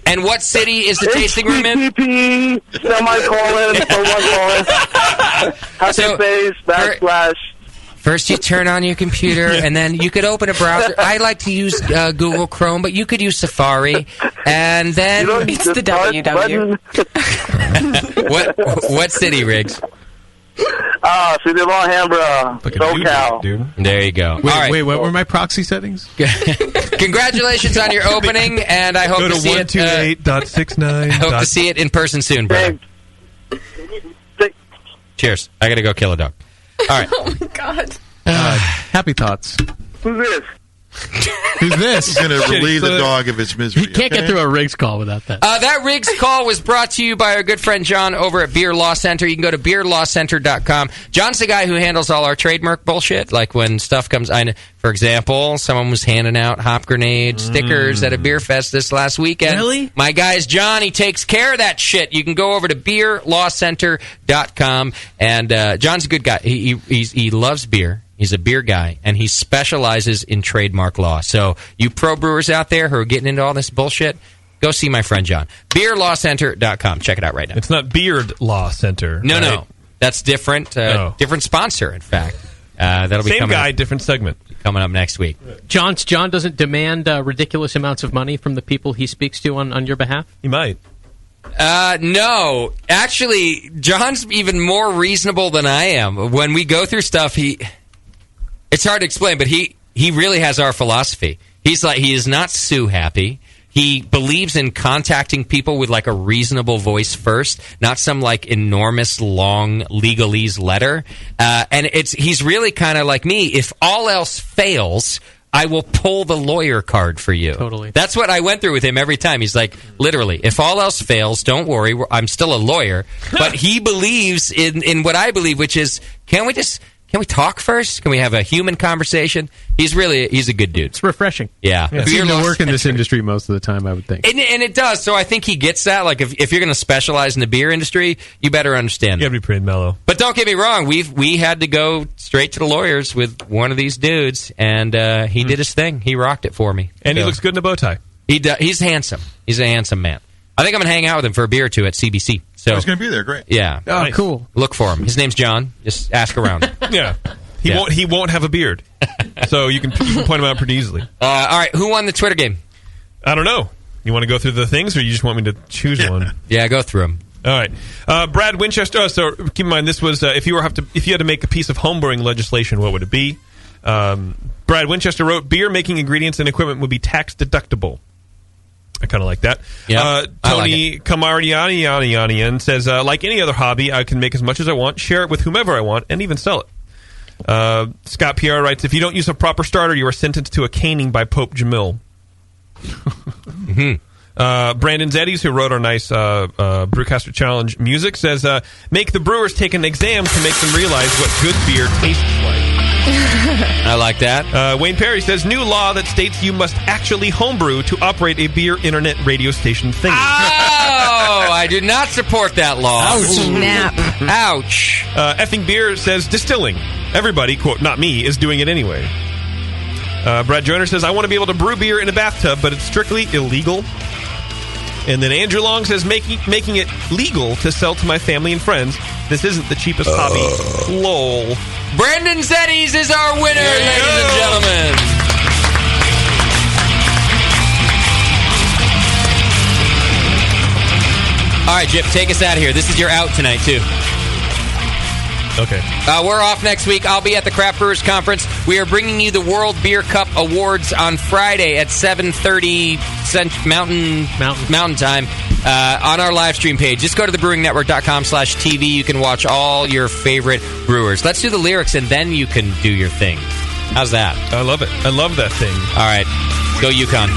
And what city is the tasting room in? HTTP, semicolon, // First you turn on your computer, and then you could open a browser. I like to use Google Chrome, but you could use Safari. And then... It's the WW. What city, Riggs? City of Alhambra, SoCal. Dude. There you go. Wait, what were my proxy settings? Congratulations on your opening, and I hope Go to see it. 128.69. I hope to see it in person soon, brother. Cheers. I got to go kill a dog. All right. Oh my God. Happy thoughts. Who's this? Who's this? He's going to relieve the dog of its misery. He can't get through a Riggs call without that. That Riggs call was brought to you by our good friend John over at Beer Law Center. You can go to beerlawcenter.com. John's the guy who handles all our trademark bullshit, like when stuff comes... For example, someone was handing out hop grenade stickers at a beer fest this last weekend. Really? My guy's John. He takes care of that shit. You can go over to beerlawcenter.com. And John's a good guy. He loves beer. He's a beer guy, and he specializes in trademark law. So you pro brewers out there who are getting into all this bullshit, go see my friend John. BeerLawCenter.com. Check it out right now. It's not Beard Law Center. No, right? no. That's different. Different sponsor, in fact. That'll be Same guy, different segment. Coming up next week. John doesn't demand ridiculous amounts of money from the people he speaks to on your behalf? He might. No. Actually, John's even more reasonable than I am. When we go through stuff, it's hard to explain, but he really has our philosophy. He is not sue happy. He believes in contacting people with like a reasonable voice first, not some like enormous long legalese letter. And he's really kind of like me. If all else fails, I will pull the lawyer card for you. Totally. That's what I went through with him every time. He's like, literally, if all else fails, don't worry, I'm still a lawyer. But he believes in what I believe, which is, can we talk first? Can we have a human conversation? He's a good dude. It's refreshing. Yeah. It seems to work in this industry most of the time, I would think. And it does. So I think he gets that. Like, if you're going to specialize in the beer industry, you better understand. You got to be pretty mellow. But don't get me wrong. We had to go straight to the lawyers with one of these dudes, and he did his thing. He rocked it for me. And he looks good in a bow tie. He's handsome. He's a handsome man. I think I'm going to hang out with him for a beer or two at CBC. So he's going to be there. Great. Yeah. Oh, nice. Cool. Look for him. His name's John. Just ask around. Yeah. He won't have a beard, so you can point him out pretty easily. All right, who won the Twitter game? I don't know. You want to go through the things, or you just want me to choose one? Yeah, go through them. All right, Brad Winchester. So keep in mind, this was if you had to make a piece of homebrewing legislation, what would it be? Brad Winchester wrote, "Beer making ingredients and equipment would be tax deductible." I kind of like that. Yeah, Tony Kamardianian says, like any other hobby, I can make as much as I want, share it with whomever I want, and even sell it. Scott Pierre writes, if you don't use a proper starter, you are sentenced to a caning by Pope Jamil. Brandon Zeddies, who wrote our nice Brewcaster Challenge music, says, make the brewers take an exam to make them realize what good beer tastes like. I like that. Wayne Perry says, new law that states you must actually homebrew to operate a beer internet radio station thingy. Oh, I do not support that law. Ouch. Snap. Ouch. Effing Beer says, distilling. Everybody, quote, not me, is doing it anyway. Brad Joyner says, I want to be able to brew beer in a bathtub, but it's strictly illegal. And then Andrew Long says, making it legal to sell to my family and friends. This isn't the cheapest hobby. Lol. Brandon Zeddies is our winner, ladies and gentlemen. All right, Jip, take us out of here. This is your out tonight, too. Okay. We're off next week. I'll be at the Craft Brewers Conference. We are bringing you the World Beer Cup Awards on Friday at 7:30 Mountain Time on our live stream page. Just go to thebrewingnetwork.com/TV. You can watch all your favorite brewers. Let's do the lyrics, and then you can do your thing. How's that? I love it. I love that thing. All right. Go UConn.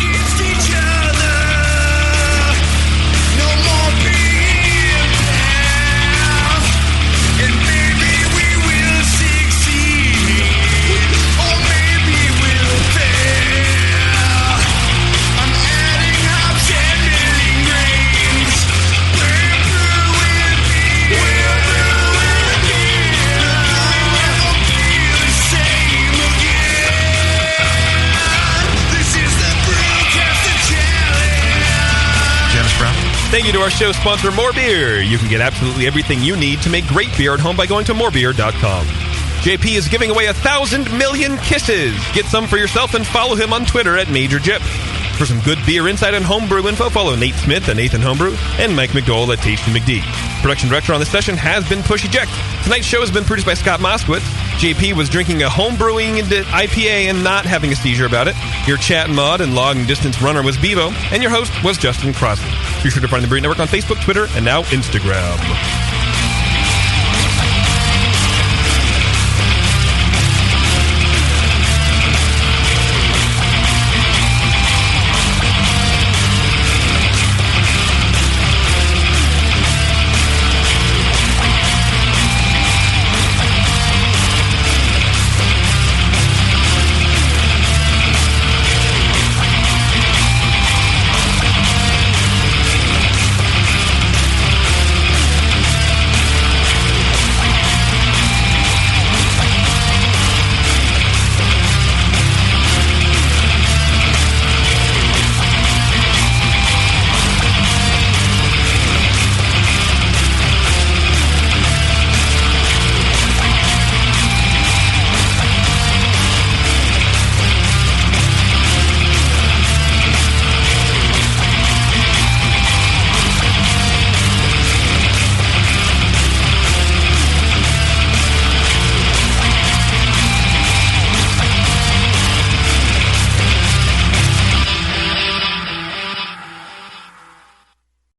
Thank you to our show sponsor, More Beer. You can get absolutely everything you need to make great beer at home by going to morebeer.com. JP is giving away 1,000 million kisses. Get some for yourself and follow him on Twitter at Major Jip. For some good beer insight and homebrew info, follow Nate Smith at Nathan Homebrew and Mike McDowell at Tasty McD. Production director on this session has been Push Eject. Tonight's show has been produced by Scott Moskowitz. JP was drinking a homebrewing IPA and not having a seizure about it. Your chat mod and long distance runner was Bevo, and your host was Justin Crosby. Be sure to find the Brewing Network on Facebook, Twitter, and now Instagram.